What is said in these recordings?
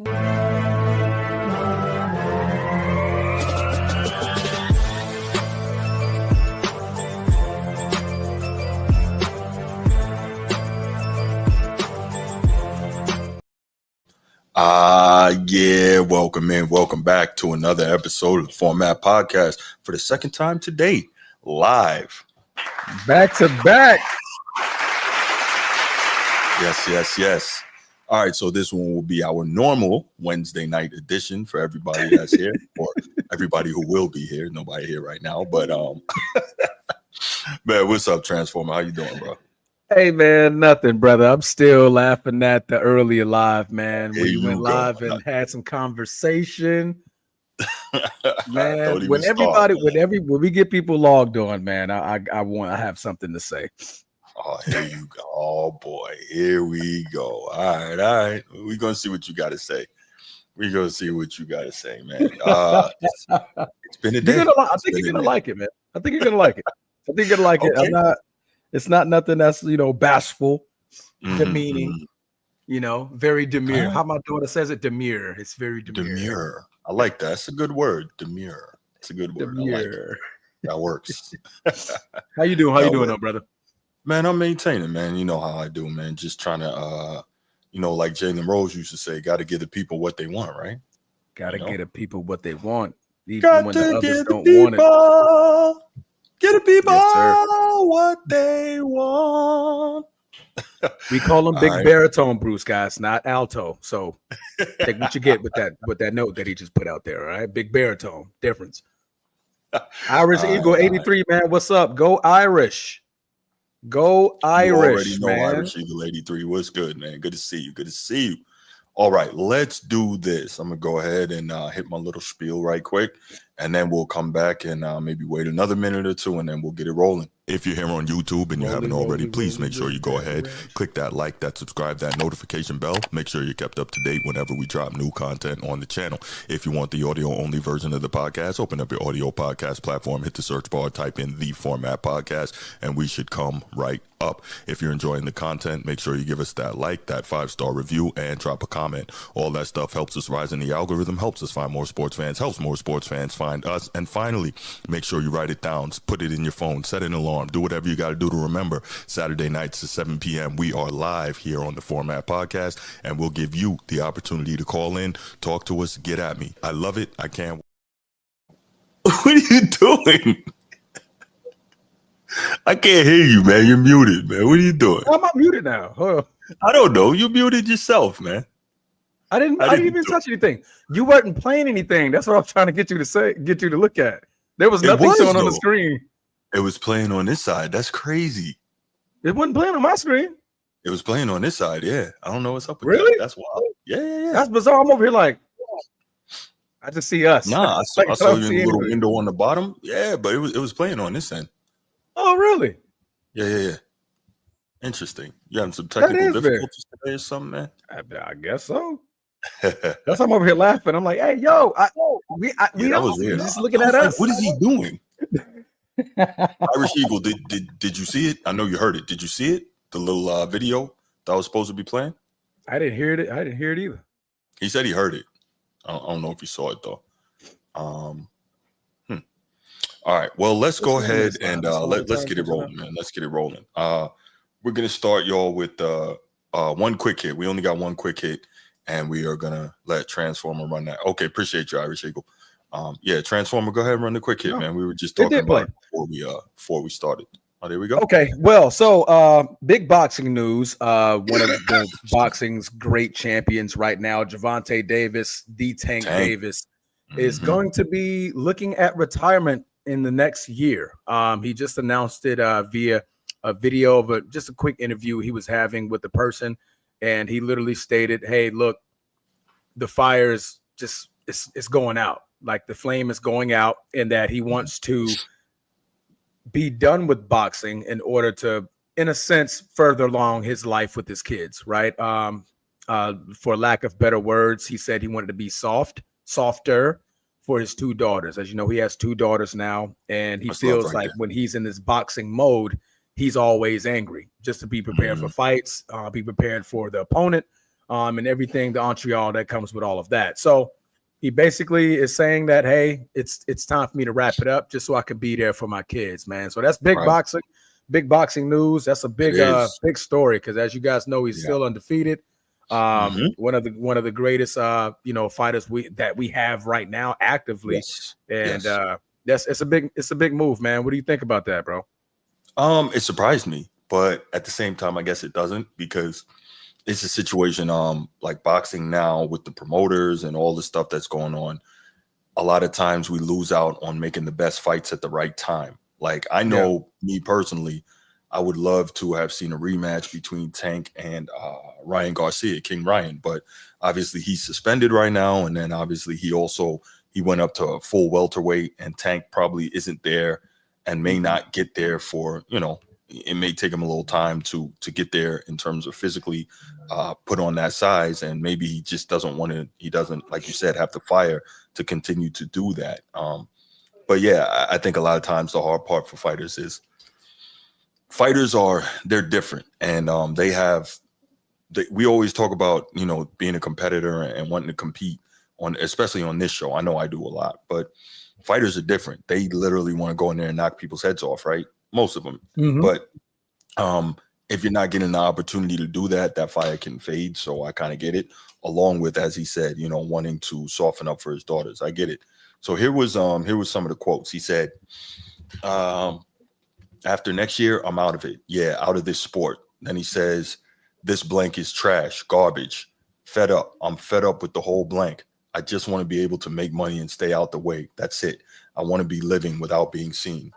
Yeah, welcome back to another episode of the Format Podcast for the second time today, live. Back to back. Yes. All right, so this one will be our normal Wednesday night edition for everybody that's here, or everybody who will be here. Nobody here right now, but man, what's up, Transformer? How you doing, bro? Hey man, nothing, brother. I'm still laughing at the earlier live, man. We went live and had some conversation. Man, when we get people logged on, man, I have something to say. Oh, here you go. Oh boy, here we go. All right. We're gonna see what you gotta say. Man. It's been a day. I think you're gonna like it, man. I think you're gonna like it. Okay. It's not nothing that's bashful, demeaning, very demure. How my daughter says it, demure. It's very demure. I like that. It's a good word. Demure. It's a good word. Demure. I like it. That works. How you doing? How you doing, though, brother? Man, I'm maintaining, man. You know how I do, man. Just trying to, like Jalen Rose used to say, got to give the people what they want, right? Got to give the people what they want, even when the others don't want it. Get the people what they want. We call them big baritone, Bruce, guys, not alto. So take what you get with that note that he just put out there. All right, big baritone difference. Irish Eagle 83, man. What's up? Go Irish. Go Irish, you already know Irish Eagle 83. What's good, man? Good to see you. All right, let's do this. I'm gonna go ahead and hit my little spiel right quick, and then we'll come back and maybe wait another minute or two, and then we'll get it rolling. If you're here on YouTube and you haven't already, please make sure you go ahead, click that like, that subscribe, that notification bell. Make sure you're kept up to date whenever we drop new content on the channel. If you want the audio-only version of the podcast, open up your audio podcast platform, hit the search bar, type in The Format Podcast, and we should come right up. If you're enjoying the content, make sure you give us that like, that 5-star review, and drop a comment. All that stuff helps us rise in the algorithm, helps us find more sports fans, helps more sports fans find us. And finally, make sure you write it down, put it in your phone, set an alarm, do whatever you got to do to remember. Saturday nights at 7 p.m. we are live here on the Format Podcast, and we'll give you the opportunity to call in, talk to us, get at me. I love it. I can't. What are you doing? I can't hear you, man. You're muted, man. What are you doing? Why am I muted now? I don't know. You muted yourself, man. I didn't even touch anything. You weren't playing anything. That's what I'm trying to get you to look at. There was nothing showing on the screen. It was playing on this side. That's crazy. It wasn't playing on my screen. It was playing on this side. Yeah. I don't know what's up with really? That. That's wild. Yeah. That's bizarre. I'm over here like, I just see us. Nah, I saw you in a little window on the bottom. Yeah, but it was playing on this end. Oh, really? Yeah. Interesting. You having some technical difficulties today or something, man? I guess so. That's why I'm over here laughing. I'm like, hey, yo, we just looking at us. Like, what is he doing? Irish Eagle, did you see it? I know you heard it. Did you see it? The little video that was supposed to be playing? I didn't hear it. I didn't hear it either. He said he heard it. I don't know if he saw it though. All right. Well, let's go ahead and let's get it rolling, man. Let's get it rolling. We're gonna start y'all with one quick hit. We only got one quick hit, and we are gonna let Transformer run that. Okay, appreciate you, Irish Eagle. Transformer, go ahead and run the quick hit, man. We were just talking about it before we started. Oh, there we go. Okay, well, so big boxing news. One of the boxing's great champions right now, Gervonta Davis, Tank Davis, is going to be looking at retirement in the next year. He just announced it via a video of just a quick interview he was having with the person, and he literally stated, "Hey, look, the fire is just it's going out. Like the flame is going out, and that he wants to be done with boxing in order to, in a sense, further along his life with his kids, right? For lack of better words, he said he wanted to be softer for his two daughters. As you know, he has two daughters now, and he feels like when he's in this boxing mode, he's always angry, just to be prepared for fights, be prepared for the opponent, and everything, the entree that comes with all of that. So he basically is saying that, hey, it's time for me to wrap it up just so I can be there for my kids, man. So that's big boxing news. That's a big big story because as you guys know, he's still undefeated. One of the greatest fighters we have right now actively. Yes. And it's a big move, man. What do you think about that, bro? It surprised me, but at the same time, I guess it doesn't because it's a situation like boxing now with the promoters and all the stuff that's going on. A lot of times we lose out on making the best fights at the right time. Like I know me personally, I would love to have seen a rematch between Tank and Ryan Garcia, King Ryan, but obviously he's suspended right now. And then obviously he went up to a full welterweight, and Tank probably isn't there and may not get there for, it may take him a little time to get there in terms of physically put on that size. And maybe he just doesn't want to, he doesn't, like you said, have the fire to continue to do that. But yeah, I think a lot of times the hard part for fighters is they're different. And we always talk about, being a competitor and wanting to compete especially on this show. I know I do a lot, but fighters are different. They literally want to go in there and knock people's heads off, right? Most of them. But if you're not getting the opportunity to do that, that fire can fade. So I kind of get it, along with, as he said, wanting to soften up for his daughters. I get it. So here was some of the quotes. He said, after next year, I'm out of it. Yeah, out of this sport. Then he says, this blank is trash, garbage, fed up. I'm fed up with the whole blank. I just want to be able to make money and stay out the way. That's it. I want to be living without being seen.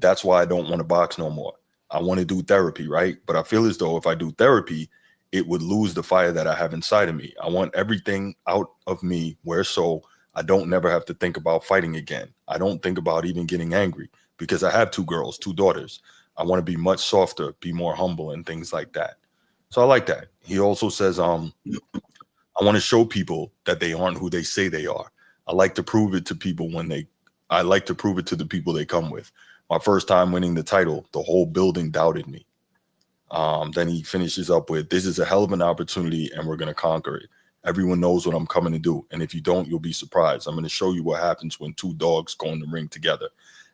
That's why I don't want to box no more. I want to do therapy, right? But I feel as though if I do therapy, it would lose the fire that I have inside of me. I want everything out of me so I don't never have to think about fighting again. I don't think about even getting angry because I have 2 girls, 2 daughters. I want to be much softer, be more humble and things like that. So I like that. He also says, I want to show people that they aren't who they say they are. I like to prove it to people I like to prove it to the people they come with. My first time winning the title, the whole building doubted me. Then he finishes up with, this is a hell of an opportunity and we're going to conquer it. Everyone knows what I'm coming to do. And if you don't, you'll be surprised. I'm going to show you what happens when 2 dogs go in the ring together.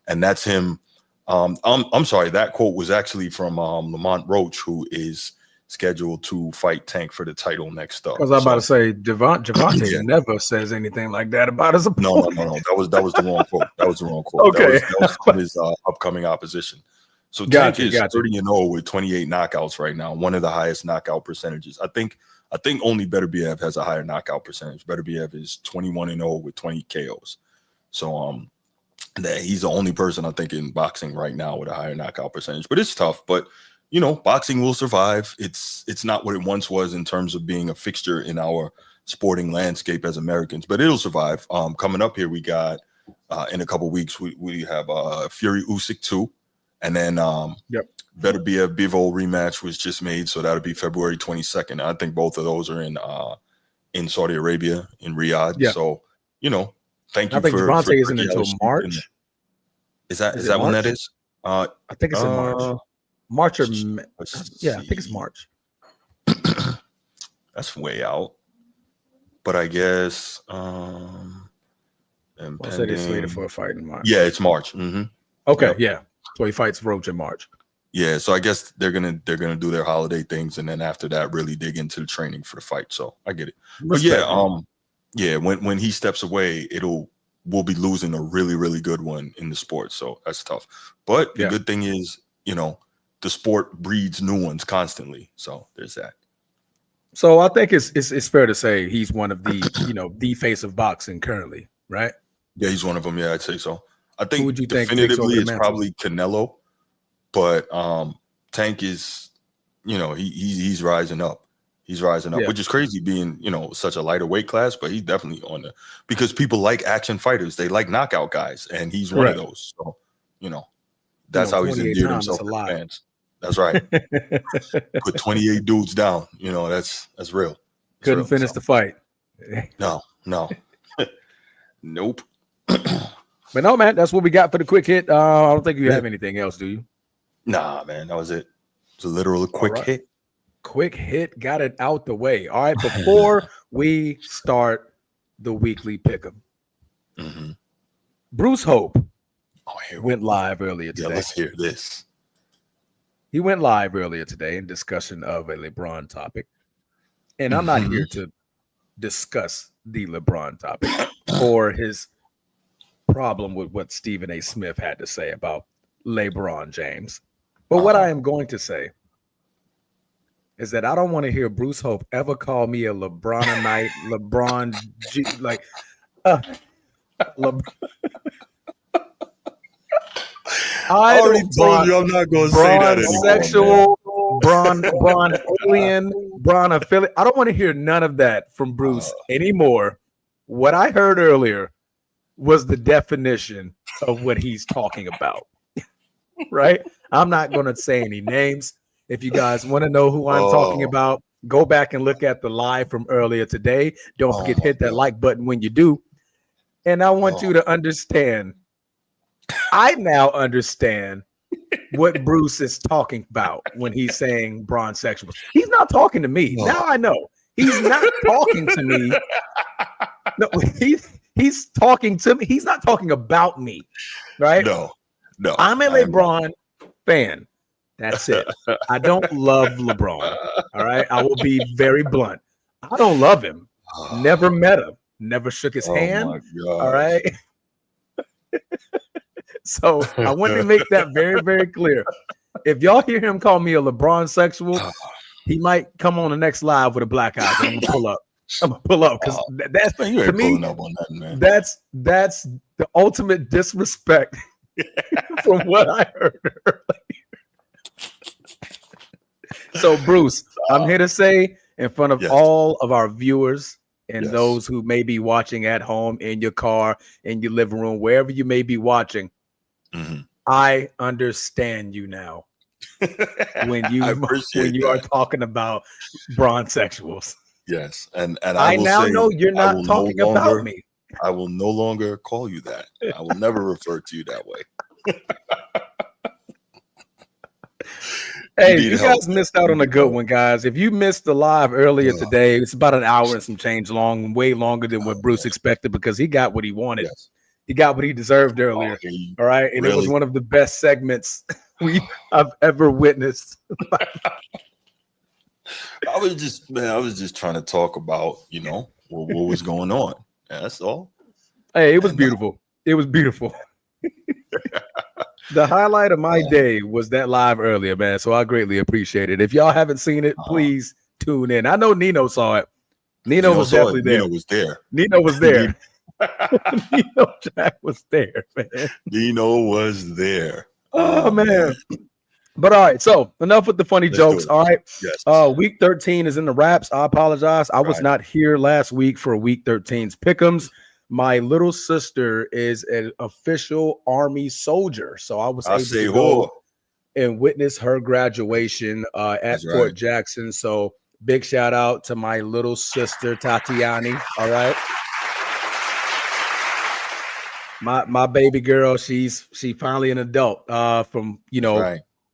And that's him. I'm sorry, that quote was actually from Lamont Roach, who is scheduled to fight Tank for the title next up. Because I'm about to say, Javante never says anything like that about his opponent. No. That was the wrong quote. That was the wrong quote. Okay. That was from his upcoming opposition. So Tank is 30-0 with 28 knockouts right now, one of the highest knockout percentages. I think only Beterbiev has a higher knockout percentage. Beterbiev is 21-0 with 20 KOs. So that he's the only person I think in boxing right now with a higher knockout percentage. But it's tough. But boxing will survive. It's not what it once was in terms of being a fixture in our sporting landscape as Americans, but it'll survive. Coming up here, we got in a couple of weeks, we have Fury Usyk 2, and then Beterbiev Bivol rematch was just made, so that'll be February 22nd. I think both of those are in Saudi Arabia, in Riyadh. Yeah. So thank you. I think Javante isn't until March. Is that when that is? I think it's in March. March or I think it's March. That's way out. But I guess I said it's slated for a fight in March. Yeah, it's March. Okay, yeah. So he fights Roach in March. Yeah, so I guess they're gonna do their holiday things, and then after that, really dig into the training for the fight. So I get it. But when he steps away, we'll be losing a really, really good one in the sport. So that's tough. But the good thing is, the sport breeds new ones constantly. So there's that. So I think it's fair to say he's one of the, the face of boxing currently, right? Yeah, he's one of them. Yeah, I'd say so. I think would you definitively it's probably Canelo, but Tank is, he's rising up. He's rising up, which is crazy being, such a lighter weight class, but he's definitely on because people like action fighters. They like knockout guys, and he's one of those. So, that's how he's endeared himself to fans. That's right. Put 28 dudes down. That's real. Couldn't finish the fight. No. Nope. But no, man, that's what we got for the quick hit. I don't think you have anything else, do you? Nah, man, that was it. It's a literal quick hit. quick hit, got it out the way. All right, before we start the weekly pick'em, Bruce Hope went live earlier today. Yeah, let's hear this. He went live earlier today in discussion of a LeBron topic. And I'm not here to discuss the LeBron topic or his problem with what Stephen A. Smith had to say about LeBron James. But what I am going to say is that I don't want to hear Bruce Hope ever call me a LeBronite, LeBron G, like I already told you I'm not going to say that anymore. Sexual, Bron alien, Bron affiliate. I don't want to hear none of that from Bruce anymore. What I heard earlier was the definition of what he's talking about. Right? I'm not going to say any names. If you guys want to know who I'm talking about, go back and look at the live from earlier today. Don't forget to hit that like button when you do. And I want you to understand. I now understand what Bruce is talking about when he's saying bronsexuals. He's not talking to me. Now I know. He's not talking to me. No, he's talking to me. He's not talking about me. Right? No. I'm a LeBron fan. That's it. I don't love LeBron. All right. I will be very blunt. I don't love him. Never met him. Never shook his hand. All right. So I want to make that very, very clear. If y'all hear him call me a LeBron sexual, he might come on the next live with a black eye. I'm gonna pull up. Because that's to me. That's the ultimate disrespect from what I heard earlier. So Bruce, I'm here to say in front of all of our viewers and those who may be watching at home, in your car, in your living room, wherever you may be watching, I understand you now. when you are talking about bronsexuals. Yes, and I now know you're not talking about me. I will no longer call you that. I will never refer to you that way. Hey, you guys missed out on a good one, guys. If you missed the live earlier today, it's about an hour and some change long, way longer than what Bruce expected because he got what he wanted. He got what he deserved earlier. All right. And it was one of the best segments I've ever witnessed. I was just trying to talk about, what was going on. That's all. Hey, it was beautiful. It was beautiful. The highlight of my day was that live earlier, man. So I greatly appreciate it. If y'all haven't seen it, please tune in. I know Nino saw it. Nino was definitely there. Nino was there. Nino Jack was there, man. Nino was there. Oh man. But all right, so enough with the funny jokes. All right. Yes. Week 13 is in the wraps. I apologize. I was not here last week for week 13's pick'ems. My little sister is an official Army soldier, so I was able to go and witness her graduation at Fort Jackson. So big shout out to my little sister Tatiani. All right. My baby girl, she finally an adult. From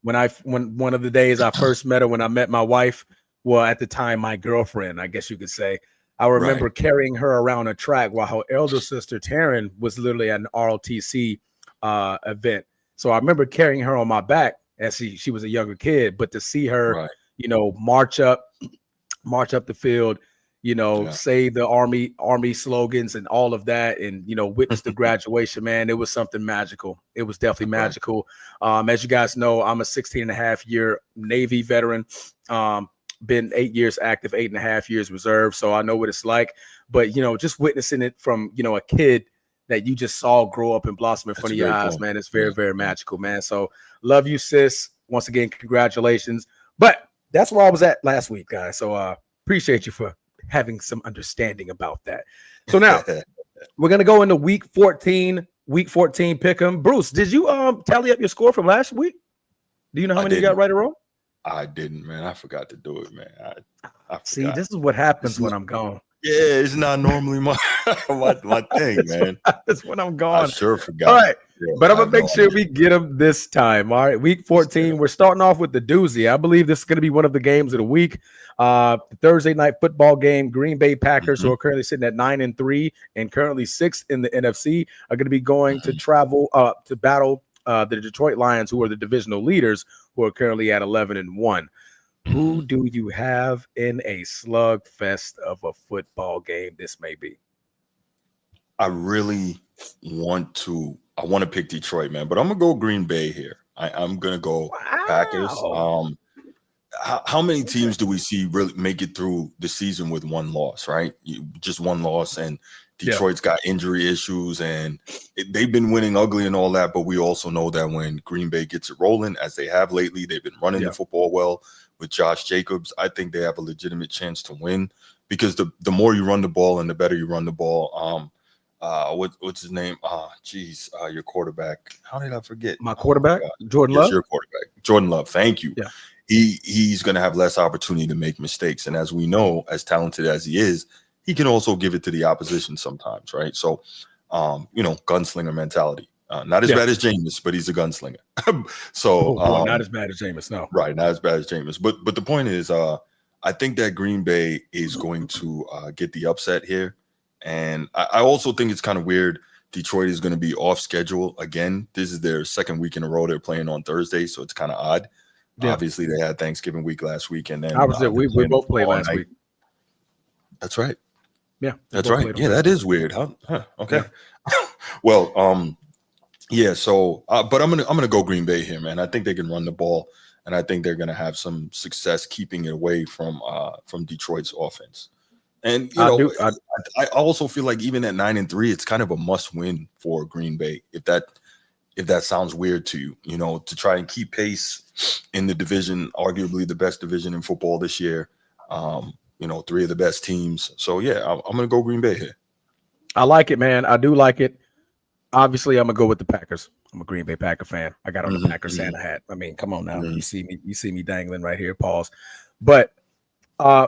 when one of the days I first met her, when I met my wife, well, at the time my girlfriend, I guess you could say. I remember carrying her around a track while her elder sister Taryn was literally at an ROTC event. So I remember carrying her on my back as she was a younger kid, but to see her, march up the field, say the army slogans and all of that, and witness the graduation, man, it was something magical. It was definitely magical. As you guys know, I'm a 16.5-year Navy veteran. Been 8 years active, 8.5 years reserve, so I know what it's like. But just witnessing it from a kid that you just saw grow up and blossom in front of your eyes, man, it's very, very magical, man. So love you, sis. Once again, congratulations. But that's where I was at last week, guys. So appreciate you for having some understanding about that. So now we're gonna go into week 14 pick'em. Bruce, did you tally up your score from last week? Do you know how many you got right or wrong? I didn't, man. I forgot to do it, man. I see. This is what happens when I'm gone. Yeah, it's not normally my thing, man. That's when I'm gone. I sure forgot. All right. but I'm I gonna have no make sure idea. we get them this time. All right, week 14. We're starting off with the doozy. I believe this is going to be one of the games of the week. The Thursday night football game. Green Bay Packers, who are currently sitting at 9-3 and currently 6th in the NFC, are going to be going to travel to battle the Detroit Lions, who are the divisional leaders, who are currently at 11-1. Who do you have in a slugfest of a football game this may be? I really want to. I want to pick Detroit, man, but I'm gonna go Green Bay here. I'm gonna go Packers. Wow. How many teams do we see really make it through the season with one loss, right? Just one loss, and Detroit's got injury issues, and they've been winning ugly and all that. But we also know that when Green Bay gets it rolling, as they have lately, they've been running the football well with Josh Jacobs. I think they have a legitimate chance to win because the more you run the ball and the better you run the ball. What's his name? Your quarterback. How did I forget? My quarterback, God. Jordan Yes, Love. your quarterback, Jordan Love. Thank you. Yeah. He's going to have less opportunity to make mistakes, and as we know, as talented as he is, he can also give it to the opposition sometimes, right? So, gunslinger mentality. Not as bad as Jameis, but he's a gunslinger. So, not as bad as Jameis, no. Right, not as bad as Jameis. But the point is, I think that Green Bay is going to get the upset here. And I also think it's kind of weird. Detroit is going to be off schedule again. This is their second week in a row they're playing on Thursday, so it's kind of odd. Yeah. Obviously, they had Thanksgiving week last week, and then we both played last week. That's right. Yeah, that's right. Yeah, that is weird. Huh? Okay. Yeah. Well, yeah. So, but I'm gonna go Green Bay here, man. I think they can run the ball, and I think they're gonna have some success keeping it away from Detroit's offense. And I also feel like even at 9-3, it's kind of a must-win for Green Bay. If that sounds weird to you, to try and keep pace in the division, arguably the best division in football this year. Three of the best teams. So yeah, I'm gonna go Green Bay here. I like it, man. I do like it. Obviously, I'm gonna go with the Packers. I'm a Green Bay Packer fan. I got on the Packers Santa hat. I mean, come on now. You see me dangling right here. Pause. But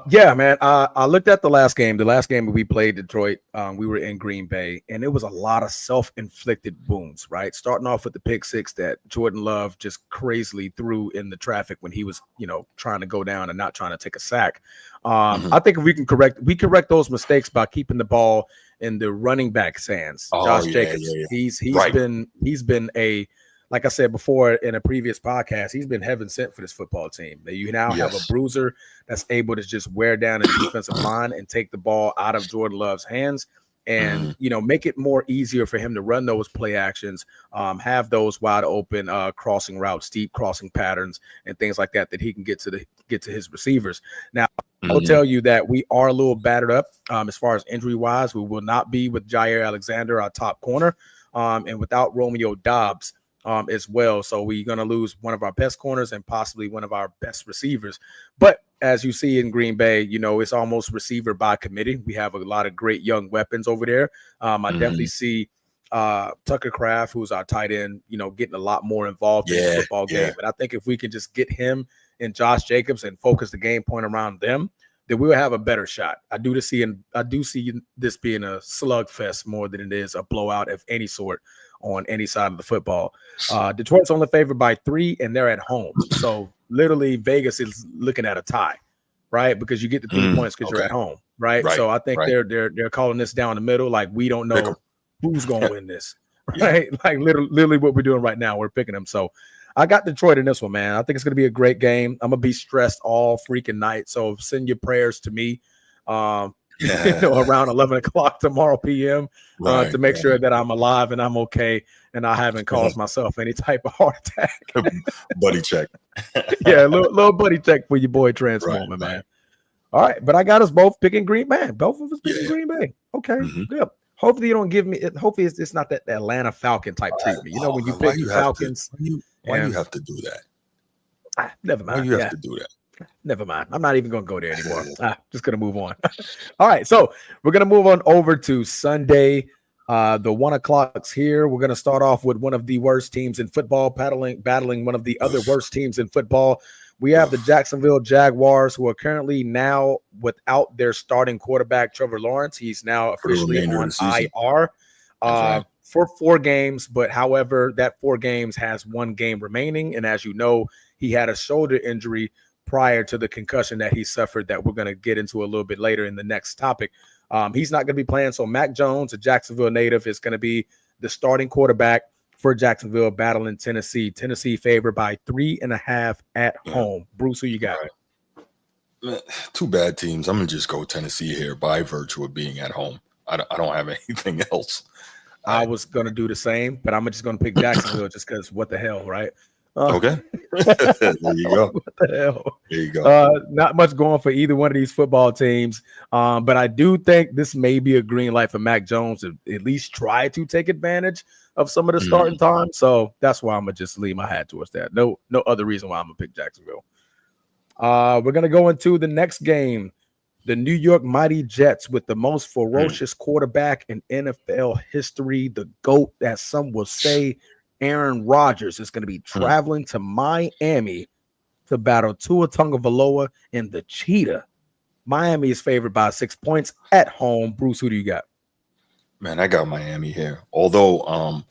yeah, man. I looked at the last game. The last game we played Detroit, we were in Green Bay, and it was a lot of self-inflicted wounds, right? Starting off with the pick six that Jordan Love just crazily threw in the traffic when he was, trying to go down and not trying to take a sack. I think if we correct those mistakes by keeping the ball in the running back hands. Josh Jacobs, he's been a, like I said before in a previous podcast, he's been heaven sent for this football team. You now have a bruiser that's able to just wear down a defensive line and take the ball out of Jordan Love's hands and, make it more easier for him to run those play actions, have those wide open crossing routes, steep crossing patterns and things like that he can get to his receivers. Now, I'll tell you that we are a little battered up as far as injury wise. We will not be with Jair Alexander, our top corner, and without Romeo Doubs as well. So we're going to lose one of our best corners and possibly one of our best receivers. But as you see in Green Bay, it's almost receiver by committee. We have a lot of great young weapons over there. I definitely see Tucker Kraft, who's our tight end, getting a lot more involved in the football game. And I think if we can just get him and Josh Jacobs and focus the game point around them, then we will have a better shot. I do see this being a slugfest more than it is a blowout of any sort on any side of the football. Detroit's only favored by 3, and they're at home. So literally Vegas is looking at a tie, right? Because you get the 3 points because you're at home, right? So I think they're calling this down the middle. Like we don't know who's going to win this, right? Like literally what we're doing right now, we're picking them. So I got Detroit in this one, man. I think it's going to be a great game. I'm going to be stressed all freaking night. So send your prayers to me around 11 o'clock tomorrow p.m. To make sure that I'm alive and I'm okay and I haven't caused myself any type of heart attack. Buddy check. Yeah, little buddy check for your boy Transformer, man. All right, but I got us both picking Green Bay. Both of us picking Green Bay. Okay, good. Hopefully you don't give me – hopefully it's not that Atlanta Falcon type treatment. When you pick the Falcons – why do you have to do that? Never mind. Why do you have to do that? Never mind. I'm not even going to go there anymore. Just going to move on. All right. So we're going to move on over to Sunday. The 1 o'clock's here. We're going to start off with one of the worst teams in football, battling one of the other worst teams in football. We have the Jacksonville Jaguars, who are currently now without their starting quarterback, Trevor Lawrence. He's now officially on IR. for 4 games. But however, that 4 games has 1 game remaining. And as you know, he had a shoulder injury prior to the concussion that he suffered that we're going to get into a little bit later in the next topic. He's not going to be playing. So Mac Jones, a Jacksonville native, is going to be the starting quarterback for Jacksonville battling Tennessee. Tennessee favored by 3.5 at home. Bruce, who you got? Man, 2 bad teams. I'm going to just go Tennessee here by virtue of being at home. I don't have anything else. I was going to do the same, but I'm just going to pick Jacksonville just because what the hell, right? Okay. There you go. What the hell? There you go. Not much going for either one of these football teams. But I do think this may be a green light for Mac Jones to at least try to take advantage of some of the starting time. So that's why I'm going to just leave my hat towards that. No other reason why I'm going to pick Jacksonville. We're going to go into the next game. The New York Mighty Jets with the most ferocious quarterback in NFL history, the GOAT, as some will say, Aaron Rodgers, is going to be traveling to Miami to battle Tua Tagovailoa and the Cheetah. Miami is favored by 6 points at home. Bruce, who do you got? Man, I got Miami here. Although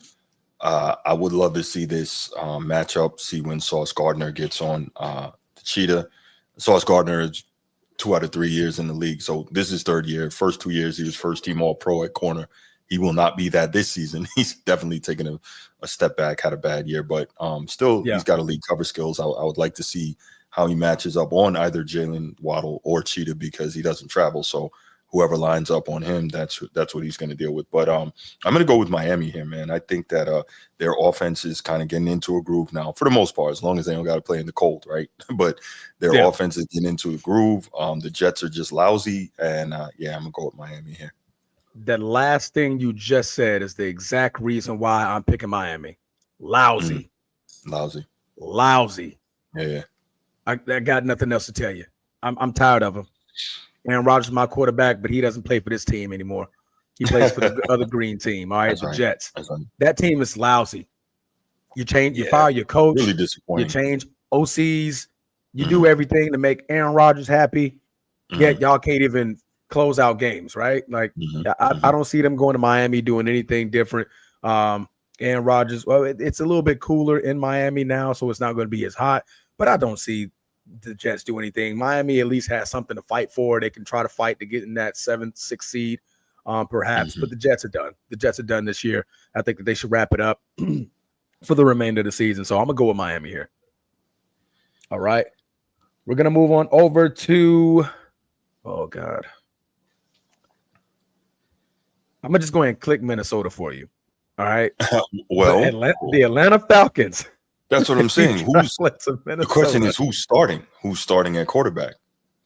I would love to see this matchup, see when Sauce Gardner gets on the Cheetah. Sauce Gardner is 2 out of 3 years in the league. So this is 3rd year. First 2 years, he was first team All-Pro at corner. He will not be that this season. He's definitely taken a step back, had a bad year, but still he's got elite cover skills. I would like to see how he matches up on either Jalen Waddle or Cheetah because he doesn't travel. So whoever lines up on him, that's what he's going to deal with. But I'm going to go with Miami here, man. I think that their offense is kind of getting into a groove now, for the most part, as long as they don't got to play in the cold, right? But their offense is getting into a groove. The Jets are just lousy, and I'm going to go with Miami here. The last thing you just said is the exact reason why I'm picking Miami. Lousy. Lousy. Yeah. I got nothing else to tell you. I'm tired of him. Aaron Rodgers is my quarterback, but he doesn't play for this team anymore. He plays for the other green team. All right, the Jets. That team is lousy. You fire your coach. Really disappointing. You change OCs. You do everything to make Aaron Rodgers happy. Yet y'all can't even close out games, right? Like I don't see them going to Miami doing anything different. Aaron Rodgers, well, it's a little bit cooler in Miami now, so it's not going to be as hot. But I don't see the Jets do anything. Miami at least has something to fight for. They can try to fight to get in that 7th, 6th seed, perhaps. But the Jets are done. The Jets are done this year. I think that they should wrap it up for the remainder of the season. So I'm going to go with Miami here. All right. We're going to move on over to, oh, God. I'm going to just go ahead and click Minnesota for you. All right. Well, the Atlanta Falcons. That's what I'm saying. The question is who's starting? Who's starting at quarterback?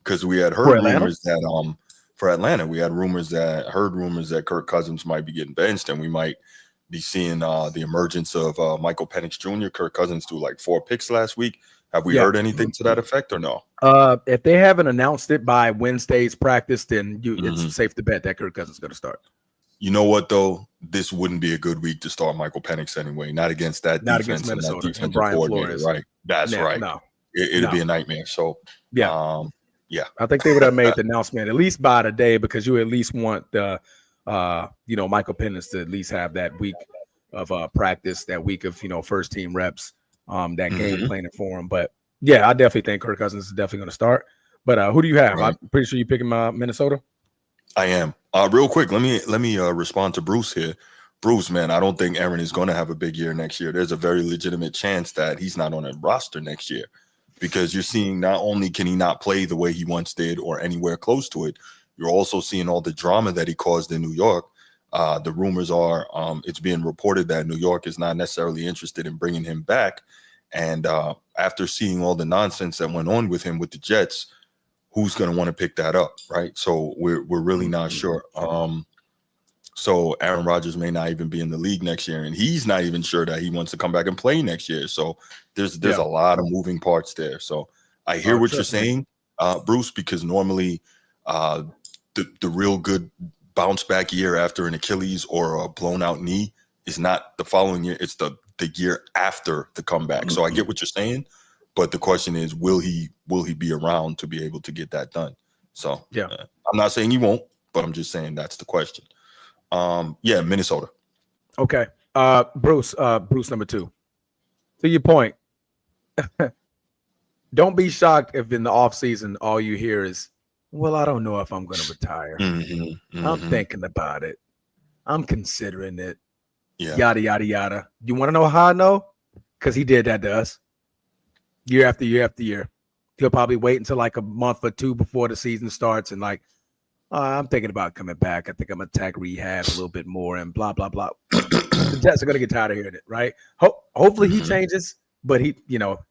Because we had heard rumors that for Atlanta, heard rumors that Kirk Cousins might be getting benched, and we might be seeing the emergence of Michael Penix Jr. Kirk Cousins threw like 4 picks last week. Have we heard anything to that effect or no? If they haven't announced it by Wednesday's practice, then it's safe to bet that Kirk Cousins is going to start. You know what, though? This wouldn't be a good week to start Michael Penix anyway. Not against that defense against Minnesota and that defensive Brian coordinator, Flores. right? That's right. No. It'd be a nightmare. So, I think they would have made the announcement at least by today because you at least want the, Michael Penix to at least have that week of practice, that week of, first team reps, that game planning for him. But yeah, I definitely think Kirk Cousins is definitely going to start. But who do you have? Right. I'm pretty sure you're picking Minnesota. I am. Real quick, let me respond to Bruce here. Bruce, man, I don't think Aaron is going to have a big year next year. There's a very legitimate chance that he's not on a roster next year because you're seeing not only can he not play the way he once did or anywhere close to it, you're also seeing all the drama that he caused in New York. The rumors are it's being reported that New York is not necessarily interested in bringing him back. And after seeing all the nonsense that went on with him with the Jets, who's going to want to pick that up, right? So we're really not sure. So Aaron Rodgers may not even be in the league next year, and he's not even sure that he wants to come back and play next year. So there's a lot of moving parts there. So I hear what you're saying, Bruce, because normally the real good bounce back year after an Achilles or a blown out knee is not the following year. It's the year after the comeback. So I get what you're saying. But the question is, will he be around to be able to get that done? So I'm not saying he won't, but I'm just saying that's the question. Minnesota. Okay. Bruce number 2. To your point, don't be shocked if in the offseason all you hear is, well, I don't know if I'm going to retire. I'm thinking about it. I'm considering it. Yeah. Yada, yada, yada. You want to know how I know? Because he did that to us year after year after year. He'll probably wait until like a month or two before the season starts and like, I'm thinking about coming back. I think I'm going to attack rehab a little bit more and blah, blah, blah. The Jets are going to get tired of hearing it, right? Hopefully he changes, but he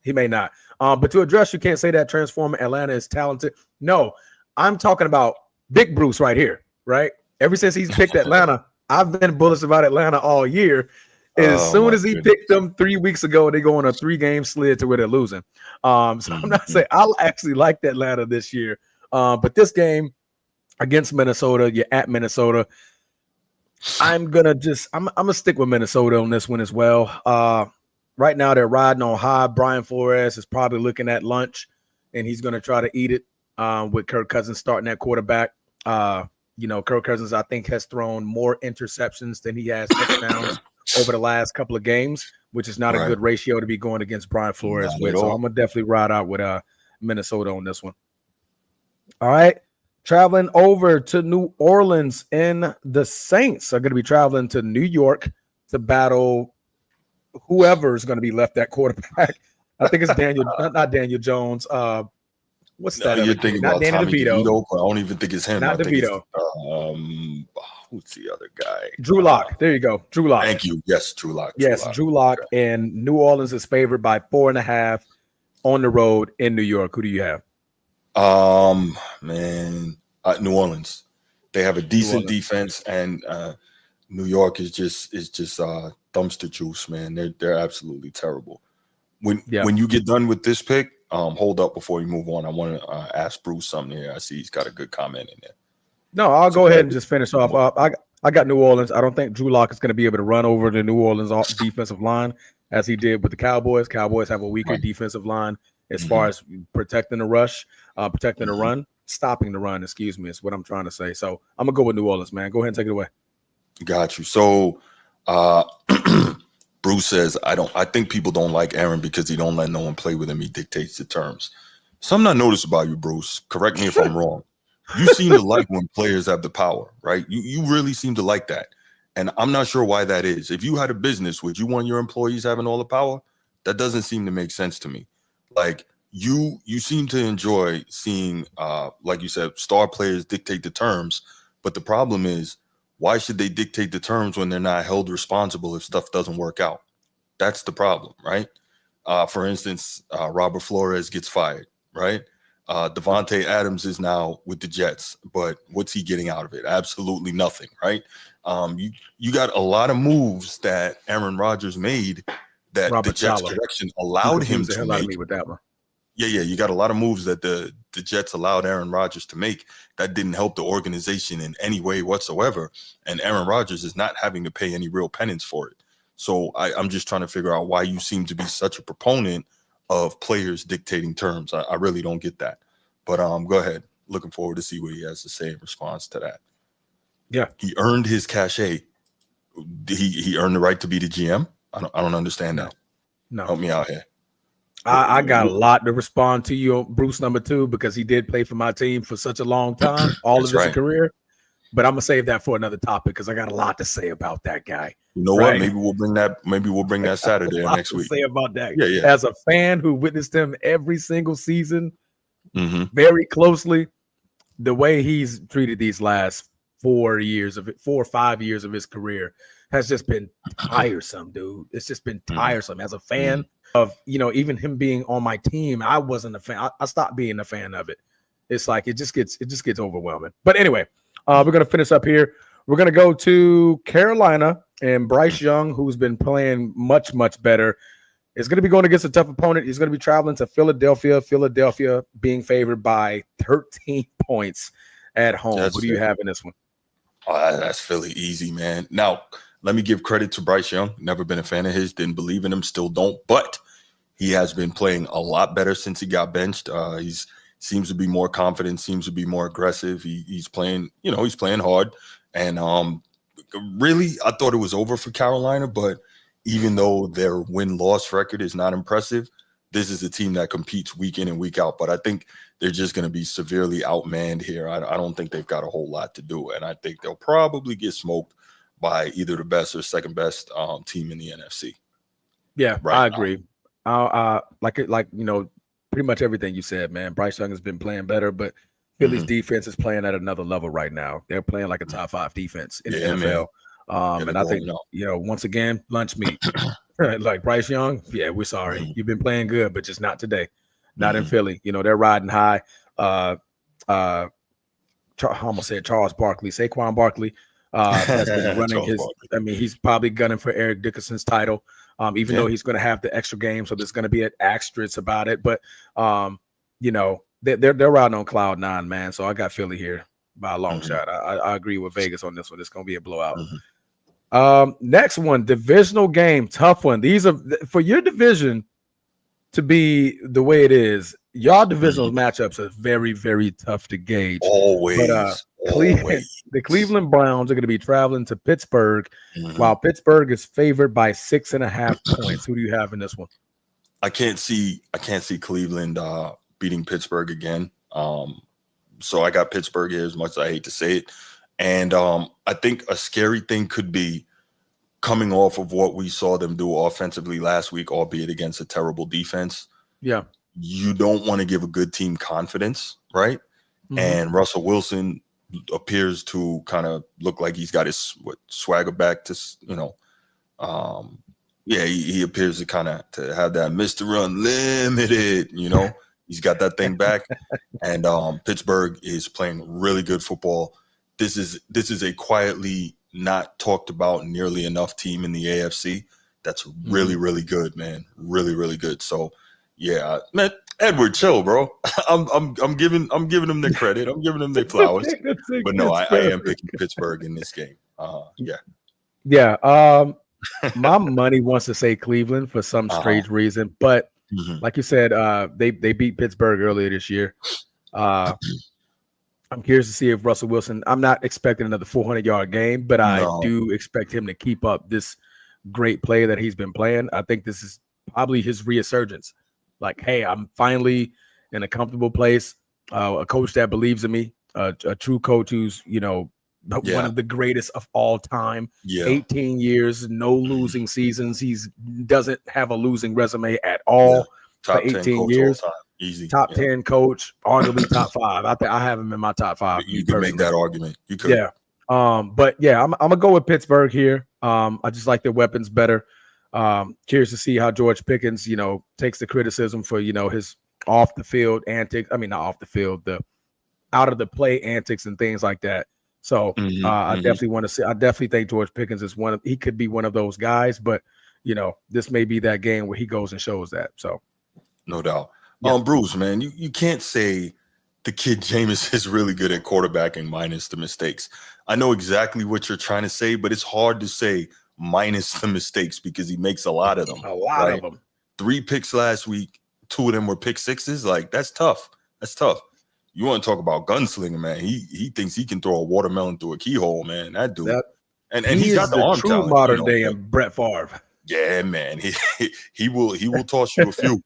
may not. But to address, you can't say that Transformer Atlanta is talented. No, I'm talking about Big Bruce right here, right? Ever since he's picked Atlanta, I've been bullish about Atlanta all year. As soon as he picked them 3 weeks ago, they go on a 3-game slid to where they're losing. So I'm not saying I'll actually like Atlanta this year. But this game against Minnesota, you're at Minnesota. I'm gonna stick with Minnesota on this one as well. Right now they're riding on high. Brian Flores is probably looking at lunch, and he's gonna try to eat it with Kirk Cousins starting at quarterback. Kirk Cousins I think has thrown more interceptions than he has touchdowns over the last couple of games, which is not a good ratio to be going against Brian Flores with. So I'm gonna definitely ride out with Minnesota on this one. All right. Traveling over to New Orleans, and the Saints are going to be traveling to New York to battle whoever is going to be left at quarterback. I think it's not Daniel Jones. What's that? You're thinking not about Danny Tommy DeVito. DeVito. I don't even think it's him. Not I think DeVito. Who's the other guy? Drew Lock. There you go. Drew Lock. Thank you. Yes, Drew Lock. Yes, Drew Lock. Okay. And New Orleans is favored by 4.5 on the road in New York. Who do you have? Man, New Orleans. They have a decent defense, and New York is just dumpster juice, man. They're absolutely terrible. When you get done with this pick, hold up before you move on. I want to ask Bruce something here. I see he's got a good comment in there. No, I'll go ahead and just finish off. I got New Orleans. I don't think Drew Lock is going to be able to run over the New Orleans defensive line as he did with the Cowboys. Cowboys have a weaker defensive line as far as protecting the rush, protecting the run, stopping the run, excuse me, is what I'm trying to say. So I'm going to go with New Orleans, man. Go ahead and take it away. Got you. So Bruce says, I think people don't like Aaron because he don't let no one play with him. He dictates the terms. Something I noticed about you, Bruce, correct me if I'm wrong. You seem to like when players have the power, right? You really seem to like that. And I'm not sure why that is. If you had a business, would you want your employees having all the power? That doesn't seem to make sense to me. Like you seem to enjoy seeing, like you said, star players dictate the terms. But the problem is, why should they dictate the terms when they're not held responsible if stuff doesn't work out? That's the problem, right? For instance, Robert Flores gets fired, right? Devontae Adams is now with the Jets, but what's he getting out of it? Absolutely nothing, right? You got a lot of moves that Aaron Rodgers made that the Jets direction allowed him to make. Me with that one. Yeah. You got a lot of moves that the Jets allowed Aaron Rodgers to make that didn't help the organization in any way whatsoever. And Aaron Rodgers is not having to pay any real penance for it. So I'm just trying to figure out why you seem to be such a proponent of players dictating terms. I really don't get that. But go ahead. Looking forward to see what he has to say in response to that. Yeah. He earned his cachet. He earned the right to be the GM. I don't understand that. No. Help me out here. I got a lot to respond to you, Bruce number 2, because he did play for my team for such a long time, all of his career. But I'm gonna save that for another topic because I got a lot to say about that guy. You know what? Maybe we'll bring that Saturday or next week. Say about that. Yeah. As a fan who witnessed him every single season, very closely, the way he's treated these last 4 or 5 years of his career has just been tiresome, dude. It's just been tiresome. As a fan of, even him being on my team, I wasn't a fan. I stopped being a fan of it. It's like it just gets overwhelming. But anyway, we're gonna finish up here. We're gonna go to Carolina, and Bryce Young, who's been playing much, much better, is going to be going against a tough opponent. He's going to be traveling to Philadelphia. Philadelphia being favored by 13 points at home. Who do you have in this one? That's Philly easy, man. Now, let me give credit to Bryce Young. Never been a fan of his. Didn't believe in him. Still don't. But he has been playing a lot better since he got benched. He's seems to be more confident. Seems to be more aggressive. He's playing. He's playing hard. And really, I thought it was over for Carolina, but even though their win-loss record is not impressive, this is a team that competes week in and week out. But I think they're just going to be severely outmanned here. I don't think they've got a whole lot to do, and I think they'll probably get smoked by either the best or second best team in the NFC. Yeah, I agree. Like pretty much everything you said, man. Bryce Young has been playing better, but Philly's defense is playing at another level right now. They're playing like a top 5 defense in the NFL. And I think, once again, lunch meat. Like Bryce Young, yeah, we're sorry. You've been playing good, but just not today. Not in Philly. They're riding high. I almost said Charles Barkley, Saquon Barkley. Has been running he's probably gunning for Eric Dickerson's title, even though he's going to have the extra game. So there's going to be an asterisk about it. But, they're riding on cloud 9, man. So I got Philly here by a long shot. I agree with Vegas on this one. It's going to be a blowout. Next one, divisional game, tough one. These are for your division to be the way it is. Y'all divisional matchups are very, very tough to gauge. Always. But the Cleveland Browns are going to be traveling to Pittsburgh, while Pittsburgh is favored by 6.5 points. Who do you have in this one? I can't see Cleveland beating Pittsburgh again. So I got Pittsburgh here, as much as I hate to say it. And I think a scary thing could be coming off of what we saw them do offensively last week, albeit against a terrible defense. Yeah. You don't want to give a good team confidence, right? And Russell Wilson appears to kind of look like he's got his swagger back to, he appears to kind of to have that Mr. Unlimited, he's got that thing back. And Pittsburgh is playing really good football. This is a quietly not talked about nearly enough team in the AFC that's really, really good, man. Really, really good. So yeah, man, Edward, chill, bro. I'm giving them their credit. I'm giving them their flowers. But no, I am picking Pittsburgh in this game. Yeah. My money wants to say Cleveland for some strange reason, but like you said, they beat Pittsburgh earlier this year. I'm curious to see if Russell Wilson. I'm not expecting another 400-yard game, but I do expect him to keep up this great play that he's been playing. I think this is probably his resurgence. Like, hey, I'm finally in a comfortable place. A coach that believes in me, a true coach who's, one of the greatest of all time. 18 years, no losing seasons. He doesn't have a losing resume at all for 18 years. Easy. Top 10 coach, arguably top 5. I have him in my top 5. You can make that argument. You could. Yeah. But yeah, I'm gonna go with Pittsburgh here. I just like their weapons better. Curious to see how George Pickens, takes the criticism for, his off the field antics. I mean, not off the field, the out of the play antics and things like that. So I definitely want to see. I definitely think George Pickens is he could be one of those guys, but this may be that game where he goes and shows that. So no doubt. Bruce, man, you can't say the kid Jameis is really good at quarterbacking minus the mistakes. I know exactly what you're trying to say, but it's hard to say minus the mistakes because he makes a lot of them. A lot of them. 3 picks last week. 2 of them were pick sixes. Like, that's tough. That's tough. You want to talk about gunslinger, man. He thinks he can throw a watermelon through a keyhole, man. That dude. And he's got the arm true talent, modern day and Brett Favre. Yeah, man. He will toss you a few.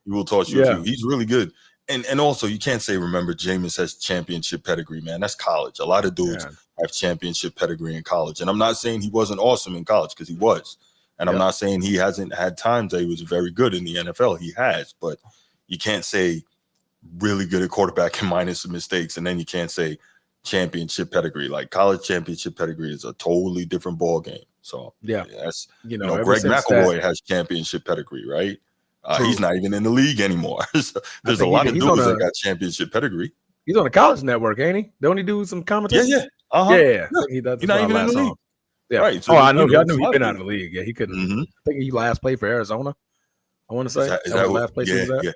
He will toss you a few. He's really good. And also, you can't say, remember, Jameis has championship pedigree, man. That's college. A lot of dudes have championship pedigree in college. And I'm not saying he wasn't awesome in college, because he was. And I'm not saying he hasn't had times that he was very good in the NFL. He has. But you can't say really good at quarterbacking minus the mistakes. And then you can't say championship pedigree. Like, college championship pedigree is a totally different ball game. So, that's, Greg McElroy has championship pedigree, right? He's not even in the league anymore. So there's a lot of dudes that got championship pedigree. He's on the college network, ain't he? Don't he do some commentary? Yeah. He does. He's not even in the league. Yeah. Right. So I know he's been out of the league. Yeah, he couldn't. I think he last played for Arizona. I want to say is that last place he was at. Yeah.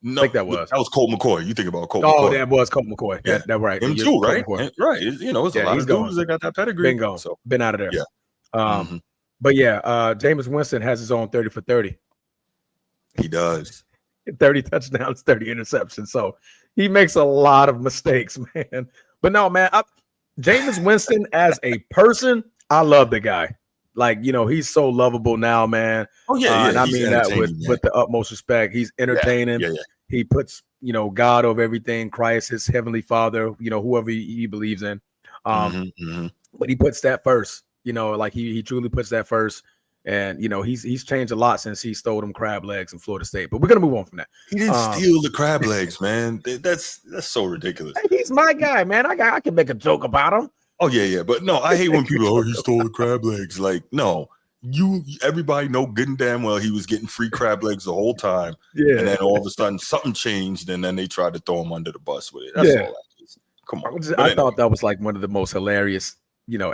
No, I think that was. That was Colt McCoy. You think about Colt McCoy. Oh, that was Colt McCoy. Yeah, that's right. Him too, right? Right. It's a lot of dudes that got that pedigree. Been gone. So been out of there. Yeah. But yeah, Jameis Winston has his own 30 for 30. He does. 30 touchdowns, 30 interceptions. So he makes a lot of mistakes, man. But no, man, Jameis Winston as a person, I love the guy. Like, he's so lovable now, man. Oh yeah, And I he's mean that entertaining, man. with the utmost respect. He's Yeah, entertaining. yeah, yeah. He puts, God over everything, Christ, his heavenly father, whoever he believes in. But he puts that first, like he truly puts that first. And he's changed a lot since he stole them crab legs in Florida State. But we're gonna move on from that. He didn't steal the crab legs, man. That's so ridiculous. Hey, he's my guy, man. I can make a joke about him. Oh yeah, but no, I hate when people he stole the crab legs. Like, no, everybody know good and damn well he was getting free crab legs the whole time. Yeah. And then all of a sudden something changed, and then they tried to throw him under the bus with it. That's all that is. Come on. I thought that was like one of the most hilarious,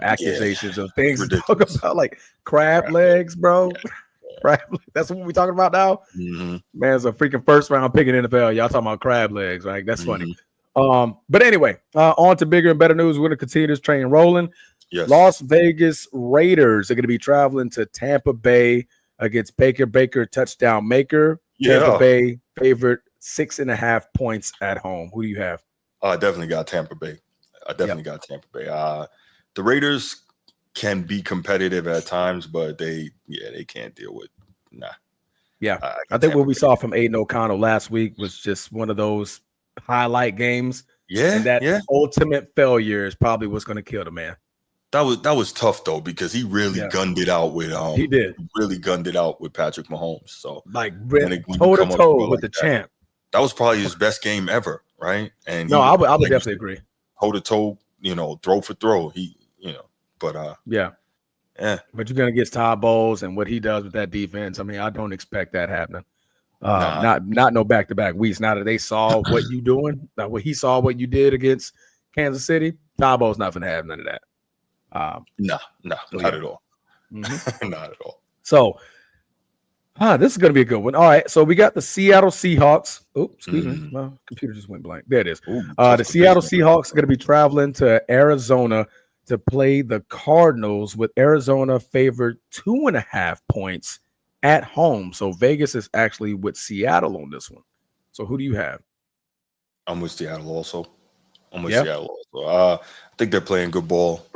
accusations of things to talk about, like crab legs, bro. Yeah. That's what we're talking about now. Man, it's a freaking first round pick in NFL. Y'all talking about crab legs, right? That's funny. But anyway, on to bigger and better news. We're going to continue this train rolling. Yes. Las Vegas Raiders are going to be traveling to Tampa Bay against Baker touchdown maker. Yeah. Tampa Bay favorite 6.5 points at home. Who do you have? I definitely got Tampa Bay. Got Tampa Bay. The Raiders can be competitive at times, but they can't deal with Yeah, I think what we saw from Aiden O'Connell last week was just one of those highlight games. Yeah, and that ultimate failure is probably what's going to kill the man. That was tough though, because he really gunned it out with he did really gunned it out with Patrick Mahomes. So like toe to toe with the champ. That was probably his best game ever, right? And I would definitely agree. Toe to toe, throw for throw. But you're gonna get Todd Bowles and what he does with that defense. I mean, I don't expect that happening. Not no back-to-back weeks. Now that they saw what you doing, what he saw what you did against Kansas City, Todd Bowles not gonna have none of that. Not at all. Not at all. So, this is going to be a good one. All right. So we got the Seattle Seahawks. Oh, excuse me. My computer just went blank. There it is. The Seattle Seahawks are going to be traveling to Arizona to play the Cardinals, with Arizona favored 2.5 points at home. So Vegas is actually with Seattle on this one. So who do you have? I'm with Seattle also. I think they're playing good ball.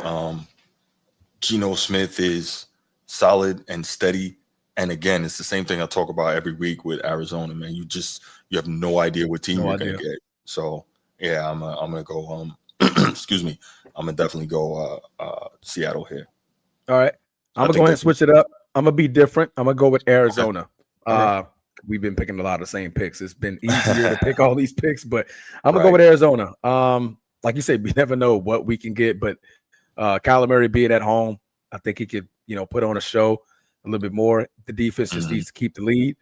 Geno Smith is solid and steady. And again, it's the same thing I talk about every week with Arizona, man. You have no idea what team you're going to get. So yeah, I'm going to go, excuse me. I'm going to definitely go Seattle here. All right. I'm going to go ahead and switch it up. I'm going to be different. I'm going to go with Arizona. Okay. We've been picking a lot of the same picks. It's been easier to pick all these picks, but I'm going to go with Arizona. Like you said, we never know what we can get, but Kyler Murray being at home, I think he could, put on a show a little bit more. The defense just needs to keep the lead.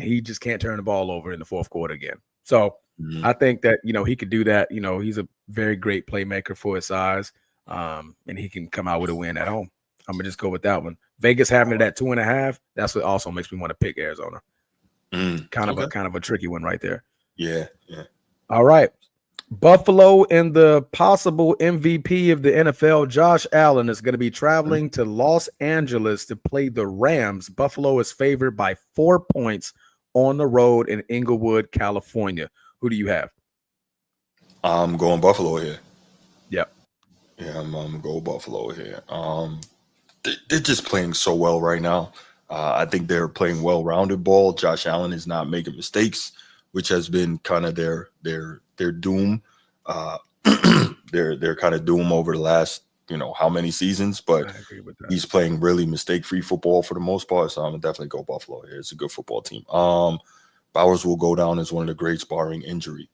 He just can't turn the ball over in the fourth quarter again. So I think that, he could do that. He's a very great playmaker for his size, and he can come out with a win at home. I'm going to just go with that one. Vegas having it at 2.5, that's what also makes me want to pick Arizona. Kind of a tricky one right there. Yeah. All right. Buffalo and the possible MVP of the NFL, Josh Allen, is going to be traveling to Los Angeles to play the Rams. Buffalo is favored by 4 points on the road in Inglewood, California. Who do you have? I'm going Buffalo here. Yep. Yeah, I'm going to go Buffalo here. They're just playing so well right now. I think they're playing well-rounded ball. Josh Allen is not making mistakes, which has been kind of their doom. Their kind of doom over the last, how many seasons, but he's playing really mistake-free football for the most part. So I'm gonna definitely go Buffalo here. It's a good football team. Bowers will go down as one of the greats barring injury.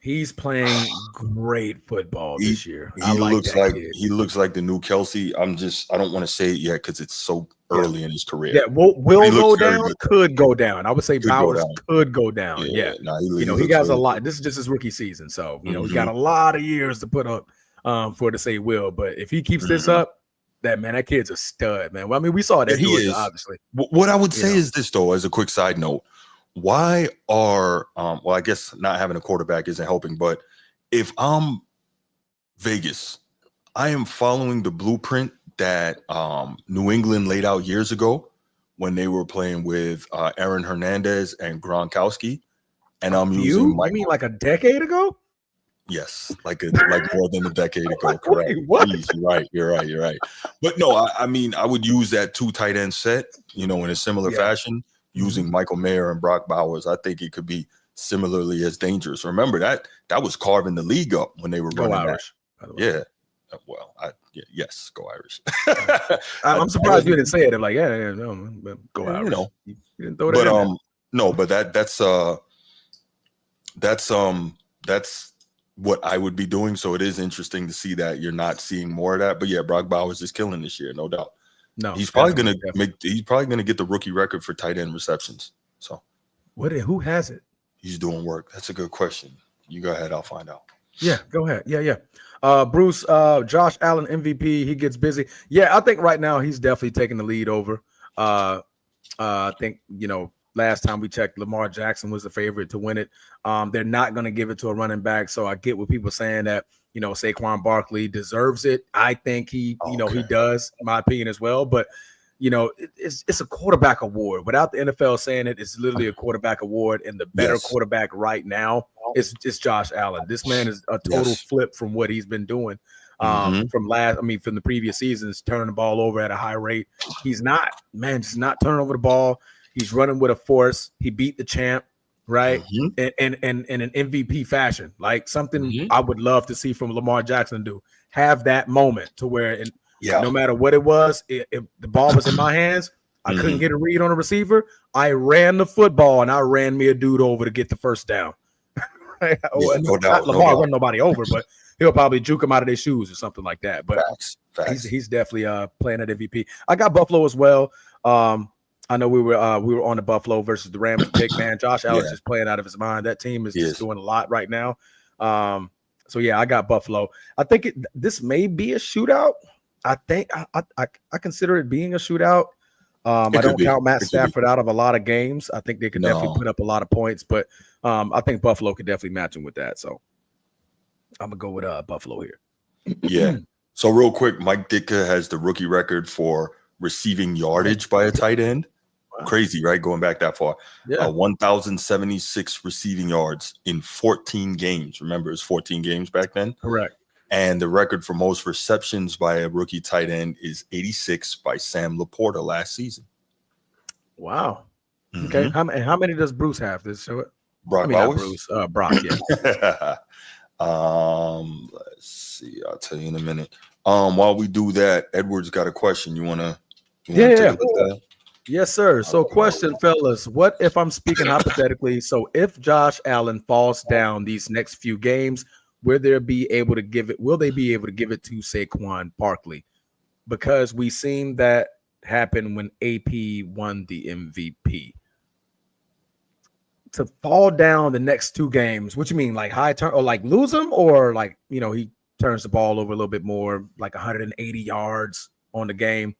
He's playing great football this year. He looks like the new Kelsey. I don't want to say it yet because it's so early in his career. Yeah, will go down, could go down. I would say Bowers could go down. Yeah. He has a lot. This is just his rookie season. So, he got a lot of years to put up for to say will. But if he keeps this up, that kid's a stud, man. Well, I mean, we saw that he is, obviously. What I would say is this, though, as a quick side note. Why are I guess not having a quarterback isn't helping, but if I'm Vegas, I am following the blueprint that New England laid out years ago when they were playing with Aaron Hernandez and Gronkowski, and I'm using you mean like a decade ago? Yes, like more than a decade ago. Like, Correct. wait, what? Jeez, you're right. But no, I mean, I would use that 2 tight end set, in a similar Yeah. fashion, using Michael Mayer and Brock Bowers. I think it could be similarly as dangerous. Remember that was carving the league up when they were Go running Irish, that. by the way. Yeah. Well, yes, go Irish. I'm surprised you didn't say it. I'm like, no, go Irish. You didn't throw that in there. No, but that's what I would be doing. So it is interesting to see that you're not seeing more of that. But yeah, Brock Bowers is killing this year, no doubt. No, he's probably gonna get the rookie record for tight end receptions. So who has it? He's doing work. That's a good question. You go ahead, I'll find out. Yeah, go ahead. Yeah. Bruce, Josh Allen MVP, he gets busy. Yeah, I think right now he's definitely taking the lead over. I think, last time we checked, Lamar Jackson was the favorite to win it. They're not going to give it to a running back. So I get what people saying that, Saquon Barkley deserves it. I think he does, in my opinion as well. But, it's a quarterback award. Without the NFL saying it, it's literally a quarterback award. And the better quarterback right now is Josh Allen. This man is a total flip from what he's been doing. From the previous seasons, turning the ball over at a high rate. He's just not turning over the ball. He's running with a force. He beat the champ, right? In an MVP fashion, like something I would love to see from Lamar Jackson do. Have that moment to where, no matter what it was, if the ball was in my hands, I couldn't get a read on a receiver. I ran the football and I ran me a dude over to get the first down. Right? No doubt. Lamar run nobody over, but he'll probably juke them out of their shoes or something like that. But Facts. He's definitely playing at MVP. I got Buffalo as well. I know we were on the Buffalo versus the Rams pick, man. Josh Allen's just playing out of his mind. That team is just doing a lot right now. So yeah, I got Buffalo. I think this may be a shootout. I think I consider it being a shootout. I don't count Matt Stafford out of a lot of games. I think they could definitely put up a lot of points, but I think Buffalo could definitely match him with that. So I'm gonna go with Buffalo here. Yeah. So real quick, Mike Ditka has the rookie record for receiving yardage by a tight end. Wow. Crazy, right? Going back that far. Yeah. 1,076 receiving yards in 14 games. Remember, it was 14 games back then. Correct. And the record for most receptions by a rookie tight end is 86 by Sam Laporta last season. Wow. Okay. How many does Bruce have? This show it. Brock Bowers? Brock. Yeah. Let's see. I'll tell you in a minute. While we do that, Edward's got a question. You wanna take a look at that? Yes, sir. So, question, fellas. What if I'm speaking hypothetically? So, if Josh Allen falls down these next few games, will they be able to give it to Saquon Barkley? Because we seen that happen when AP won the MVP. To fall down the next two games, what you mean, like high turn or like lose him, or like he turns the ball over a little bit more, like 180 yards on the game?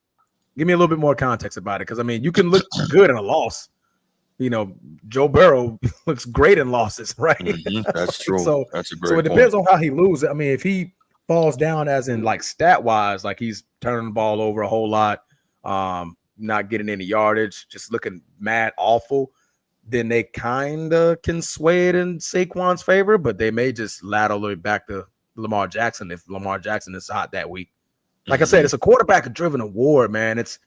Give me a little bit more context about it, because you can look good in a loss. Joe Burrow looks great in losses, right? That's true. So that's a great. So it depends on how he loses. If he falls down, as in like stat wise, like he's turning the ball over a whole lot, not getting any yardage, just looking mad awful, then they kind of can sway it in Saquon's favor, but they may just lateral it back to Lamar Jackson if Lamar Jackson is hot that week. Like I said, it's a quarterback-driven award, man. It's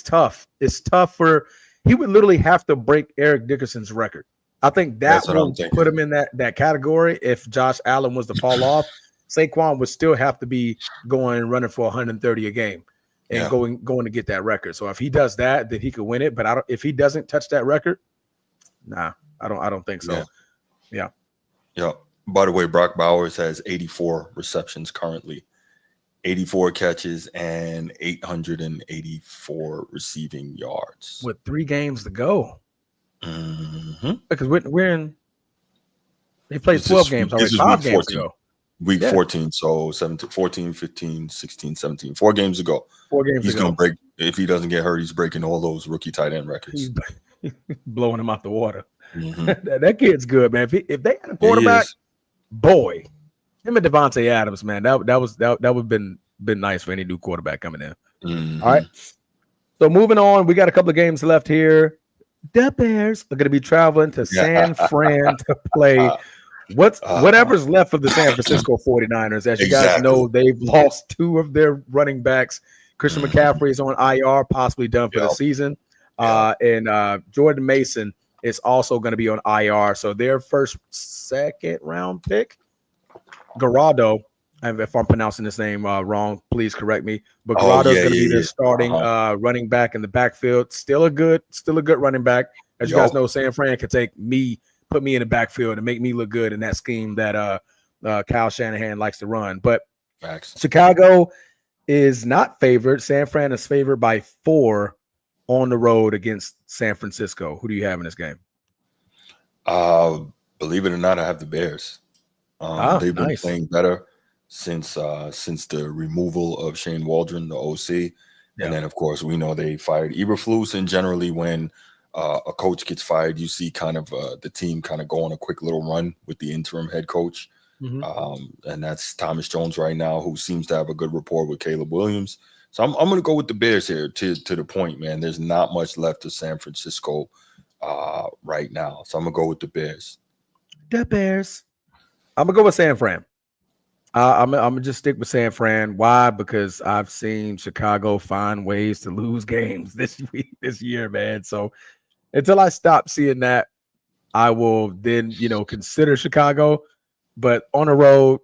tough. It's tough for – he would literally have to break Eric Dickerson's record. I think that will put him in that category. If Josh Allen was to fall off, Saquon would still have to be going and running for 130 a game and going to get that record. So if he does that, then he could win it. But if he doesn't touch that record, nah, I don't think so. Yeah. By the way, Brock Bowers has 84 receptions currently. 84 catches and 884 receiving yards. With 3 games to go. Because we're in. They played 12 games already. 5 games ago. Week 14. So 17, 14, 15, 16, 17. 4 games ago. 4 games he's going to break. If he doesn't get hurt, he's breaking all those rookie tight end records. He's blowing him out the water. That kid's good, man. If they had a quarterback, boy. Him and Devontae Adams, man, that would have been nice for any new quarterback coming in. All right. So moving on, we got a couple of games left here. The Bears are going to be traveling to San Fran to play Whatever's left of the San Francisco 49ers. As you guys Exactly. know, they've lost two of their running backs. Christian Mhm. McCaffrey is on IR, possibly done for the Yep. season. Yep. And Jordan Mason is also going to be on IR. So their second round pick, Garado, and if I'm pronouncing this name wrong, please correct me. But Oh Garado is yeah, going to be yeah, their yeah. starting running back in the backfield. Still a good running back. As you guys Yup. know, San Fran can put me in the backfield and make me look good in that scheme that Kyle Shanahan likes to run. But Facts. Chicago is not favored. San Fran is favored by 4 on the road against San Francisco. Who do you have in this game? Believe it or not, I have the Bears. They've been Nice. playing better since the removal of Shane Waldron, the OC. Yeah. And then, of course, we know they fired Eberflus. And generally, when a coach gets fired, you see kind of the team kind of go on a quick little run with the interim head coach. And that's Thomas Jones right now, who seems to have a good rapport with Caleb Williams. So I'm going to go with the Bears here to the point, man. There's not much left of San Francisco right now. So I'm going to go with the Bears. The Bears. I'm going to go with San Fran. I'm gonna just stick with San Fran. Why? Because I've seen Chicago find ways to lose games this year, man. So until I stop seeing that, I will then consider Chicago. But on the road,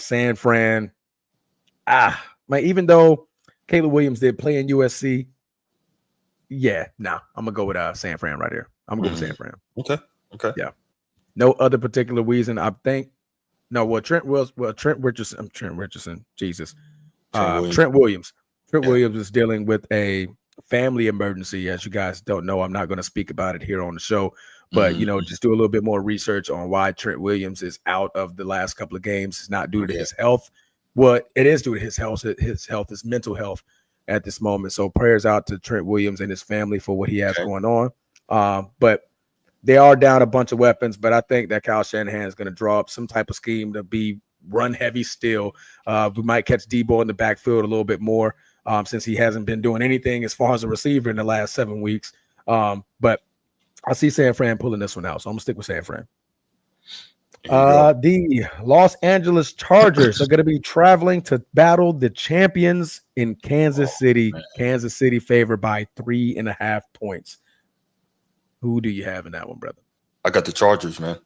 San Fran. Even though Caleb Williams did play in USC, I'm gonna go with San Fran right here. I'm gonna go with San Fran. Okay. Yeah. No other particular reason. I think. No, Trent Richardson. Jesus. Trent Williams. Williams is dealing with a family emergency. As you guys don't know, I'm not going to speak about it here on the show, but just do a little bit more research on why Trent Williams is out of the last couple of games. It's not due to his health. Well, it is due to his health. His health is mental health at this moment. So prayers out to Trent Williams and his family for what he has going on. But they are down a bunch of weapons, but I think that Kyle Shanahan is going to draw up some type of scheme to be run heavy still. We might catch Debo in the backfield a little bit more since he hasn't been doing anything as far as a receiver in the last 7 weeks. But I see San Fran pulling this one out, so I'm going to stick with San Fran. The Los Angeles Chargers are going to be traveling to battle the champions in Kansas City. Man. Kansas City favored by 3.5 points. Who do you have in that one, brother? I got the Chargers, man.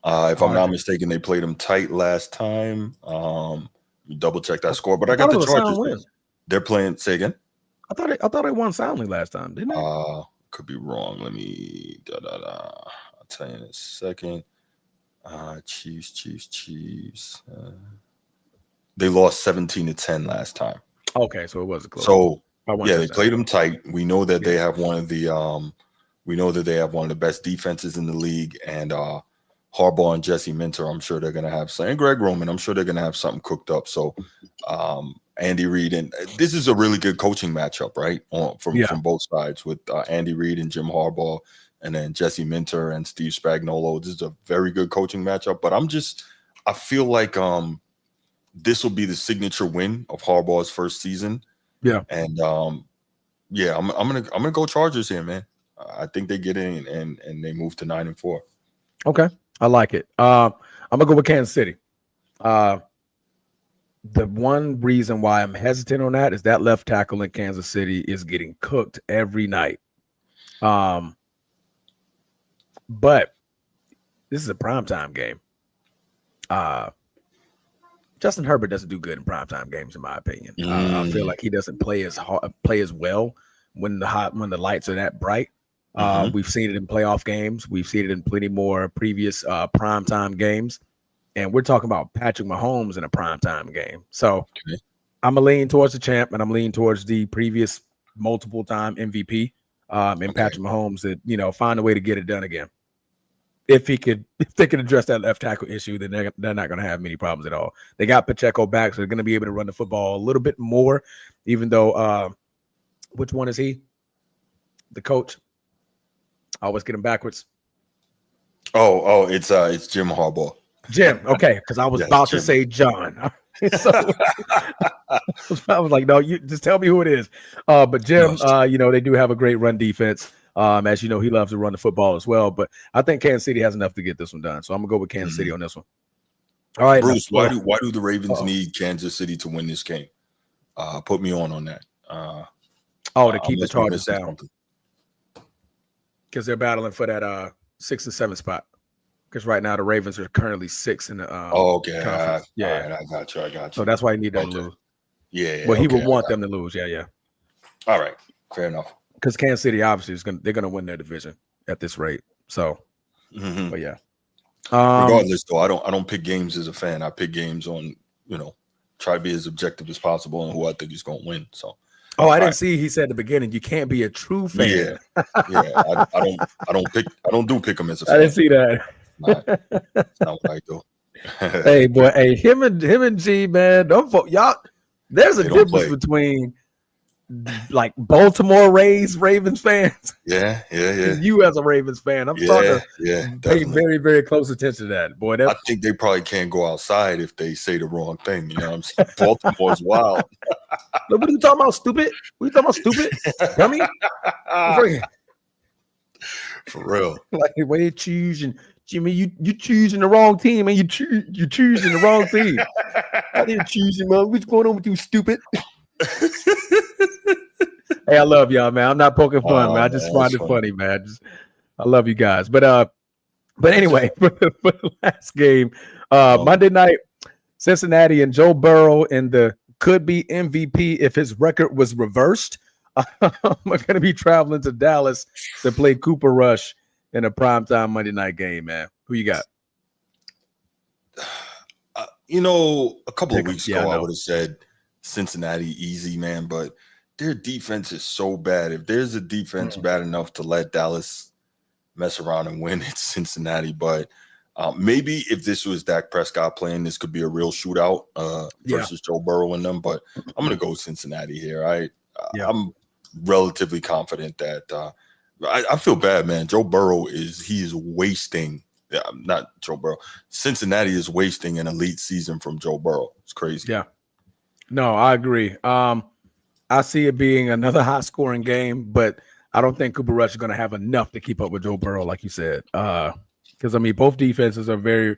If I'm not mistaken, they played them tight last time. Double check that score, but I got the Chargers. They're playing. Say again. I thought they won soundly last time, didn't they? Could be wrong. Let me. I'll tell you in a second. Chiefs. They lost 17-10 last time. Okay, so it was a close. So they played them tight. We know that they have one of the best defenses in the league, and Harbaugh and Jesse Minter, I'm sure they're gonna have something. And Greg Roman, I'm sure they're gonna have something cooked up. So Andy Reid, and this is a really good coaching matchup, right? From both sides with Andy Reid and Jim Harbaugh, and then Jesse Minter and Steve Spagnuolo. This is a very good coaching matchup. But I feel like this will be the signature win of Harbaugh's first season. Yeah, and I'm gonna go Chargers here, man. I think they get in and they move to 9-4. Okay, I like it. I'm gonna go with Kansas City. The one reason why I'm hesitant on that is that left tackle in Kansas City is getting cooked every night. But this is a primetime game. Justin Herbert doesn't do good in primetime games, in my opinion. I feel like he doesn't play as well when the lights are that bright. We've seen it in playoff games. We've seen it in plenty more previous primetime games. And we're talking about Patrick Mahomes in a primetime game. So I'm going to lean towards the champ, and I'm leaning towards the previous multiple-time MVP and Patrick Mahomes that, find a way to get it done again. If they can address that left tackle issue, then they're not going to have many problems at all. They got Pacheco back, so they're going to be able to run the football a little bit more, even though which one is he? The coach? I always get him backwards. It's Jim Harbaugh. Jim, okay, because I was about to say John. So, I was like, no, you just tell me who it is. But Jim, they do have a great run defense. As you know, he loves to run the football as well. But I think Kansas City has enough to get this one done. So I'm gonna go with Kansas City on this one. All right, Bruce. Why do the Ravens need Kansas City to win this game? Put me on that. To keep the Chargers down because they're battling for that 6 and 7 spot. Because right now the Ravens are currently 6 in the conference. Yeah, all right, I got you. So that's why you need them to lose. Yeah. Well, he would want them to lose. Yeah. All right, fair enough. Because Kansas City obviously they're gonna win their division at this rate. So, but yeah. Regardless, though, I don't pick games as a fan. I pick games on try to be as objective as possible and who I think is going to win. So. I didn't see. He said at the beginning, you can't be a true fan. Yeah. I don't do pick them as a fan. I didn't see that. That's not what I do. Hey, boy. Hey, him and G, man. Y'all. There's a difference between like Baltimore Ravens fans. Yeah. You as a Ravens fan, I'm starting to pay very, very close attention to that. Boy, I think they probably can't go outside if they say the wrong thing. You know what I'm saying? Baltimore's wild. What are you talking about, stupid? Dummy? For real. Like the way you choosing, Jimmy, you choosing the wrong team, and you choosing the wrong team. I didn't choose him, man. What's going on with you, stupid? Hey, I love y'all, man. I'm not poking fun, man. I just find it funny, man. I love you guys. But anyway, for the last game, Monday night, Cincinnati and Joe Burrow in the could be MVP if his record was reversed. I'm going to be traveling to Dallas to play Cooper Rush in a primetime Monday night game, man. Who you got? A couple of weeks ago, I would have said Cincinnati easy, man, but their defense is so bad. If there's a defense bad enough to let Dallas mess around and win, it's Cincinnati. But maybe if this was Dak Prescott playing, this could be a real shootout versus Joe Burrow and them. But I'm going to go Cincinnati here. I'm relatively confident that I feel bad, man. Joe Burrow is wasting. Yeah, not Joe Burrow. Cincinnati is wasting an elite season from Joe Burrow. It's crazy. Yeah. No, I agree. I see it being another high-scoring game, but I don't think Cooper Rush is going to have enough to keep up with Joe Burrow, like you said. Because both defenses are very.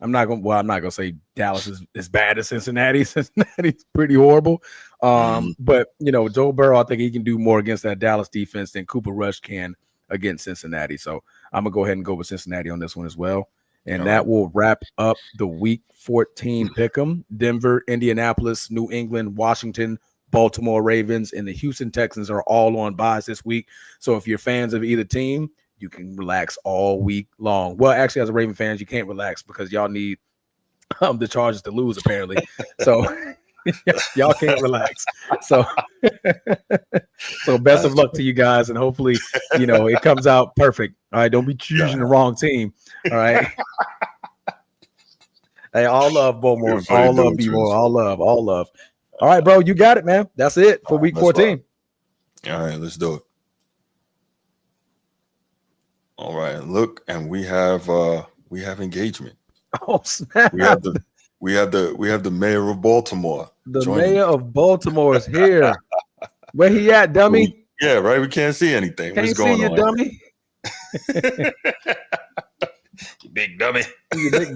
I'm not going to say Dallas is as bad as Cincinnati. Cincinnati's pretty horrible. But Joe Burrow, I think he can do more against that Dallas defense than Cooper Rush can against Cincinnati. So I'm gonna go ahead and go with Cincinnati on this one as well. And that will wrap up the Week 14 pick'em. Denver, Indianapolis, New England, Washington, Baltimore Ravens, and the Houston Texans are all on buys this week. So if you're fans of either team, you can relax all week long. Well, actually, as a Raven fans, you can't relax because y'all need the Chargers to lose, apparently. So y'all can't relax. So best of luck to you guys, and hopefully, it comes out perfect. All right, don't be choosing the wrong team. All right. Hey, all love, Baltimore. All love, B-More. All love. All right, bro, you got it, man. That's it for Week 14. All right, let's do it. All right, look, and we have engagement. Oh snap! We have the mayor of Baltimore. The mayor of Baltimore is here. Where he at, dummy? Yeah, right. We can't see anything. What's going on? Dummy. You big dummy. You big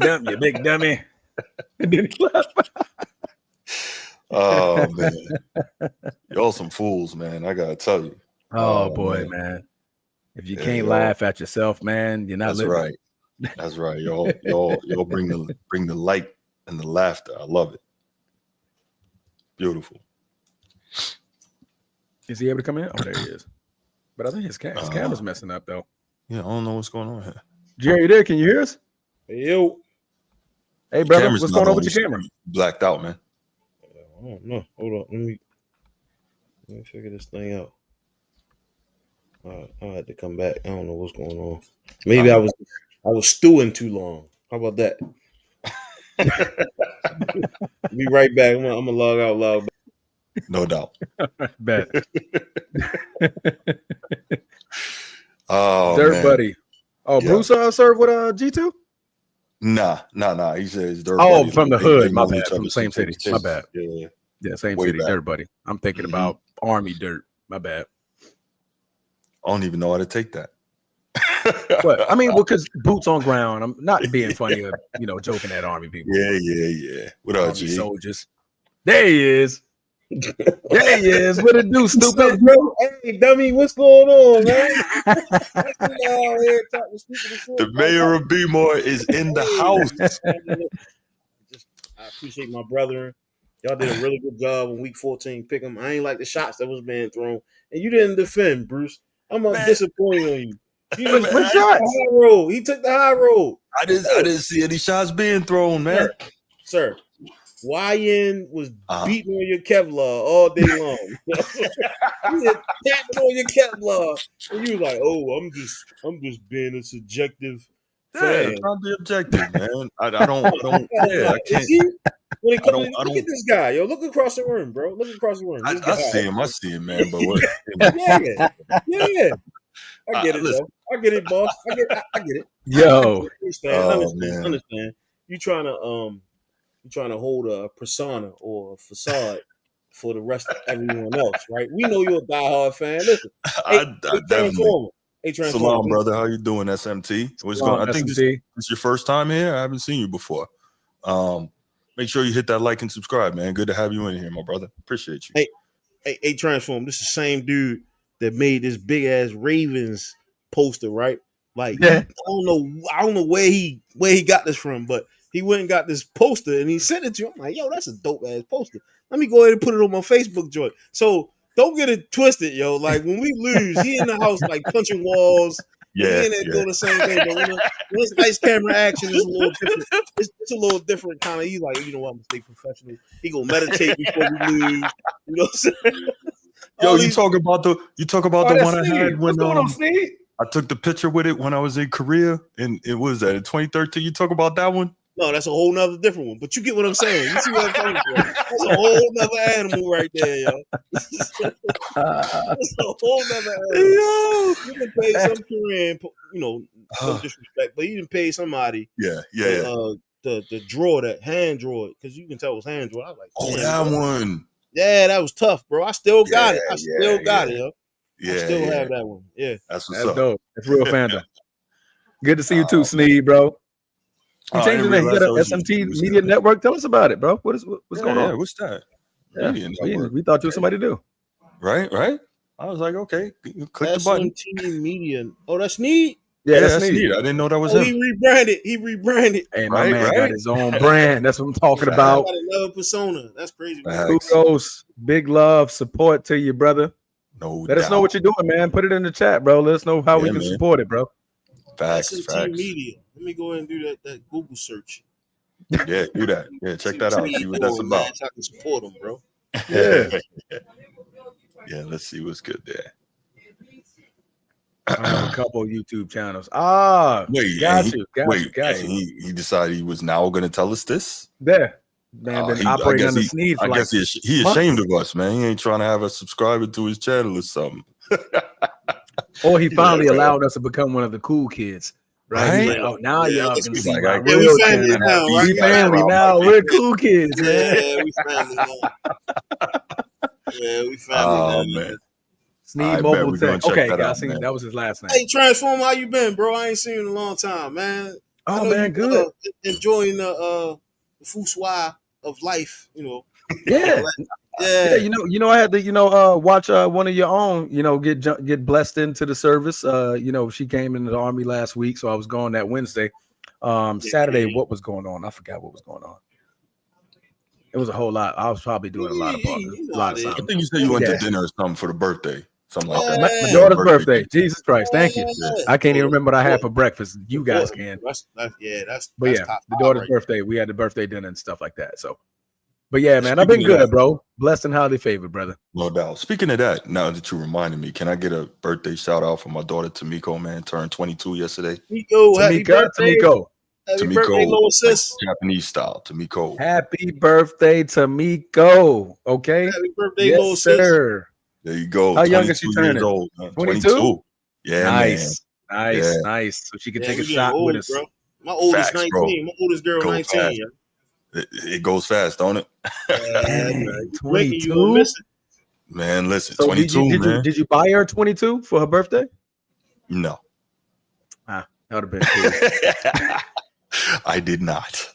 dummy. And then he left. Oh man, y'all some fools, man. I gotta tell you. Oh boy, man. If you can't laugh at yourself, man, you're not living. Right. That's right. Y'all bring the light and the laughter. I love it. Beautiful. Is he able to come in? Oh, there he is. But I think his camera's messing up though. Yeah, I don't know what's going on here. Jerry, you there? Can you hear us? Yo. Hey, brother, what's going on with your camera? Blacked out, man. I don't know. Hold on. Let me figure this thing out. I had to come back. I don't know what's going on. Maybe I was stewing too long. How about that? Be right back. I'm gonna log out loud. No doubt. Bet. Oh, Dirt man. Buddy. Oh, yeah. Bruce served with G2? Nah. He says Dirt Buddy. Buddy. From the hood. My bad. From the same city. My bad. Yeah, same city. Back. Dirt Buddy. I'm thinking about Army Dirt. My bad. I don't even know how to take that. What? I mean, because boots on ground. I'm not being funny or joking at Army people. Yeah. What up, Army G? soldiers. There he is. There he is. What it do, stupid? What's up, bro? Hey, dummy, what's going on, man? The mayor of B-More is in the house. I appreciate my brother. Y'all did a really good job on week 14. Pick him. I ain't like the shots that was being thrown, and you didn't defend, Bruce. I'm disappointed on you. You just Which shots? the high road. He took the high road. I didn't see any shots being thrown, man. Sir. YN was beating on your Kevlar all day long. He was tapping on your Kevlar, and you was like, "Oh, I'm just being a subjective fan." Trying to be objective, man. I don't. Yeah, I can't. Look at this guy, yo. Look across the room, bro. Look across the room. I see him, man. But what? yeah. I get it, though. I get it, boss. I get it. Yo, understand. You trying to hold a persona or a facade for the rest of everyone else, right? We know you're a diehard fan. Listen, definitely. Hey, Salam, brother. How you doing, SMT? What's going on? I think this is your first time here. I haven't seen you before. Make sure you hit that like and subscribe, man. Good to have you in here, my brother. Appreciate you. Hey, Transform. This is the same dude that made this big ass Ravens poster, right? Like, I don't know where he got this from, but he went and got this poster and he sent it to you. I'm like, yo, that's a dope ass poster. Let me go ahead and put it on my Facebook joint. So don't get it twisted, yo. Like when we lose, he in the house like punching walls. Yeah, he in there doing the same thing. But when it's ice camera action, it's a little different. It's a little different kind of. He's like, you know what, I'm gonna stay professional. He gonna meditate before we lose. You know what I'm saying? Yo, you talk about the one I had when Steve? I took the picture with it when I was in Korea, and it was that in 2013. You talk about that one? No, that's a whole nother different one. But you get what I'm saying. You see what I'm talking about? That's a whole nother animal right there, yo. That's a whole nother animal. You can pay some Korean, no disrespect, but you didn't pay somebody. Yeah. The drawer, that hand drawer, because you can tell it was hand drawer. I was like, that one. Yeah, that was tough, bro. I still got it. I still got it, yo. Yeah, I still have that one. Yeah, that's what's up. Dope. That's real fandom. Good to see you too, Sneed, bro. You changed the name. You got an SMT Media Network. Tell us about it, bro. What's going on? Yeah, what's that? We thought you were somebody to do. Right. I was like, okay, click the button. SMT Media. Oh, that's neat. Yeah, that's neat. I didn't know that was him. He rebranded. Hey, my man got his own brand. That's what I'm talking about. Got another persona. That's crazy. Kudos, big love, support to you, brother. Let us know what you're doing, man. Put it in the chat, bro. Let us know how we can support it, bro. Facts. Media. Let me go ahead and do that Google search. Yeah, do that. Yeah, check that out. See what that's about. Man, so I can support them, bro. Yeah. Yeah, let's see what's good there. I have a couple of YouTube channels. Wait, got you. He decided he was now going to tell us this? There. Man, been operating under Sneed for I guess he ashamed of us, man. He ain't trying to have us subscribing to his channel or something. Or he finally allowed us to become one of the cool kids. Right? He's like, oh, now y'all can see my real channel. We family now. We're cool kids, man. Yeah, we family now. We family now. Man. Sneed Mobile Tech. Okay, guys, that was his last name. Hey, Transform, how you been, bro? I ain't seen you in a long time, man. Oh, man, good. Enjoying the fuswa of life, you know. Yeah. Yeah, you know, I had to, watch one of your own, get blessed into the service. She came into the Army last week, so I was going that Wednesday. Saturday, what was going on? I forgot what was going on. It was a whole lot. I was probably doing a lot of I think you said you went to dinner or something for the birthday. Something like that. My daughter's birthday. Jesus Christ. Thank you. I can't even remember what I had for breakfast. You guys can. That's the daughter's birthday. We had the birthday dinner and stuff like that. So, but yeah, man, I've been good, bro. Blessed and highly favored, brother. No doubt. Speaking of that, now that you reminded me, can I get a birthday shout out for my daughter Tamiko, man? Turned 22 yesterday. Tamiko. Happy birthday, little sis. Japanese style, Tamiko. Happy birthday, Tamiko. Okay. Happy birthday, little sis. There you go. How young is she turning? 22. Yeah, nice. Man. Nice. So she can take a shot with us. Bro. My oldest 19. Bro. My oldest girl 19. It goes fast, don't it? 22. Man, listen, so 22. Did you buy her 22 for her birthday? No. That would have been cool. I did not.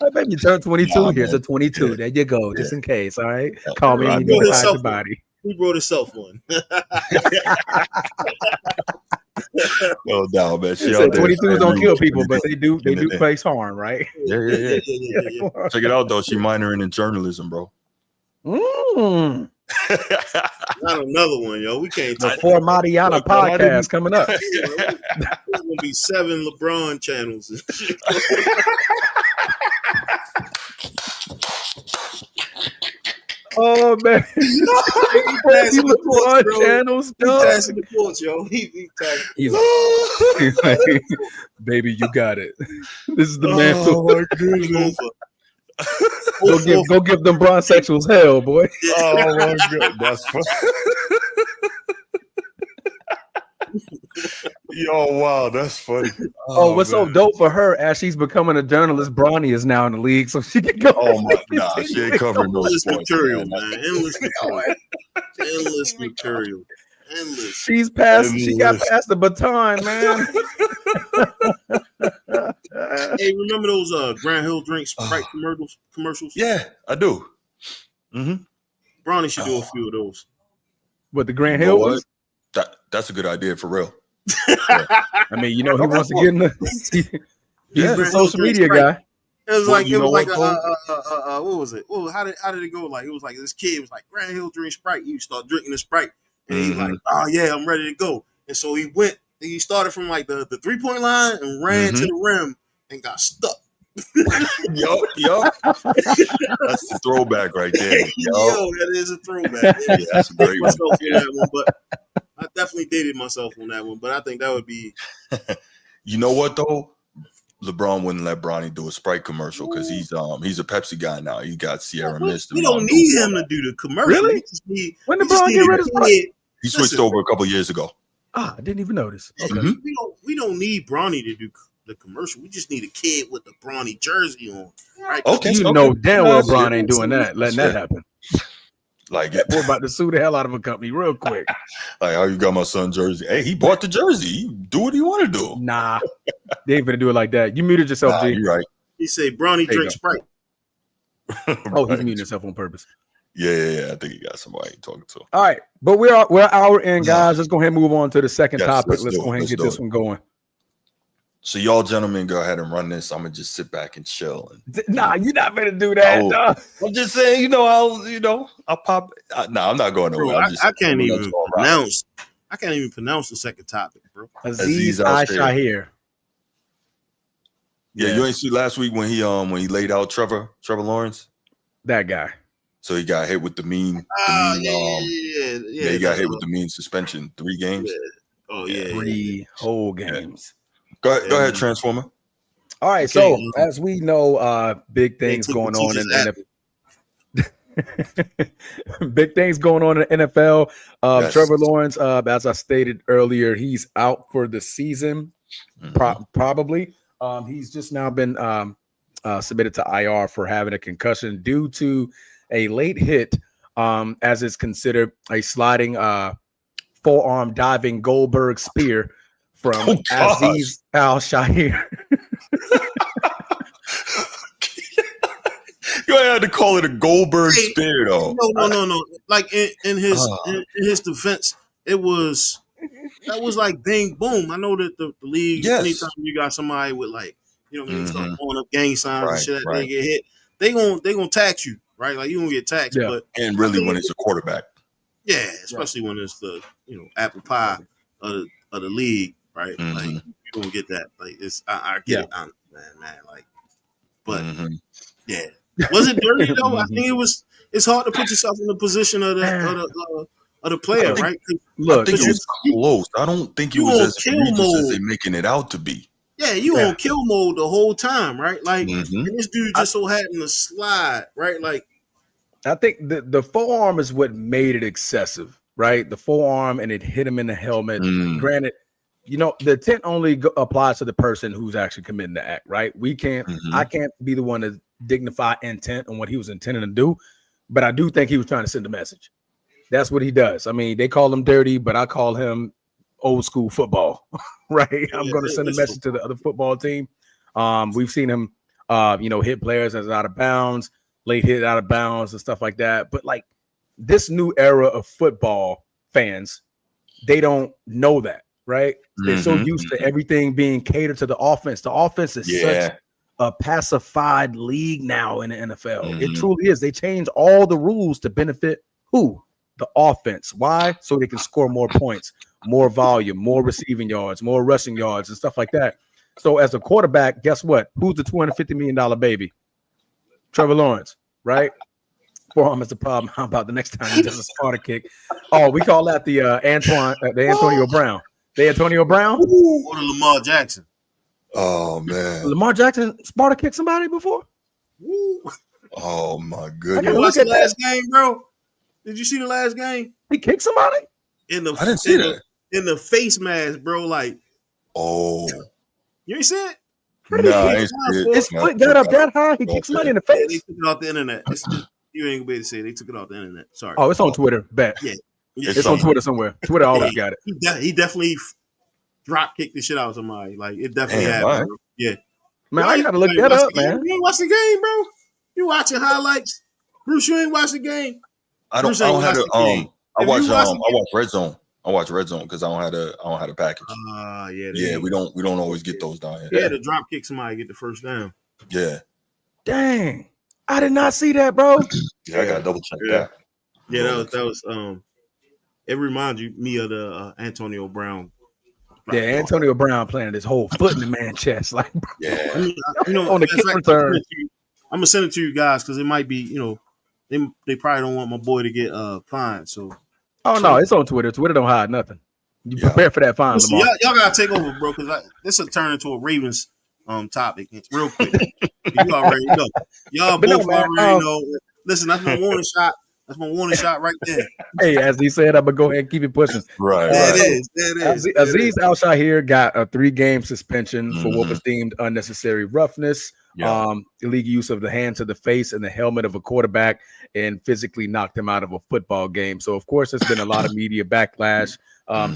I bet you turned 22. Nah, Here's man. a 22. Yeah. There you go, Yeah. just in case. All right. Yeah. Call me when you Brought need to hide himself your body. He brought himself one. No doubt, man. He She said out there. 22s don't kill people, but they do Getting it in. face harm, right? Yeah. Yeah. Check it out, though. She minoring in journalism, bro. Mm. Not another one, yo. We can't The talk. Formatiana podcast coming up. There's gonna be 7 LeBron channels and shit. Oh man, passing the torch, bro. channels, He passing the torch, yo. He He's like, baby, you got it. This is the man. Oh my goodness. Go give them bronzexuals hell, boy. Oh my god, that's funny. Yo, wow, that's funny. Oh, what's man. so dope for her as she's becoming a journalist? Bronny is now in the league, so she can go. Oh my god, she ain't covering no endless sports, material, man. man. Endless material. Endless material. Endless. She got past the baton, man. Hey, remember those Grand Hill Drink Sprite commercials? Yeah, I do. Mm-hmm. Bronny should do a few of those. What the Grand Hill was? That's a good idea for real. I mean, he wants to get in the. He's the social media guy. It was like what was it? Well, how did it go? Like it was like this kid was like Grand Hill drink Sprite. You start drinking the Sprite, and he's like, "Oh yeah, I'm ready to go." And so he went. He started from like the 3-point line and ran to the rim and got stuck. Yo, that's the throwback right there. Yo, that is a throwback. Yeah, that's a great one. Myself on that one, but I definitely dated myself on that one. But I think that would be. You know what though? LeBron wouldn't let Bronny do a Sprite commercial because he's a Pepsi guy now. He got Sierra Mist. We don't need him to do the commercial. Really? When did Bron get rid of Sprite? He switched over a couple years ago. I didn't even notice. Okay. We don't need Bronny to do the commercial. We just need a kid with the Bronny jersey on. Right? Okay, you know damn well Bron ain't doing that, letting that happen. Like we're about to sue the hell out of a company real quick. Like, how you got my son jersey? Hey, he bought the jersey. Do what he want to do. Nah, they ain't gonna do it like that. You muted yourself, G. You're right. He said Bronny drinks Sprite. Oh, he's muting himself on purpose. Yeah. I think he got somebody talking to. All right, but we're an hour in, guys. Let's go ahead and move on to the second topic. Let's go ahead and get this one going. So y'all gentlemen go ahead and run this. I'm gonna just sit back and chill. Nah, you're not gonna do that. I'm just saying, I'll pop. I'm not going nowhere. I can't even pronounce. I can't even pronounce the second topic, bro. Aziz Al-Shahir. Yeah, you ain't see last week when he laid out Trevor Lawrence. That guy. So he got hit with the mean. Yeah. He got hit with the mean suspension, 3 games. Yeah. Oh yeah, 3 whole games. Go ahead, Transformer. All right, so as we know, big things going on in NFL. Big things going on in the NFL. Yes. Trevor Lawrence, as I stated earlier, he's out for the season, probably. He's just now been submitted to IR for having a concussion due to a late hit, as it's considered a sliding forearm diving Goldberg spear from Aziz Al-Shahir. You had to call it a Goldberg spear, though. No. Like in his defense, that was like bang boom. I know that the league. Yes. Anytime you got somebody with like start blowing up gang signs and shit, right. they get hit. They gonna tax you, right? Like you gonna get taxed. Yeah. But And really, when it's a quarterback. Yeah, especially when it's the apple pie of the league, right? Like you gonna get that. Like it's I get it, man. Like, but yeah, was it dirty though? I think it was. It's hard to put yourself in the position of the player, right? Look, I think it was close. I don't think it was as egregious as they're making it out to be. Yeah, you on kill mode the whole time, right? Like and this dude just so happened to slide, right? Like. I think the forearm is what made it excessive, right? The forearm, and it hit him in the helmet. Granted, the intent only applies to the person who's actually committing the act, right? We can't, I can't be the one to dignify intent on what he was intending to do, but I do think he was trying to send a message. That's what he does. I mean, they call him dirty, but I call him old school football, right? Yeah, I'm going to send a message to the other football team. We've seen him, hit players as out of bounds, late hit out of bounds and stuff like that. But like this new era of football fans, they don't know that, right? They're so used to everything being catered to the offense. The offense is such a pacified league now in the NFL. It truly is. They change all the rules to benefit who? The offense. Why? So they can score more points, more volume, more receiving yards, more rushing yards, and stuff like that. So as a quarterback, guess what? Who's the $250 million baby? Trevor Lawrence, right? Forearm is the problem. How about the next time he does a Sparta kick? Oh, we call that the Antonio Brown. The Antonio Brown? Or the Lamar Jackson. Oh man. Lamar Jackson Sparta kicked somebody before? Oh my You goodness. watched the last game, bro? Did you see the last game? He kicked somebody? I didn't see that. In the face mask, bro. Like, oh. You ain't see it? No, I ain't see it. His foot got up that high. He kicked somebody in the Yeah, face. they took it off the internet. You ain't gonna be able to say it. They took it off the internet. Sorry. Oh, it's on Twitter. Bet. Yeah. It's on Twitter somewhere. Twitter always got it. He definitely drop kicked the shit out of somebody. Like, it definitely Damn, happened. right. Bro. Yeah. Man, I gotta look that up, man. You ain't watch the game, bro. You watching highlights. Bruce, you ain't watch the game. I watch Red Zone. I watch Red Zone because I don't have a package. Yeah, we don't always get those down here. Yeah, to drop kick somebody, get the first down. Yeah. Dang. I did not see that, bro. Yeah, I gotta double check that. Yeah, that was it reminds me of the Antonio Brown. Yeah, Antonio Brown planted his whole foot in the man's chest. Like, bro. Yeah. On the kick return. I'm gonna send it to you guys because it might be, they probably don't want my boy to get fined. So no, it's on Twitter. Twitter don't hide nothing. You prepare for that fine, listen, Lamar. y'all gotta take over, bro, because this will turn into a Ravens topic. It's real quick. You already know. Y'all both already know. Listen, that's my warning shot. That's my warning shot right there. Hey, as he said, I'm gonna go ahead and keep it pushing. Right. It is. Aziz Al-Shahir got a 3-game suspension for what was deemed unnecessary roughness, illegal use of the hand to the face and the helmet of a quarterback, and physically knocked him out of a football game. So, of course, there's been a lot of media backlash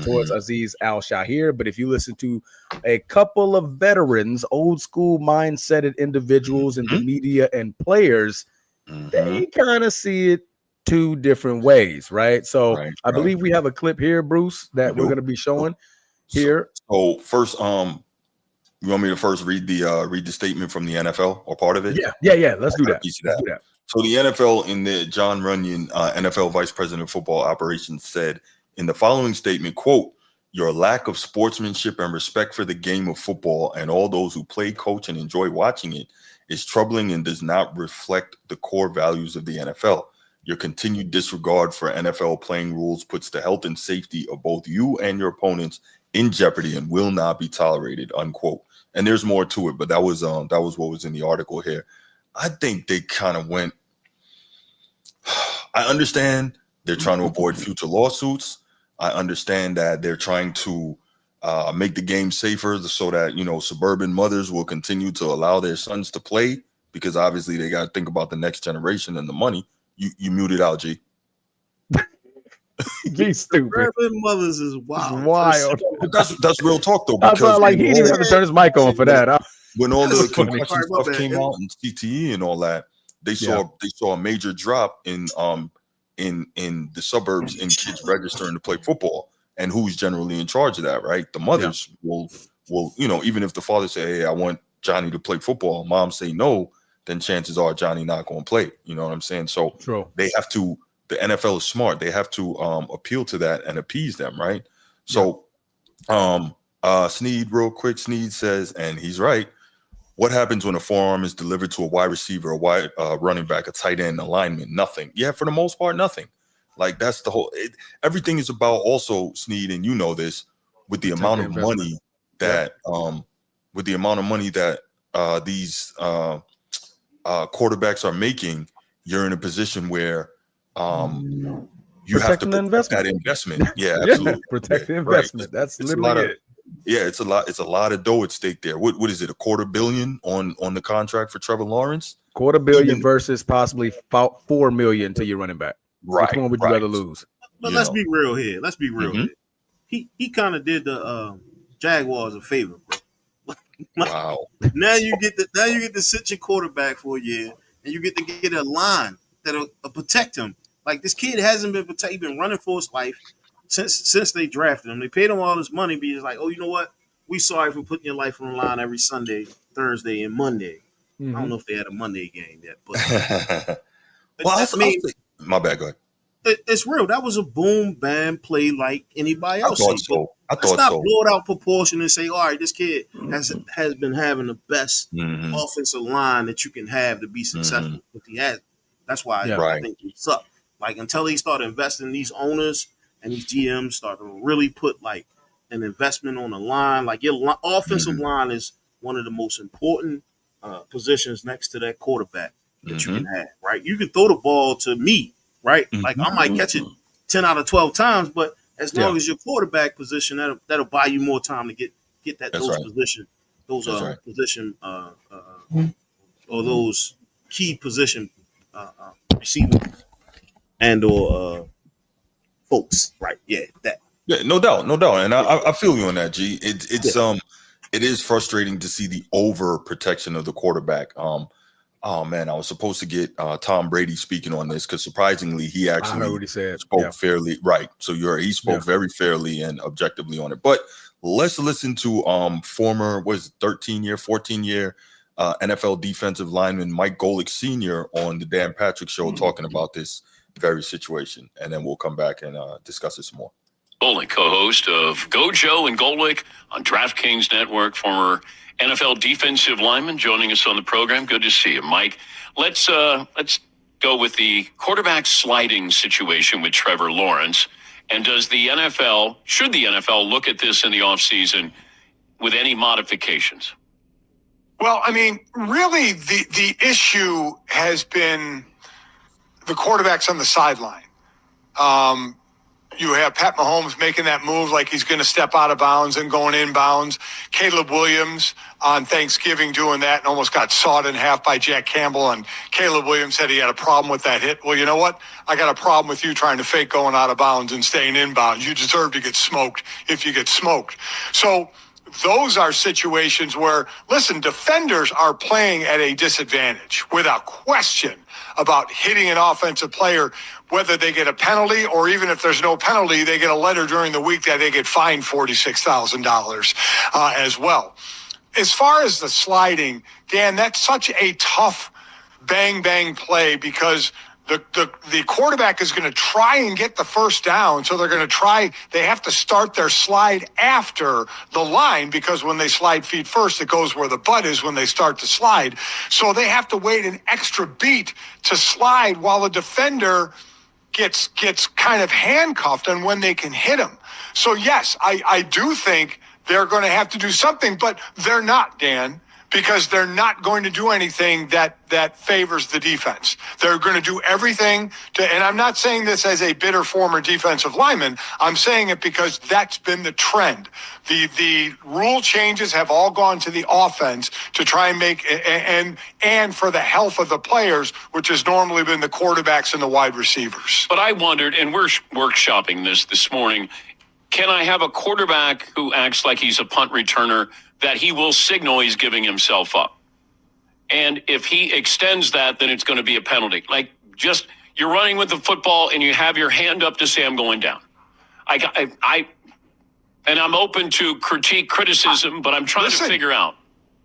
towards Aziz Al-Shahir. But if you listen to a couple of veterans, old school mindseted individuals in the media and players, they kind of see it 2 different ways, right? So I believe we have a clip here, Bruce, that we're going to be showing here. So first, you want me to first read the statement from the NFL or part of it? Yeah. Let's do that. So the NFL in the John Runyon, NFL Vice President of Football Operations, said in the following statement, quote, "Your lack of sportsmanship and respect for the game of football and all those who play, coach, and enjoy watching it is troubling and does not reflect the core values of the NFL. Your continued disregard for NFL playing rules puts the health and safety of both you and your opponents in jeopardy and will not be tolerated," unquote. And there's more to it, but that was what was in the article here. I think they kind of went. I understand they're trying to avoid future lawsuits. I understand that they're trying to make the game safer so that, suburban mothers will continue to allow their sons to play, because obviously they got to think about the next generation and the money. You muted out, G. G stupid. Urban mothers is wild. Wild. That's real talk though. Because like he didn't even have to turn his mic on for that. When all the concussion stuff came out and CTE and all that, they saw a major drop in the suburbs in kids registering to play football. And who's generally in charge of that, right? The mothers will even if the father say, "Hey, I want Johnny to play football," mom say no, then chances are Johnny not going to play. You know what I'm saying? So they have to. The NFL is smart. They have to appeal to that and appease them, right? So, Sneed, real quick, Sneed says, and he's right, what happens when a forearm is delivered to a wide receiver, a wide running back, a tight end, a lineman? Nothing. Yeah, for the most part, nothing. Like, that's the whole. Everything is about also, Sneed, and you know this, with the amount of money that these quarterbacks are making. You're in a position where you have to protect that investment. Yeah, absolutely. Protect the investment. Right. That's literally it. Yeah, it's a lot of dough at stake there. What is it? $250 million on the contract for Trevor Lawrence? $250 million versus possibly $4 million to your running back. Right. Which one would you rather lose? But let's be real here. he kind of did the Jaguars a favor, bro. Wow. Now you get to sit your quarterback for a year, and you get to get a line that'll protect him. Like this kid hasn't been protected. He's been running for his life since they drafted him. They paid him all this money, but he's like, oh, you know what? We sorry for putting your life on the line every Sunday, Thursday, and Monday. I don't know if they had a Monday game yet, but well, my bad. Go ahead. It's real. That was a boom, bam play like anybody else. I thought so. Let's not blow it out proportion and say, all right, this kid has been having the best offensive line that you can have to be successful. But he has. That's why I think he sucked. Like until he started investing in these owners and these GMs started to really put like an investment on the line. Like your offensive line is one of the most important positions next to that quarterback that you can have. Right? You can throw the ball to me. Right, like I might catch it 10 out of 12 times, but as long as your quarterback position, that'll buy you more time to get position, or those key position receiver and or folks. Right, that. Yeah, no doubt, and I feel you on that, G. It is frustrating to see the over protection of the quarterback. Oh man, I was supposed to get Tom Brady speaking on this because surprisingly he actually I heard what he said. Spoke fairly right. So he spoke very fairly and objectively on it. But let's listen to former 14-year NFL defensive lineman Mike Golick Sr. on the Dan Patrick Show talking about this very situation, and then we'll come back and discuss it some more. Golick, co-host of Go Joe and Golick on DraftKings Network, former NFL defensive lineman, joining us on the program. Good to see you, Mike. Let's go with the quarterback sliding situation with Trevor Lawrence. And should the NFL look at this in the offseason with any modifications? Well, I mean, really the issue has been the quarterbacks on the sideline. You have Pat Mahomes making that move like he's going to step out of bounds and going inbounds. Caleb Williams on Thanksgiving doing that and almost got sawed in half by Jack Campbell. And Caleb Williams said he had a problem with that hit. Well, you know what? I got a problem with you trying to fake going out of bounds and staying inbounds. You deserve to get smoked if you get smoked. So those are situations where, listen, defenders are playing at a disadvantage without question about hitting an offensive player, whether they get a penalty or even if there's no penalty, they get a letter during the week that they get fined $46,000 as well. As far as the sliding, Dan, that's such a tough bang play because the quarterback is going to try and get the first down. So they have to start their slide after the line because when they slide feet first, it goes where the butt is when they start to slide. So they have to wait an extra beat to slide while the defender gets kind of handcuffed on when they can hit him. So yes, I do think they're going to have to do something, but they're not, Dan, because they're not going to do anything that favors the defense. They're going to do everything and I'm not saying this as a bitter former defensive lineman. I'm saying it because that's been the trend. The rule changes have all gone to the offense to try and make and for the health of the players, which has normally been the quarterbacks and the wide receivers. But I wondered, and we're workshopping this morning, can I have a quarterback who acts like he's a punt returner that he will signal he's giving himself up? And if he extends that, then it's going to be a penalty. Like just you're running with the football and you have your hand up to say, I'm going down. And I'm open to criticism, but I'm trying to figure out.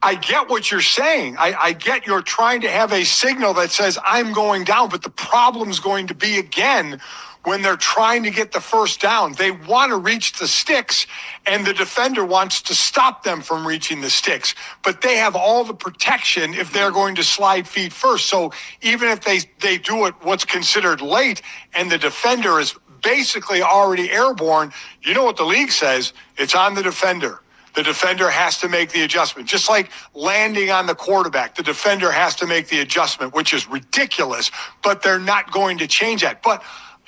I get what you're saying. I get you're trying to have a signal that says I'm going down, but the problem's going to be again when they're trying to get the first down. They want to reach the sticks, and the defender wants to stop them from reaching the sticks. But they have all the protection if they're going to slide feet first. So even if they do it what's considered late and the defender is basically already airborne, you know what the league says? It's on the defender. The defender has to make the adjustment. Just like landing on the quarterback, the defender has to make the adjustment, which is ridiculous, but they're not going to change that. But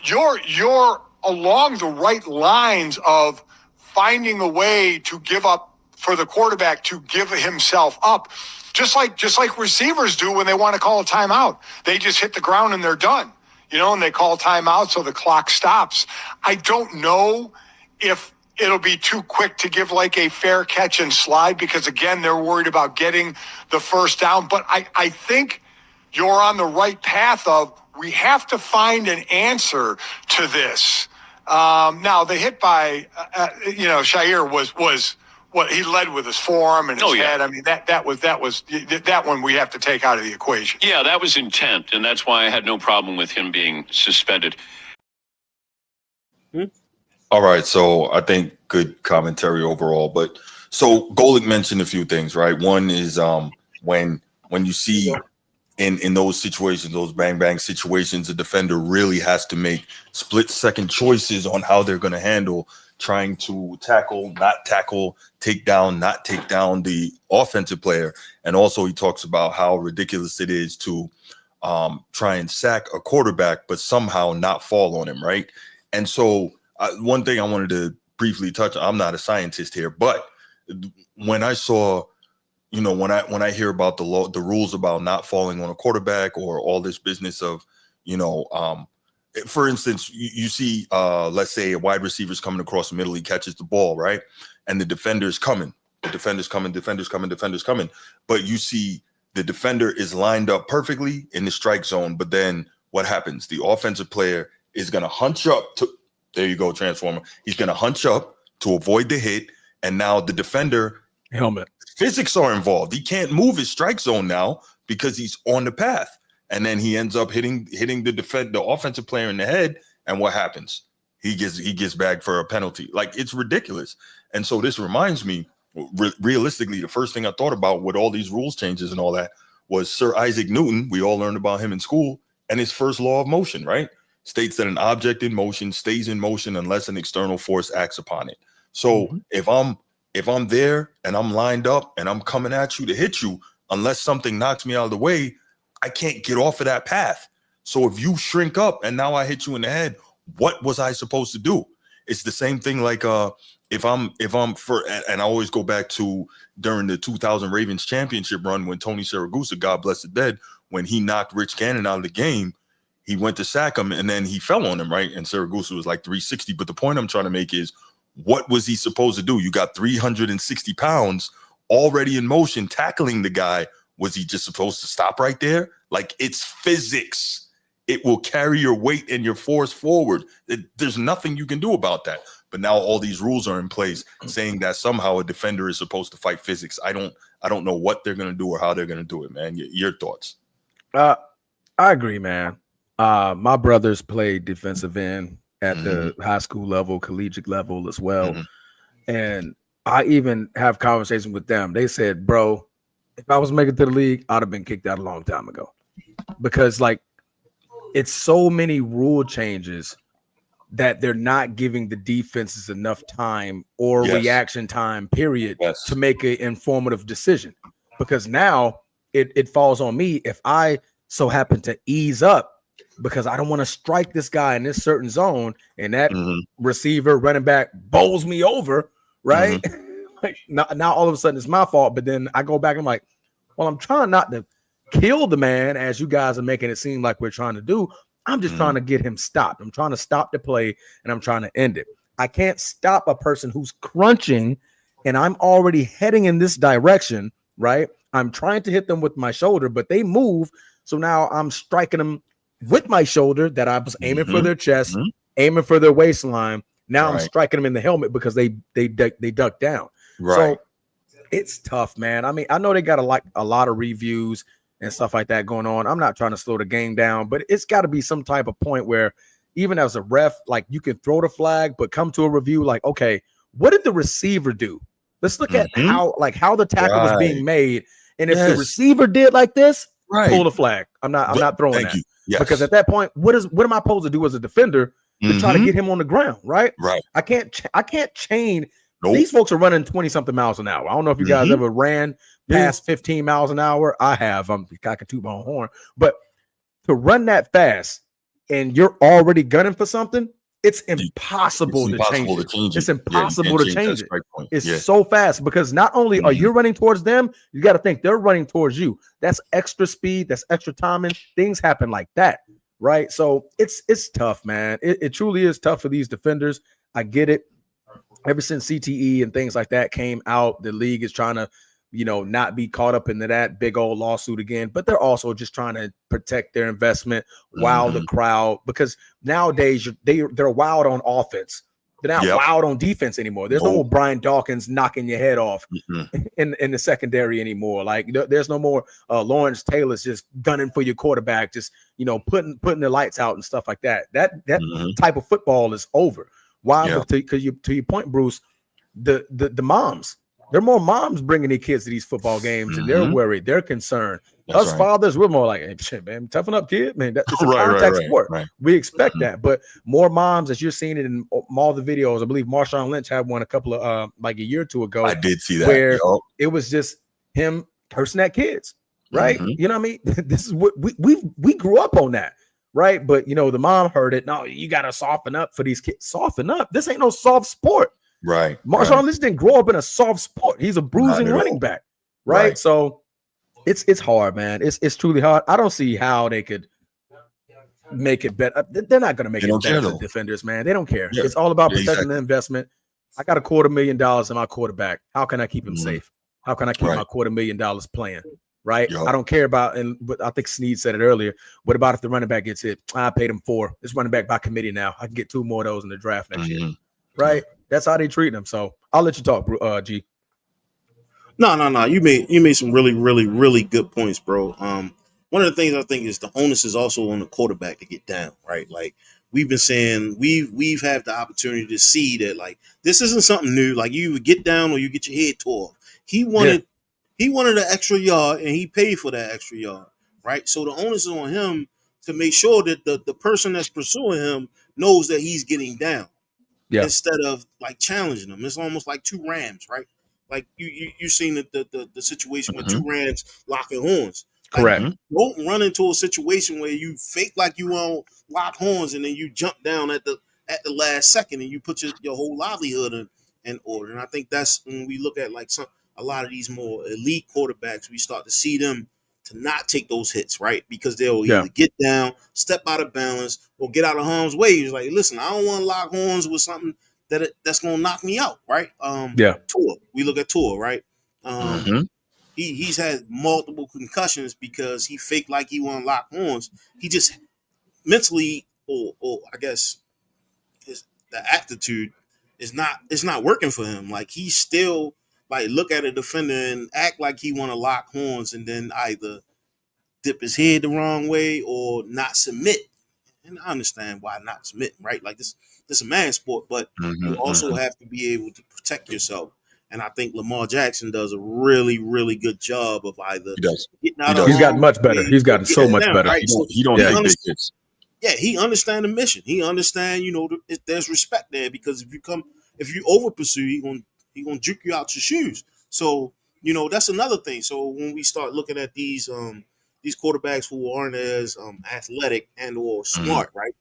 you're along the right lines of finding a way to give up for the quarterback to give himself up, just like receivers do when they want to call a timeout. They just hit the ground and they're done, and they call timeout so the clock stops. I don't know if it'll be too quick to give like a fair catch and slide because, again, they're worried about getting the first down. But I think you're on the right path of we have to find an answer to this. Now, the hit by, Shair was what he led with his forearm and his head. I mean, that one we have to take out of the equation. Yeah, that was intent, and that's why I had no problem with him being suspended. All right, so I think good commentary overall. But so Golick mentioned a few things, right? One is when you see in those situations, those bang bang situations, the defender really has to make split second choices on how they're going to handle trying to tackle, not tackle, take down, not take down the offensive player. And also he talks about how ridiculous it is to try and sack a quarterback, but somehow not fall on him, right? And so one thing I wanted to briefly touch on, I'm not a scientist here, but when I saw, when I hear about the rules about not falling on a quarterback or all this business of, for instance, you see, let's say a wide receiver's coming across the middle, he catches the ball, right? And the defender's coming, but you see the defender is lined up perfectly in the strike zone. But then what happens? The offensive player is going to hunch up to, there you go, Transformer. He's going to hunch up to avoid the hit. And now the defender helmet physics are involved. He can't move his strike zone now because he's on the path. And then he ends up hitting the offensive player in the head. And what happens? He gets bagged for a penalty. Like, it's ridiculous. And so this reminds me, realistically, the first thing I thought about with all these rules changes and all that was Sir Isaac Newton. We all learned about him in school, and his first law of motion, right? States that an object in motion stays in motion unless an external force acts upon it. So if I'm there and I'm lined up and I'm coming at you to hit you, unless something knocks me out of the way, I can't get off of that path. So if you shrink up and now I hit you in the head, what was I supposed to do? It's the same thing like if I'm for, and I always go back to during the 2000 Ravens championship run when Tony Siragusa, God bless the dead, when he knocked Rich Gannon out of the game, he went to sack him and then he fell on him, right? And Siragusa was like 360. But the point I'm trying to make is, what was he supposed to do? You got 360 pounds already in motion tackling the guy. Was he just supposed to stop right there? Like, it's physics. It will carry your weight and your force forward. There's nothing you can do about that. But now all these rules are in place saying that somehow a defender is supposed to fight physics. I don't know what they're going to do or how they're going to do it, man. Your thoughts? I agree, man. My brothers played defensive end at the high school level, collegiate level as well. And I even have conversations with them. They said, bro, if I was making it to the league, I'd have been kicked out a long time ago. Because, like, it's so many rule changes that they're not giving the defenses enough time or reaction time, period, to make an informative decision. Because now it falls on me if I so happen to ease up because I don't want to strike this guy in this certain zone, and that receiver running back bowls me over, right? Like, now all of a sudden it's my fault. But then I go back and I'm like, well, I'm trying not to kill the man as you guys are making it seem like we're trying to do. I'm just trying to get him stopped. I'm trying to stop the play and I'm trying to end it. I can't stop a person who's crunching and I'm already heading in this direction, right? I'm trying to hit them with my shoulder, but they move. So now I'm striking them with my shoulder that I was aiming for their chest, aiming for their waistline. Now I'm striking them in the helmet because they duck down. Right. So it's tough, man. I mean, I know they got a lot of reviews and stuff like that going on. I'm not trying to slow the game down, but it's got to be some type of point where even as a ref, like, you can throw the flag, but come to a review like, okay, what did the receiver do? Let's look at how the tackle was being made. And if the receiver did like this, pull the flag. I'm not throwing that. Because at that point, what am I supposed to do as a defender to try to get him on the ground? Right. I can't chain. Nope. These folks are running 20-something miles an hour. I don't know if you guys ever ran past 15 miles an hour. I have. I can toot my own horn. But to run that fast and you're already gunning for something, it's impossible to change it. It's impossible to change it. It's so fast because not only are you running towards them, you got to think they're running towards you. That's extra speed. That's extra timing. Things happen like that, right? So it's tough, man. It truly is tough for these defenders. I get it. ever since CTE and things like that came out, the league is trying to, not be caught up into that big old lawsuit again. But they're also just trying to protect their investment, wow the crowd, because nowadays they're wild on offense. They're not wild on defense anymore. There's no more Brian Dawkins knocking your head off in the secondary anymore. Like there's no more Lawrence Taylor's just gunning for your quarterback, just putting the lights out and stuff like that. That type of football is over. Why? Because to your point, Bruce, the moms. There are more moms bringing their kids to these football games, and they're worried. They're concerned. Us fathers, we're more like, hey, shit, man, toughen up, kid. Man, it's a contact sport. Right. We expect that. But more moms, as you're seeing it in all the videos, I believe Marshawn Lynch had one a couple of like a year or two ago. I did see that. Where it was just him cursing at kids, right? You know what I mean? This is what we grew up on that. Right. But, the mom heard it. No, you got to soften up for these kids. Soften up. This ain't no soft sport. Right. Marshawn Lynch didn't grow up in a soft sport. He's a bruising running back. Right. So it's hard, man. It's truly hard. I don't see how they could make it better. They're not going to make it better for the defenders, man. They don't care. Yeah. It's all about protecting the investment. I got $250,000 in my quarterback. How can I keep him safe? How can I keep my $250,000 playing? Right. Yep. I don't care about, but I think Snead said it earlier. What about if the running back gets hit? I paid him 4. It's running back by committee now. I can get 2 more of those in the draft next year. Right. That's how they treat them. So I'll let you talk, G. No. You made some really, really, really good points, bro. One of the things I think is the onus is also on the quarterback to get down, right? Like we've been saying, we've had the opportunity to see that like this isn't something new. Like you would get down or you get your head tore off. He wanted an extra yard and he paid for that extra yard, right? So the onus is on him to make sure that the person that's pursuing him knows that he's getting down. Instead of like challenging them. It's almost like 2 Rams, right? Like you seen the situation with 2 Rams locking horns. Correct. Like, don't run into a situation where you fake like you want lock horns and then you jump down at the last second and you put your whole livelihood in order. And I think that's when we look at like a lot of these more elite quarterbacks, we start to see them to not take those hits, right? Because they'll either get down, step out of balance, or get out of harm's way. It's like, listen, I don't want to lock horns with something that's going to knock me out, right? Tua. We look at Tua, right? He's had multiple concussions because he faked like he want to lock horns. He just mentally, or I guess, the aptitude is not working for him. Like he's still like look at a defender and act like he want to lock horns and then either dip his head the wrong way or not submit. And I understand why not submit, right? Like this is a man sport, but you also have to be able to protect yourself. And I think Lamar Jackson does a really, really good job of either getting out of He's gotten much better. He's gotten so much better. Right? He don't take big hits. Yeah, he understands the mission. He understands, there's respect there because if you over pursue, he gonna juke you out your shoes. So, that's another thing. So when we start looking at these quarterbacks who aren't as athletic and or smart, right?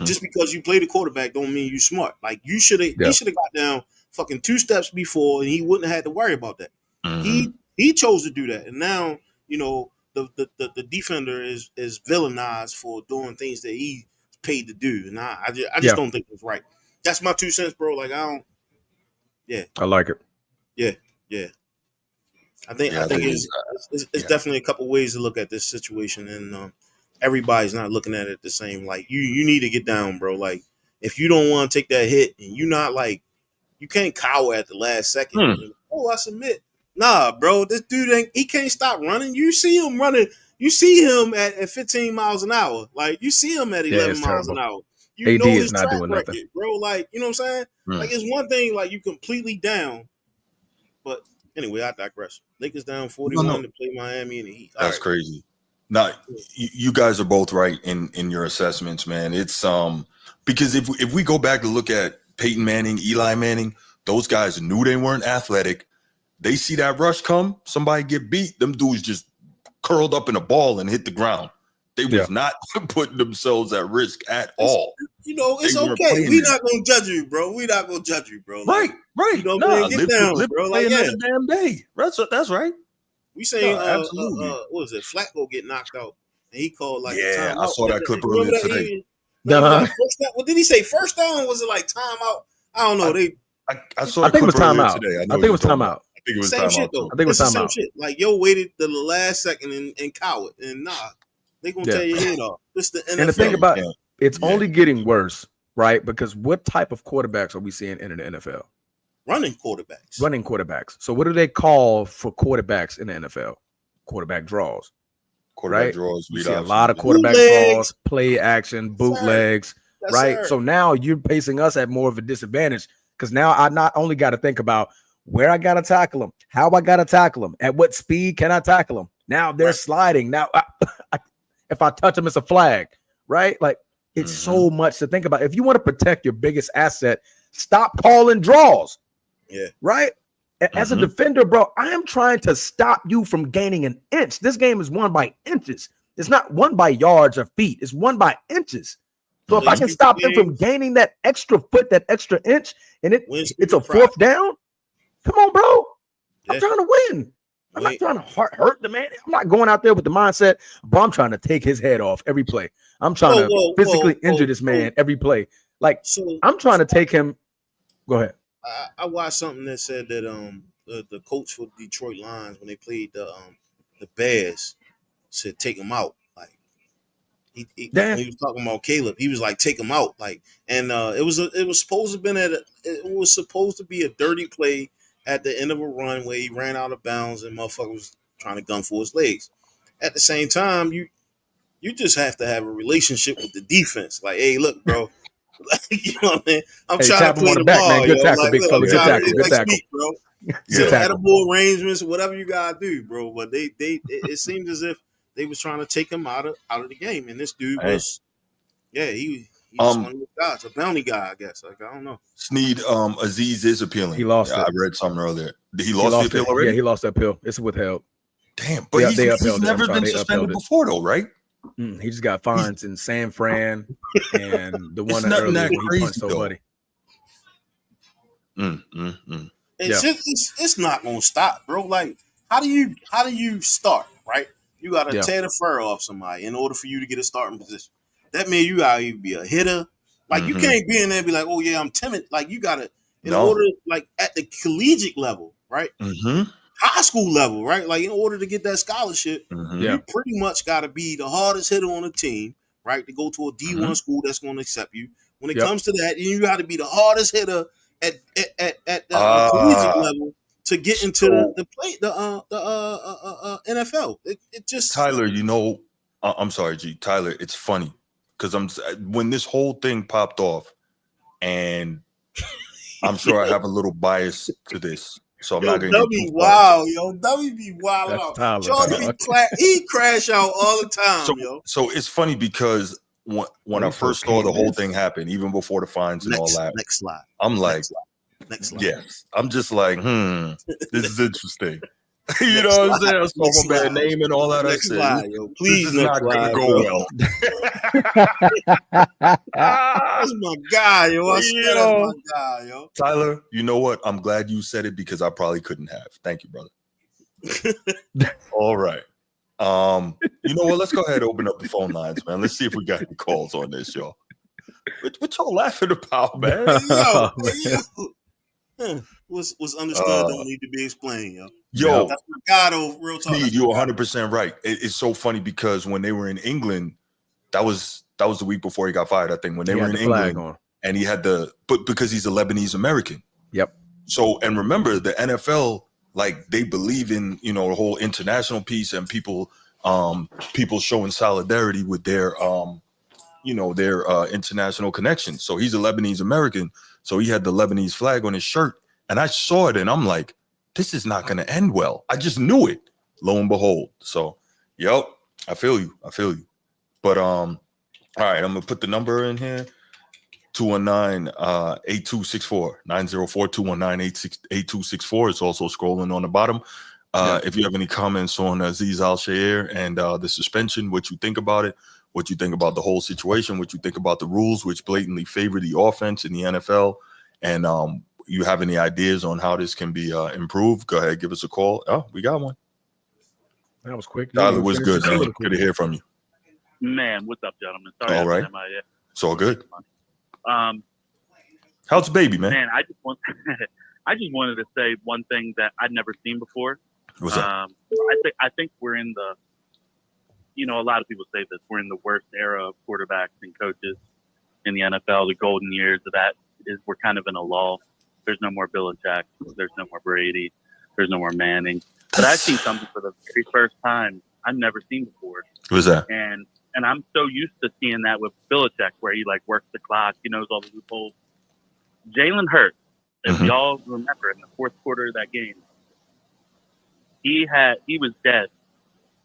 Just because you play the quarterback don't mean you smart. Like he should have got down fucking 2 steps before and he wouldn't have had to worry about that. He chose to do that. And now, the defender is villainized for doing things that he's paid to do. And I just don't think it's right. That's my 2 cents, bro. Like I like it. Yeah. I think it's definitely a couple ways to look at this situation, and everybody's not looking at it the same. Like you need to get down, bro. Like if you don't want to take that hit, and you're not like you can't cower at the last second. I submit. Nah, bro. This dude he can't stop running. You see him running. You see him at 15 miles an hour. Like you see him at 11 miles an hour. You AD know is not doing nothing, bro. Like you know what I'm saying? Like it's one thing like you completely down, but anyway, I digress. Lakers down 41 to play Miami and the Heat. That's crazy. Now, you guys are both right in your assessments, man. It's because if we go back to look at Peyton Manning, Eli Manning, those guys knew they weren't athletic. They see that rush come, somebody get beat, them dudes just curled up in a ball and hit the ground. They was not putting themselves at risk at all. It's okay. We're not gonna judge you, bro. We're not gonna judge you, bro. Like, right. Get down, bro. Like, another damn day. That's right. We saying, absolutely. What was it? Flacco get knocked out, and he called like I saw that clip earlier today. What did he say? First down? Was it like timeout? I don't know. I saw. I think it was timeout. Today. I think it was timeout. I think it was Same timeout. shit though. I think it was It's the same timeout. shit. Like yo waited the last second and coward, and they gonna tear your head off. This the NFL. And the thing about it's Yeah. only getting worse, right? Because what type of quarterbacks are we seeing in the NFL? running quarterbacks. Running quarterbacks. So what do they call for quarterbacks in the NFL? Quarterback draws. Quarterback right? draws. You read see a options. lot of quarterback Bootlegs. draws, play action, bootlegs, Yes, right? sir. So now you're placing us at more of a disadvantage because now I not only got to think about where I got to tackle them, how I got to tackle them, at what speed can I tackle them. Now they're sliding. Now, if I touch them, it's a flag, right? Like it's so much to think about. If you want to protect your biggest asset, stop calling draws. Yeah. Right. As a defender, bro, I am trying to stop you from gaining an inch. This game is won by inches. It's not won by yards or feet. It's won by inches. So if I can stop them from gaining that extra foot, that extra inch, and it's a fourth down, come on, bro. I'm trying to win. I'm not trying to hurt the man. I'm not going out there with the mindset, but I'm trying to take his head off every play. I'm trying to physically injure this man every play. Like, I'm trying to take him. Go ahead. I watched something that said that the coach for Detroit Lions when they played the Bears said take him out. Like when he was talking about Caleb, he was like take him out. Like and it was supposed to be a dirty play at the end of a run where he ran out of bounds and motherfucker was trying to gun for his legs. At the same time, you just have to have a relationship with the defense. Like, hey, look, bro. You know what I mean? I'm trying to play the ball, Good tackle, big fella. Good tackle, good tackle, bro. So edible arrangements, whatever you gotta do, bro. But it seemed as if they was trying to take him out of the game, and this dude was, he's one of the guys, a bounty guy, I guess. Like I don't know. Sneed, Aziz is appealing. He lost it. I read something earlier. He lost the appeal already. Yeah, he lost the appeal. It's withheld. Damn, but he's never been suspended before, though, right? He just got fines in San Fran and the one that earlier when he punched somebody. It's not gonna stop, bro. Like, how do you start, right? You gotta tear the fur off somebody in order for you to get a starting position. That means you gotta either be a hitter. Like you can't be in there and be like, oh yeah, I'm timid. Like you gotta in order, like at the collegiate level, right? High school level, right? Like in order to get that scholarship, you pretty much got to be the hardest hitter on the team, right? To go to a D1 school that's going to accept you. When it comes to that, you got to be the hardest hitter at the collegiate level to get into the NFL. It just Tyler, you know, I'm sorry, G. Tyler, it's funny because when this whole thing popped off, and I'm sure I have a little bias to this. So I'm not gonna get too wild, yo. W be wild out. He crash out all the time, So it's funny because when I first saw the whole thing happen, even before the fines and all that, next slide. I'm like, next slide. Yes. I'm just like, this is interesting. You know what I'm saying? I saw my bad name and all that. I said, please, this is not gonna go well. That's my guy, yo. That's my guy, yo. Tyler, you know what? I'm glad you said it because I probably couldn't have. Thank you, brother. All right. You know what? Let's go ahead and open up the phone lines, man. Let's see if we got any calls on this, y'all. What y'all laughing about, man? What's understood don't need to be explained, yo. That's my God, real talk. You're 100% right. It's so funny because when they were in England, that was the week before he got fired, I think. When they were in England, and he had but because he's a Lebanese American. Yep. So, and remember, the NFL, like they believe in, you know, the whole international piece and people showing solidarity with their international connections. So he's a Lebanese American. So he had the Lebanese flag on his shirt, and I saw it, and I'm like, this is not going to end well. I just knew it. Lo and behold. So, I feel you. But all right, I'm gonna put the number in here: 219-8264 904-219-8264. It's also scrolling on the bottom. If you have any comments on Aziz Al-Shair and the suspension, what you think about it, what you think about the whole situation, what you think about the rules, which blatantly favor the offense in the NFL, and you have any ideas on how this can be improved, go ahead, give us a call. Oh, we got one. That was quick. Tyler, was good, man. Good to hear from you. Man, what's up, gentlemen? Sorry, all right. It's all good. How's the baby, man? Man, I just wanted to say one thing that I'd never seen before. What's that? I think we're in the, a lot of people say this, we're in the worst era of quarterbacks and coaches in the NFL. The golden years of that is we're kind of in a lull. There's no more Belichick. There's no more Brady. There's no more Manning. But I've seen something for the very first time I've never seen before. What's that? And I'm so used to seeing that with Belichick, where he like works the clock, he knows all the loopholes. Jalen Hurts, if y'all remember, in the fourth quarter of that game, he was dead.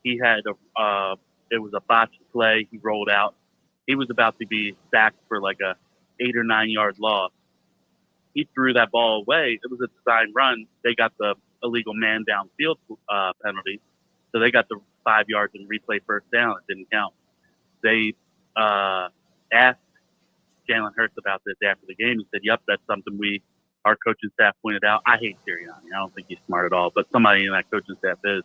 He had it was a botched play. He rolled out. He was about to be sacked for like a 8 or 9 yard loss. He threw that ball away. It was a design run. They got the illegal man downfield penalty, so they got the 5 yards and replay first down. It didn't count. They asked Jalen Hurts about this after the game. He said, "Yep, that's something our coaching staff pointed out." I hate Sirianni. I don't think he's smart at all, but somebody in that coaching staff is.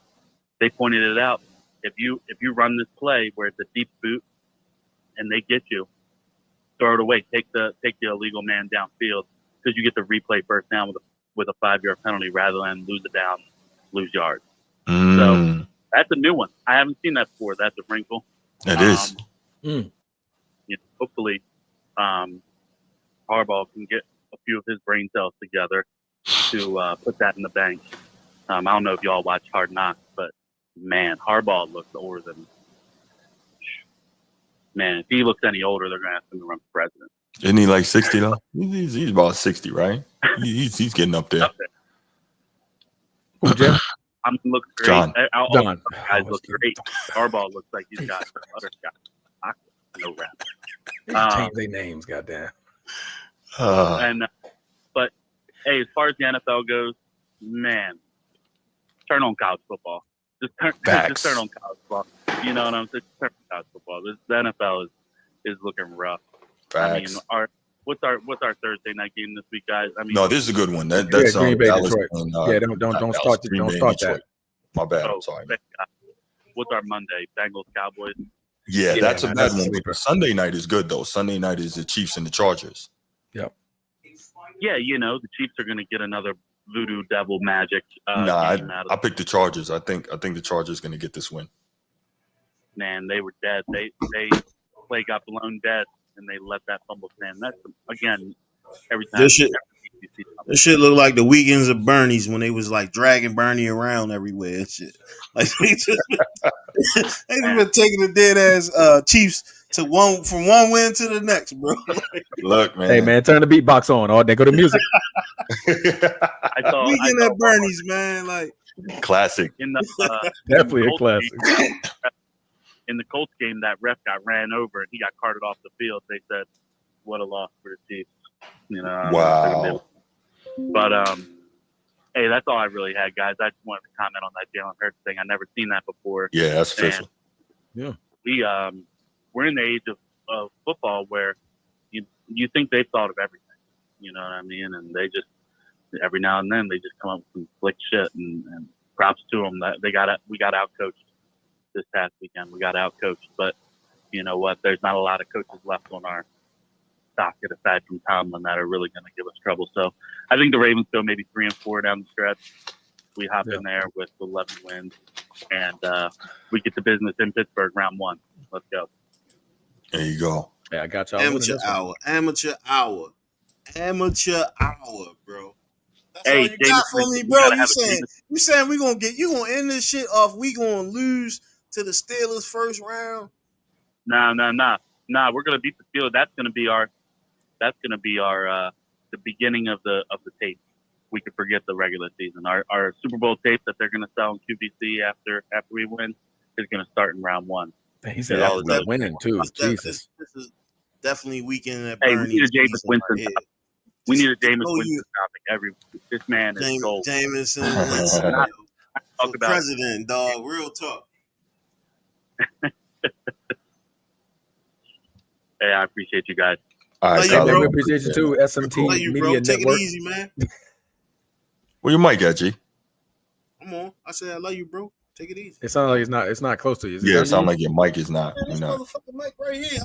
They pointed it out. If you run this play where it's a deep boot and they get you, throw it away. Take the illegal man downfield, because you get the replay first down with a 5 yard penalty rather than lose it down, lose yards. So that's a new one. I haven't seen that before. That's a wrinkle. It is. Hopefully, Harbaugh can get a few of his brain cells together to put that in the bank. I don't know if y'all watch Hard Knocks, but man, Harbaugh looks older than. Man, if he looks any older, they're going to ask him to run for president. Isn't he like 60 though? He's about 60, right? He's getting up there. Who, Jim? Looks great. John. All guys look great. Harbaugh looks like he's got butterscotch. No rap. Change their names, goddamn. But hey, as far as the NFL goes, man, turn on college football. Just turn on college football. You know what I'm saying? Turn on college football. The NFL is looking rough. Facts. I mean, what's our Thursday night game this week, guys? I mean, No, this is a good one. That's Green Bay, Dallas Detroit. and, Don't start that. My bad. I'm sorry. What's our Monday? Bengals, Cowboys. Yeah, that's a bad that's a one. sleeper. Sunday night is good though. Sunday night is the Chiefs and the Chargers. Yep. Yeah, the Chiefs are going to get another voodoo devil magic. I picked the Chargers. I think the Chargers going to get this win. Man, they were dead. They play got blown dead, and they let that fumble stand. That's again every time. This shit look like the weekends of Bernie's when they was like dragging Bernie around everywhere and shit. Like they just been taking the dead ass Chiefs from one win to the next, bro. Look, man. Hey, man, turn the beatbox on. Oh, they go to music. Weekend at Bernie's, man. Like classic. In the Definitely a classic. In the Colts game, that ref got ran over and he got carted off the field. They said, "What a loss for the Chiefs." Wow. But hey, that's all I really had, guys. I just wanted to comment on that Jalen Hurts thing. I never seen that before. Yeah, that's official. And we're in the age of football where you think they've thought of everything. You know what I mean? And they just every now and then they just come up with some slick shit. And props to them that we got outcoached this past weekend. We got outcoached, but you know what? There's not a lot of coaches left on our docket aside from Tomlin that are really going to give us trouble. So I think the Ravens go maybe 3-4 down the stretch. We hop in there with 11 wins, and we get the business in Pittsburgh round 1. Let's go. There you go. Yeah, I got y'all. Amateur hour, bro. That's all you got for me, bro. You saying you gonna end this shit off? We gonna lose to the Steelers first round? Nah. We're gonna beat the Steelers. That's gonna be our the beginning of the tape. We could forget the regular season. Our Super Bowl tape that they're gonna sell in QVC after we win is gonna start in round 1. He said all that winning too. Jesus. This is definitely weekend at Hey, Bernie's. we need a Jameis Winston topic. We need a Jameis Winston topic every week. This man is gold. Jameson Winston. Talk about president, dog. Real talk. Hey, I appreciate you guys. All right, we appreciate you too. SMT Media Take Network. it easy, man. Well, you might get G. Come on. I said I love you, bro. Take it easy. It sounds like it's not close to you. Yeah, it sounds like your mic is not. This motherfucking mic right here.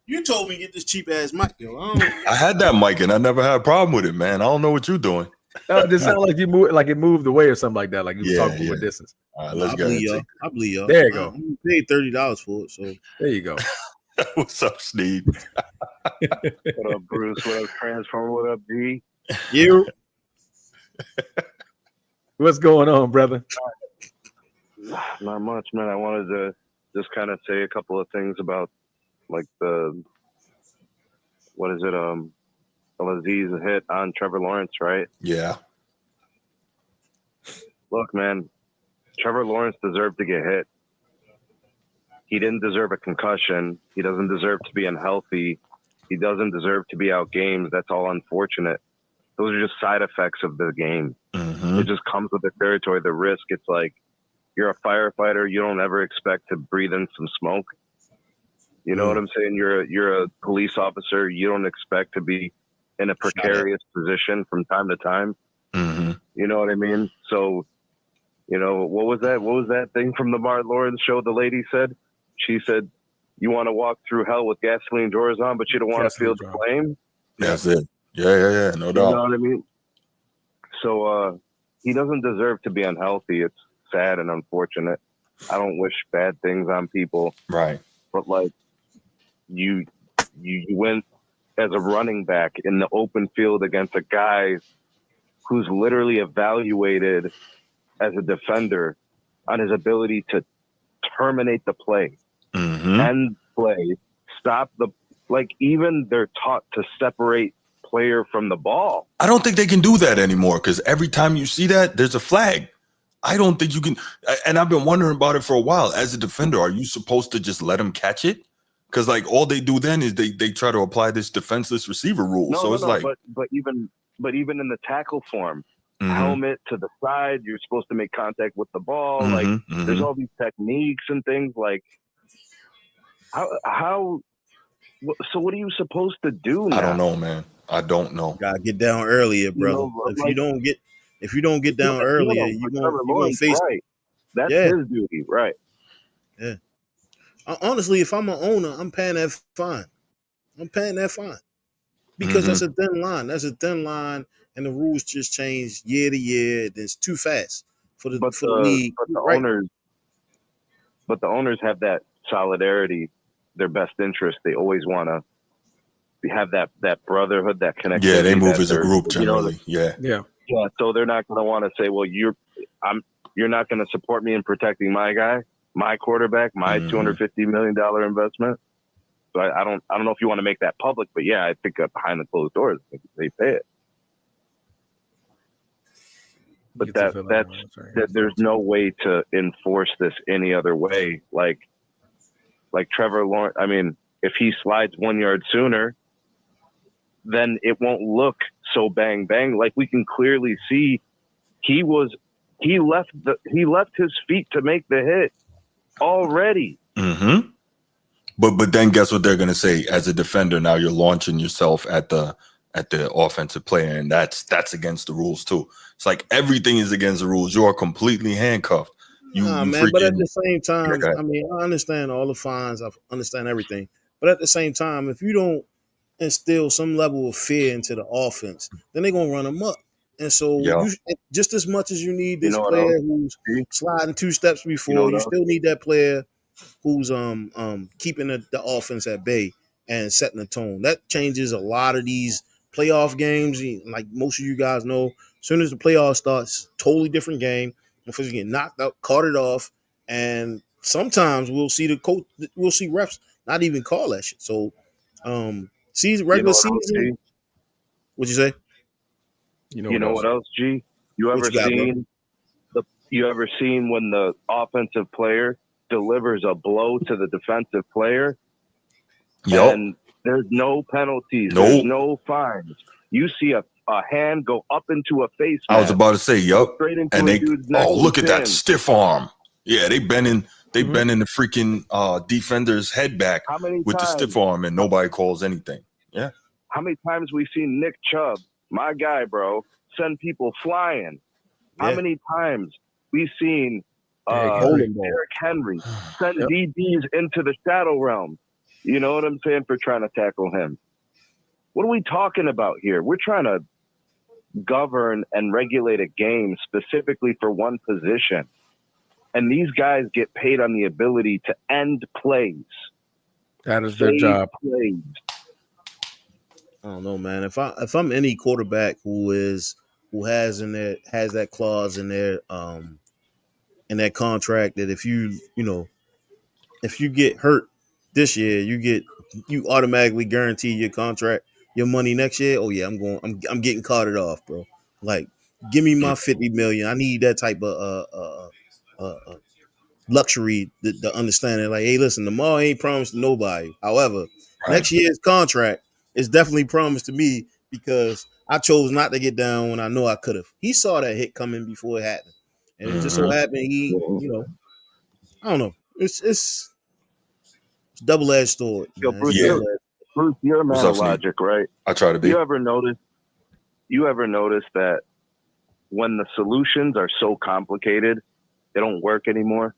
You told me to get this cheap ass mic, yo. I had that mic and I never had a problem with it, man. I don't know what you're doing. It just sounded like you moved, like it moved away or something like that. Like you was talking from a distance. All right, No, let's I go ahead believe and y'all. I believe y'all. There you go. I'm paid $30 for it, so There you go. What's up, Steve? What up, Bruce? What up, Transformer? What up, G? you. What's going on, brother? Not much, man. I wanted to just kind of say a couple of things about like the Aziz hit on Trevor Lawrence, right? Yeah. Look, man, Trevor Lawrence deserved to get hit. He didn't deserve a concussion. He doesn't deserve to be unhealthy. He doesn't deserve to be out games. That's all unfortunate. Those are just side effects of the game. Mm-hmm. It just comes with the territory, the risk. It's like you're a firefighter. You don't ever expect to breathe in some smoke. You know what I'm saying? You're a police officer. You don't expect to be in a precarious position from time to time. Mm-hmm. You know what I mean? So, you know, what was that thing from the Martin Lawrence show the lady said? She said, you want to walk through hell with gasoline drawers on, but you don't want to feel the flame? That's it. Yeah. No doubt. You know what I mean? So he doesn't deserve to be unhealthy. It's sad and unfortunate. I don't wish bad things on people. Right. But like you went as a running back in the open field against a guy who's literally evaluated as a defender on his ability to terminate the play, end play, stop the, like even they're taught to separate player from the ball. I don't think they can do that anymore because every time you see that, there's a flag. I don't think you can. And I've been wondering about it for a while. As a defender, are you supposed to just let him catch it? Because like all they do then is they try to apply this defenseless receiver rule. But even in the tackle form, helmet to the side, you're supposed to make contact with the ball. There's all these techniques and things like how. So what are you supposed to do now? I don't know, man. I don't know. Gotta get down earlier, brother. If you don't get down earlier, you won't face. Right. That's his duty, right? Yeah. Honestly, if I'm an owner, I'm paying that fine. Because that's a thin line. That's a thin line, and the rules just change year to year. It's too fast for the league. But the owners have that solidarity, their best interest. They always want to have that brotherhood, that connection. Yeah, they move as a group generally. Yeah. So they're not going to want to say, well, you're not going to support me in protecting my guy, my quarterback, my $250 million investment. So I don't know if you want to make that public, but yeah, I think behind the closed doors, they pay it. But there's no way to enforce this any other way. Like Trevor Lawrence, I mean, if he slides 1 yard sooner, then it won't look so bang bang. Like we can clearly see he left his feet to make the hit already. Mm-hmm. But then guess what they're gonna say? As a defender, now you're launching yourself at the offensive player, and that's against the rules too. It's like everything is against the rules. You are completely handcuffed. But at the same time, I mean, I understand all the fines. I understand everything. But at the same time, if you don't instill some level of fear into the offense, then they're gonna run amok. And so, just as much as you need this player who's sliding 2 steps before, you still need that player who's keeping the offense at bay and setting the tone. That changes a lot of these playoff games. Like most of you guys know, as soon as the playoff starts, totally different game. If you get knocked out, carted off, and sometimes we'll see refs not even call that shit. So, regular season. What'd you say? You know what else, G? You ever seen when the offensive player delivers a blow to the defensive player? And there's no penalties, there's no fines. You see a hand go up into a face mask. I was about to say, and they look at that stiff arm. Yeah, they bending the freaking defender's head back with the stiff arm, and nobody calls anything. Yeah. How many times we've seen Nick Chubb, my guy, bro, send people flying? How many times we've seen Derrick Henry send DBs into the shadow realm? You know what I'm saying? For trying to tackle him. What are we talking about here? We're trying to govern and regulate a game specifically for one position. And these guys get paid on the ability to end plays. That is their job. Plays. I don't know, man. If I'm any quarterback who has that clause in there in that contract that if you get hurt this year, you automatically guarantee your contract, your money next year. Oh yeah, I'm getting carted off, bro. Like, give me my $50 million. I need that type of luxury, the understanding. Like, hey, listen, tomorrow ain't promised to nobody. However, next year's contract is definitely promised to me because I chose not to get down when I know I could have. He saw that hit coming before it happened, and it just so happened I don't know. It's double-edged sword. Yo, Man. Bruce, you're a man of logic, right? I try to be. You ever notice that when the solutions are so complicated, they don't work anymore?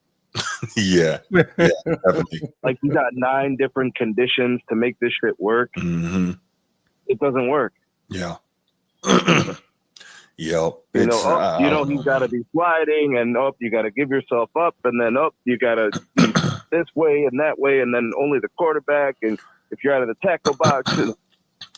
Yeah, definitely. Like, you got 9 different conditions to make this shit work. Mm-hmm. It doesn't work. Yeah. He's got to be sliding, and you got to give yourself up, and then you got to be this way and that way, and then only the quarterback, and if you're out of the tackle box, it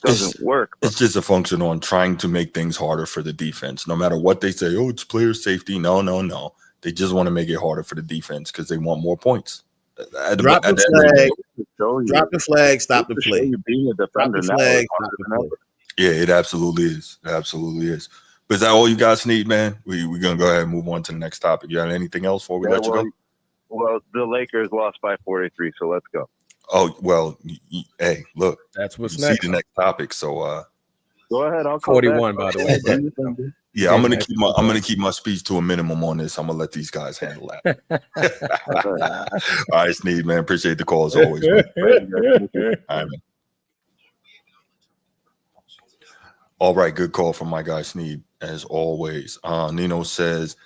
doesn't work. It's just a function on trying to make things harder for the defense. No matter what they say, it's player safety. No. They just want to make it harder for the defense because they want more points. Drop the flag, stop the play. You're being a defender now. Yeah, it absolutely is. It absolutely is. But is that all you guys need, man? We're going to go ahead and move on to the next topic. You got anything else before we let you go? Well, the Lakers lost by 43, so let's go. Oh, well, hey, look. That's what's next. See the next topic, so go ahead. I'll call 41, by the way. Yeah, I'm gonna keep my speech to a minimum on this. I'm gonna let these guys handle that. All right, Sneed, man. Appreciate the call as always. Man. All right, man. All right, good call from my guy Sneed, as always. Nino says,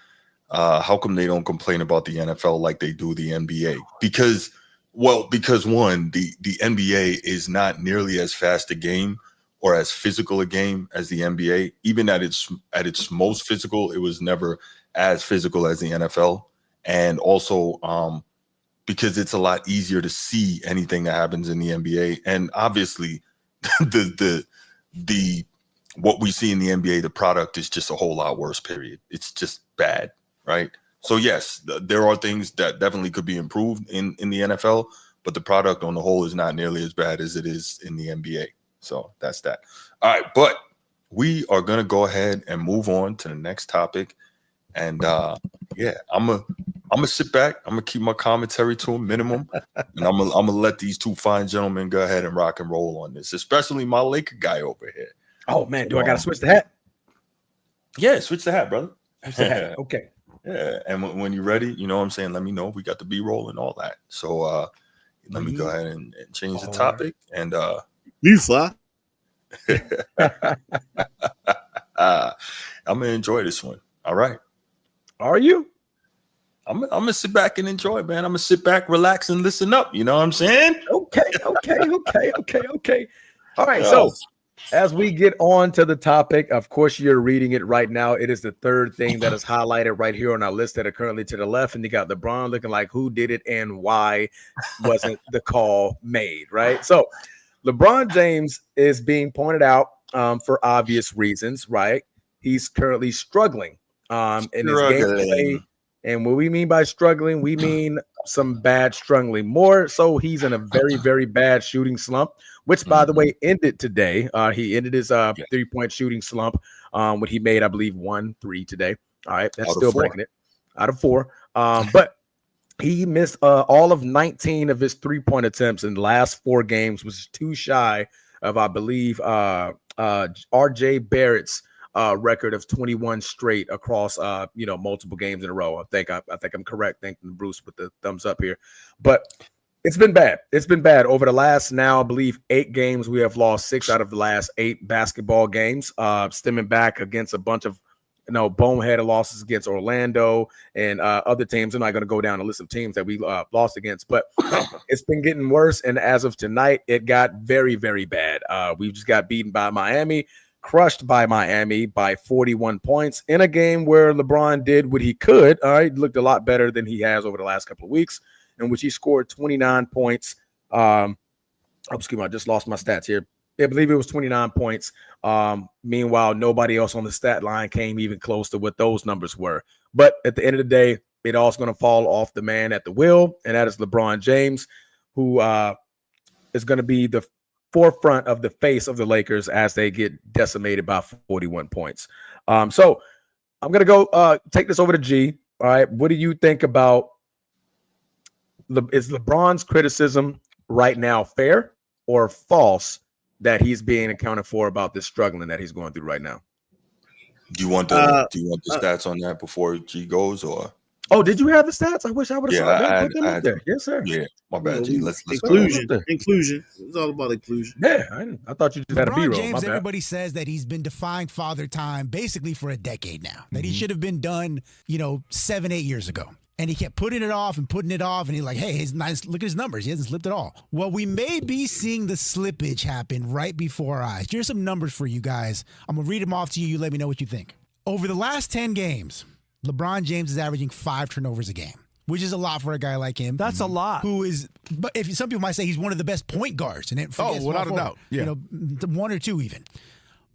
how come they don't complain about the NFL like they do the NBA? Because one, the NBA is not nearly as fast a game or as physical a game as the NBA. Even at its most physical, it was never as physical as the NFL. And also because it's a lot easier to see anything that happens in the NBA. And obviously the what we see in the NBA, the product is just a whole lot worse, period. It's just bad, right? So yes, there are things that definitely could be improved in the NFL, but the product on the whole is not nearly as bad as it is in the NBA. So that's that. All right, but we are gonna go ahead and move on to the next topic. And I'm gonna sit back. I'm gonna keep my commentary to a minimum, and I'm gonna let these two fine gentlemen go ahead and rock and roll on this, especially my Laker guy over here. Oh man, do I gotta switch the hat? Yeah, switch the hat, brother. Switch the hat. Okay. Yeah, and when you're ready, you know what I'm saying, let me know. We got the B-roll and all that. So let me go ahead and change the topic. And you fly. I'm gonna enjoy this one. All right. Are you? I'm gonna sit back and enjoy, man. I'm gonna sit back, relax, and listen up. You know what I'm saying? Okay. All right. So as we get on to the topic, of course, you're reading it right now. It is the third thing that is highlighted right here on our list that are currently to the left. And you got LeBron looking like who did it and why wasn't the call made, right? So LeBron James is being pointed out for obvious reasons, right? He's currently struggling in his gameplay. And what we mean by struggling, we mean some bad struggling. More so, he's in a very, very bad shooting slump, which, by the way, ended today. He ended his 3-point shooting slump when he made, I believe, 1 3 today. All right, that's still breaking it out of 4. But he missed all of 19 of his 3-point attempts in the last 4 games, which is too shy of, I believe, R.J. Barrett's record of 21 straight across multiple games in a row. I think I'm correct. Thank you, Bruce, with the thumbs up here. But it's been bad. It's been bad over the last now, I believe, 8 games. We have lost 6 out of the last 8 basketball games, stemming back against a bunch of boneheaded losses against Orlando and other teams. I'm not going to go down a list of teams that we lost against, but it's been getting worse. And as of tonight, it got very, very bad. We just got beaten by Miami, crushed by Miami by 41 points in a game where LeBron did what he could. He looked a lot better than he has over the last couple of weeks, in which he scored 29 points. Excuse me, I just lost my stats here. I believe it was 29 points. Meanwhile, nobody else on the stat line came even close to what those numbers were. But at the end of the day, it all's going to fall off the man at the wheel, and that is LeBron James, who is going to be the forefront of the face of the Lakers as they get decimated by 41 points. So I'm going to go take this over to G. All right. What do you think about is LeBron's criticism right now fair or false that he's being accounted for about this struggling that he's going through right now? Do you want the stats on that before G goes, or? Oh, did you have the stats? I wish I would have I put them up there. Yes, sir. Yeah, my bad, G. Let's inclusion. Inclusion. It's all about inclusion. Yeah, I thought you just had a B-roll. James, everybody says that he's been defying father time basically for a decade now. That he should have been done, 7-8 years ago. And he kept putting it off, and he's like, hey, look at his numbers. He hasn't slipped at all. Well, we may be seeing the slippage happen right before our eyes. Here's some numbers for you guys. I'm going to read them off to you. You let me know what you think. Over the last 10 games, LeBron James is averaging 5 turnovers a game, which is a lot for a guy like him. That's a lot. But if some people might say he's one of the best point guards. Without a doubt. Yeah. 1 or 2 even.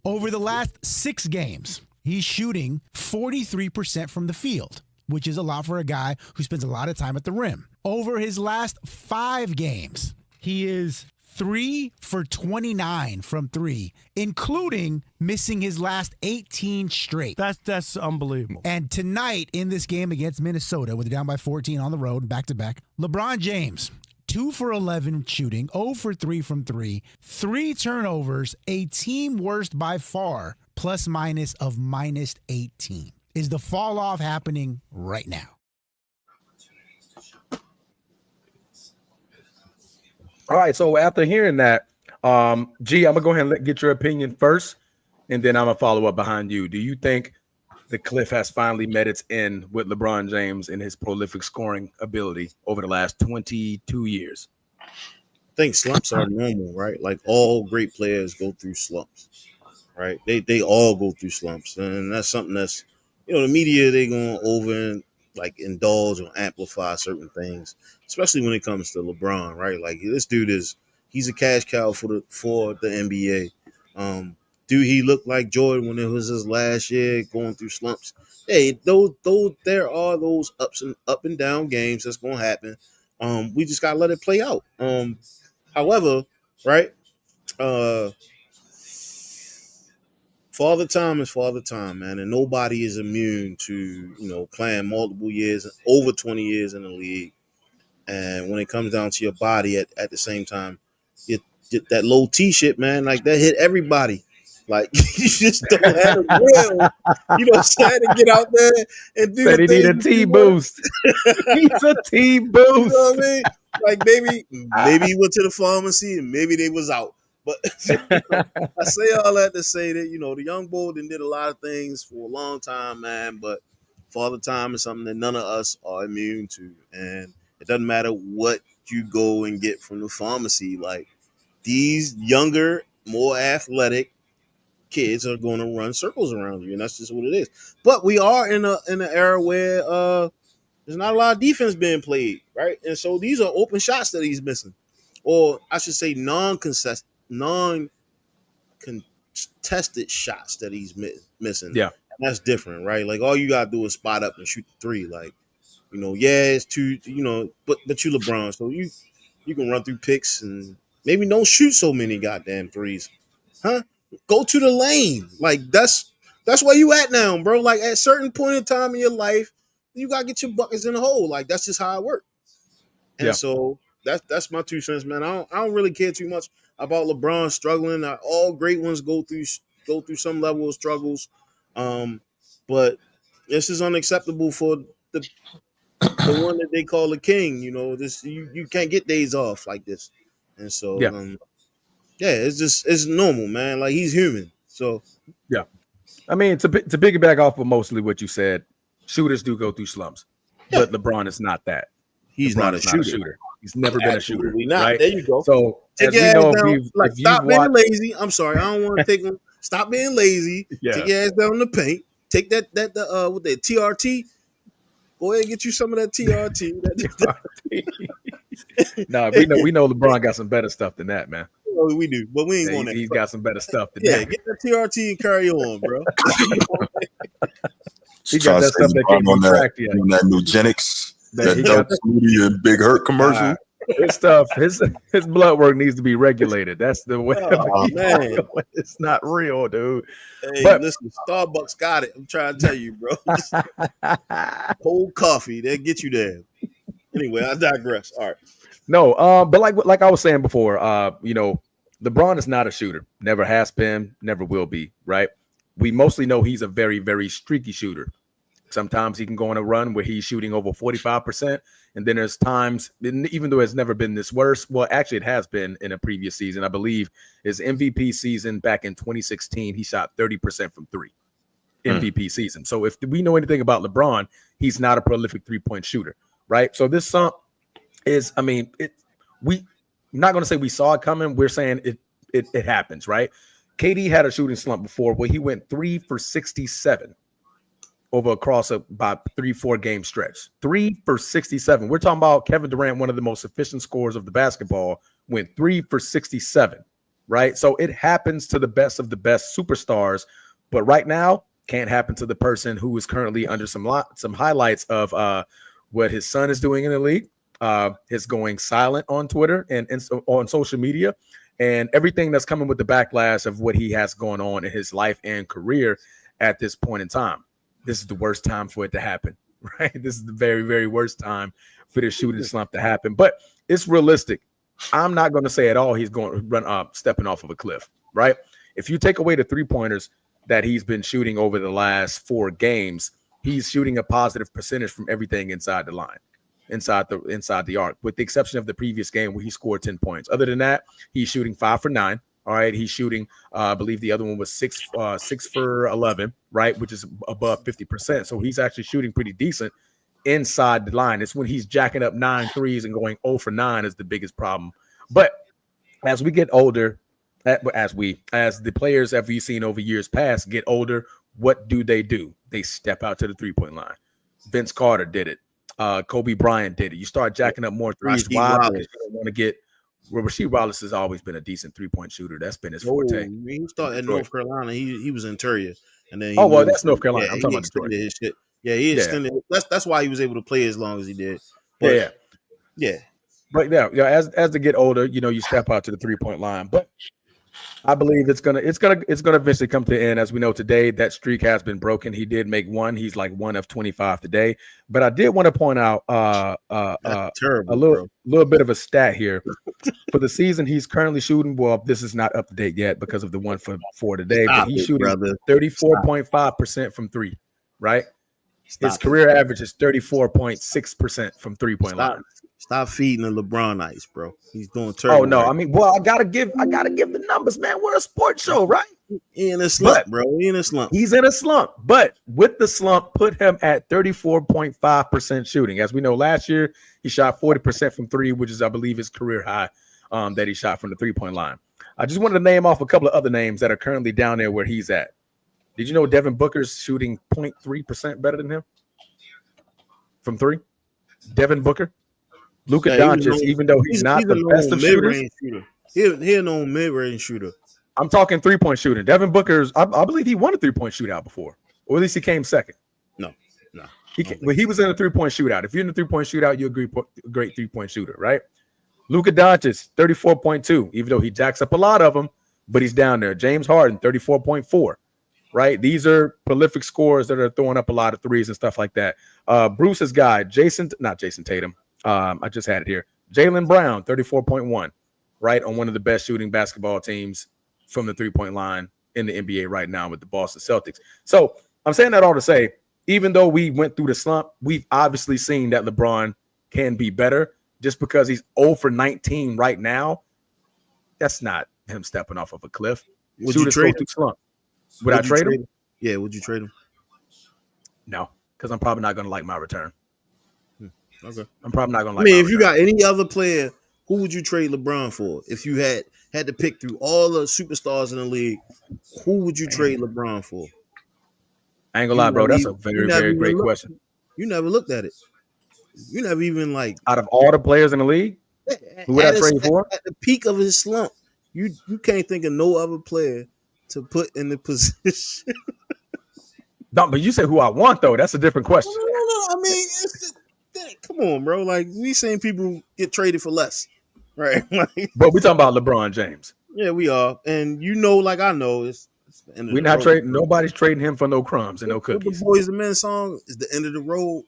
Over the last 6 games, he's shooting 43% from the field, which is a lot for a guy who spends a lot of time at the rim. Over his last 5 games, he is 3 for 29 from 3, including missing his last 18 straight. That's unbelievable. And tonight in this game against Minnesota, where they're down by 14 on the road, back-to-back, LeBron James, 2 for 11 shooting, 0 for 3 from 3, 3 turnovers, a team worst by far, plus minus of minus 18. Is the fall off happening right now? All right. So after hearing that, G, I'm gonna go ahead and get your opinion first, and then I'm gonna follow up behind you. Do you think the cliff has finally met its end with LeBron James and his prolific scoring ability over the last 22 years? I think slumps are normal, right? Like all great players go through slumps, right? They all go through slumps, and that's something that's the media, they going to over indulge or amplify certain things, especially when it comes to LeBron, right? Like this dude he's a cash cow for the NBA. Do he look like Jordan when it was his last year going through slumps? Hey, those there are those up and down games that's going to happen. We just got to let it play out. However, right? Father time is father time, man, and nobody is immune to, playing multiple years, over 20 years in the league. And when it comes down to your body at the same time, that low T shit, man, like that hit everybody. Like you just don't have a will, to get out there and do. Said he need a T boost. He's a T boost. You know what I mean? Like maybe he went to the pharmacy and maybe they was out. But I say all that to say that, the young boy did a lot of things for a long time, man. But father time is something that none of us are immune to. And it doesn't matter what you go and get from the pharmacy. Like these younger, more athletic kids are going to run circles around you. And that's just what it is. But we are in an era where there's not a lot of defense being played, right? And so these are open shots that he's missing. Or I should say non-contested shots that he's missing. Yeah. And that's different, right? Like all you gotta do is spot up and shoot the 3. Like, it's too, but you LeBron, so you can run through picks and maybe don't shoot so many goddamn 3s. Huh? Go to the lane. Like that's where you at now, bro. Like at a certain point in time in your life, you gotta get your buckets in the hole. Like that's just how it works. And so that's my 2 cents, man. I don't really care too much about LeBron struggling. All great ones go through some level of struggles, but this is unacceptable for the one that they call the king. This you can't get days off like this, and so it's normal, man. Like he's human. So I mean, to piggyback off of mostly what you said, shooters do go through slumps, but LeBron is not that. He's LeBron not a is shooter. He's never been a shooter. Absolutely not. Right? There you go. So Take as your we ass know, down. if you Stop being watch, lazy. I'm sorry. I don't want to take them. Stop being lazy. Yeah. Take your ass down the paint. Take that with that TRT. Go ahead and get you some of that TRT. No, we know LeBron got some better stuff than that, man. We do, but we ain't going there. He's got some better stuff than Yeah, that. get that TRT and carry on, bro. He got that stuff that can't be tracked yet. On that Nugenics, that he Doug got Flutie and Big Hurt commercial. His stuff, his blood work needs to be regulated. That's the way. Oh, man. It's not real, dude. Hey, But listen, Starbucks got it. I'm trying to tell you, bro. Cold coffee, they'll get you there. Anyway, I digress. All right. No, but like I was saying before, LeBron is not a shooter. Never has been, never will be, right? We mostly know he's a very, very streaky shooter. Sometimes he can go on a run where he's shooting over 45%. And then there's times, even though it's never been this worse, well, actually it has been in a previous season. I believe his MVP season back in 2016, he shot 30% from three. MVP season. So if we know anything about LeBron, he's not a prolific three-point shooter, right? So this slump is, I'm not going to say we saw it coming. We're saying it happens, right? KD had a shooting slump before where he went 3 for 67 over across about 3-4 game stretch. 3 for 67. We're talking about Kevin Durant, one of the most efficient scorers of the basketball, went 3 for 67, right? So it happens to the best of the best superstars, but right now can't happen to the person who is currently under some highlights of what his son is doing in the league. His going silent on Twitter and on social media, and everything that's coming with the backlash of what he has going on in his life and career at this point in time. This is the worst time for it to happen, right? This is the very, very worst time for this shooting slump to happen. But it's realistic. I'm not going to say at all he's going to run stepping off of a cliff, right? If you take away the three-pointers that he's been shooting over the last 4 games, he's shooting a positive percentage from everything inside the line, inside the arc, with the exception of the previous game where he scored 10 points. Other than that, he's shooting 5 for 9. All right, he's shooting. I believe the other one was 6 for 11, right, which is above 50%. So he's actually shooting pretty decent inside the line. It's when he's jacking up 9 threes and going 0 for 9 is the biggest problem. But as we get older, as the players that we've seen over years past get older, what do? They step out to the 3-point line. Vince Carter did it. Kobe Bryant did it. You start jacking up more threes. Why? Because you don't want to get. Well, Rasheed Wallace has always been a decent 3-point shooter. That's been his forte. He started at North Carolina. He was in Interior, and then that's North Carolina. I'm talking about Detroit. His shit. Yeah, he extended. That's why he was able to play as long as he did. But, yeah. But as they get older, you step out to the 3-point line. But I believe it's gonna eventually come to an end. As we know today, that streak has been broken. He did make one. He's like 1 of 25 today. But I did want to point out a little bit of a stat here. For the season, he's currently shooting. Well, this is not up to date yet because of the 1 for today. But he's shooting 34.5% from 3. Right. His career average is 34.6% from 3-point line. Stop feeding the LeBron ice, bro. He's doing terrible. Oh no, I mean, I gotta give the numbers, man. We're a sports show, right? He in a slump, bro. He's in a slump. But with the slump, put him at 34.5% shooting. As we know, last year he shot 40% from 3, which is, I believe, his career high that he shot from the 3-point line. I just wanted to name off a couple of other names that are currently down there where he's at. Did you know Devin Booker's shooting 0.3% better than him from 3? Devin Booker. Luka Doncic, even though he's not the best of shooters. He's a known mid-range shooter. I'm talking 3-point shooting. Devin Booker's, I believe he won a 3-point shootout before, or at least he came second. No. He was in a 3-point shootout. If you're in a 3-point shootout, you're a great 3-point shooter, right? Luka Doncic, 34.2, even though he jacks up a lot of them, but he's down there. James Harden, 34.4. Right, these are prolific scorers that are throwing up a lot of threes and stuff like that. Bruce's guy, not Jason Tatum. I just had it here. Jaylen Brown, 34.1, right, on one of the best shooting basketball teams from the 3-point line in the NBA right now with the Boston Celtics. So I'm saying that all to say, even though we went through the slump, we've obviously seen that LeBron can be better. Just because he's 0 for 19 right now, that's not him stepping off of a cliff. Would you trade him? Slump. Would I trade him? Yeah, would you trade him? No, because I'm probably not going to like my return. Okay. I'm probably not going to like I mean, my if you return. got any other player, who would you trade LeBron for? If you had to pick through all the superstars in the league, who would you trade LeBron for? I ain't gonna lie, bro. That's a very, very great question. You never looked at it. You never even like out of all the players in the league, who would I trade for? At the peak of his slump, you can't think of no other player to put in the position. No, but you said who I want though. That's a different question. No. I mean, come on, bro. Like we seen people get traded for less, right? Like, but we talking about LeBron James. Yeah, we are, and like I know, it's the end of we're not trading. Nobody's trading him for no crumbs and no cookies. The Boys and Men song is the end of the road.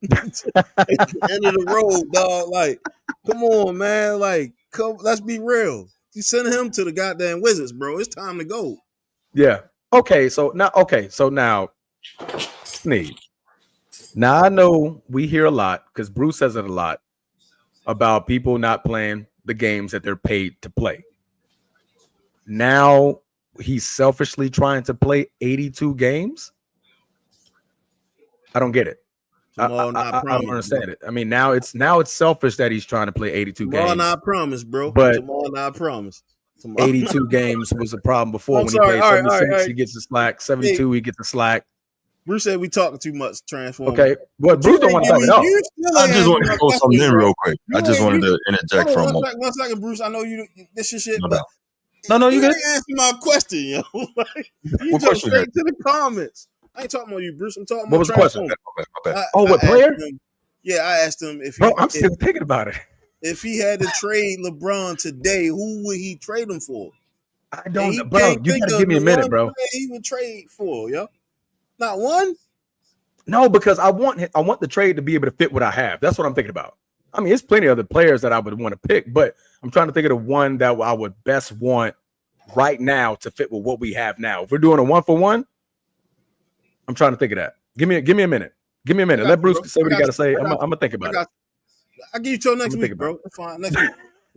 It's the end of the road, dog. Like, come on, man. Like, let's be real. You send him to the goddamn Wizards, bro. It's time to go. Yeah. Okay. So now, Sneed. Now I know we hear a lot because Bruce says it a lot about people not playing the games that they're paid to play. Now he's selfishly trying to play 82 games. I don't get it. I don't understand it. I mean, now it's selfish that he's trying to play 82 games. Tomorrow not promise, bro. But tomorrow not promise. 82 games was a problem before when he played 76. He gets the slack. 72, he gets the slack. Bruce said we talking too much. Transform. Okay, well, Bruce don't want to talk at all. I just wanted to throw something in real quick. I just wanted to interject for a moment. One second, Bruce. I know you. This is shit. No, you didn't answer my question, yo. You jump straight to the comments. I ain't talking about you, Bruce. I'm talking about. What was the question? What player? I asked him if. I'm still thinking about it. If he had to trade LeBron today, who would he trade him for? I don't know, bro. You gotta give me a minute, bro. He would trade for, yo. Not one. No, because I want the trade to be able to fit what I have. That's what I'm thinking about. I mean, there's plenty of other players that I would want to pick, but I'm trying to think of the one that I would best want right now to fit with what we have now. If we're doing a 1-for-1, I'm trying to think of that. Give me a minute. Give me a minute. Let Bruce say what he got to say. I'm gonna think about it. I'll give you till next week, bro. That's fine. Next week.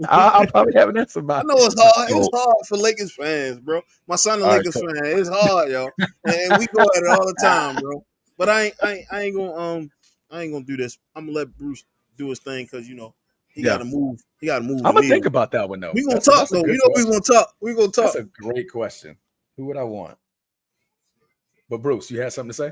I'll probably have an answer about it. I know it's hard. It's hard for Lakers fans, bro. My son a Lakers fan. It's hard, yo. And we go at it all the time, bro. But I ain't gonna do this. I'm gonna let Bruce do his thing because he gotta move. He gotta move. I'm gonna think about that one though. We gonna talk though. We gonna talk. We gonna talk. That's a great question. Who would I want? But Bruce, you had something to say?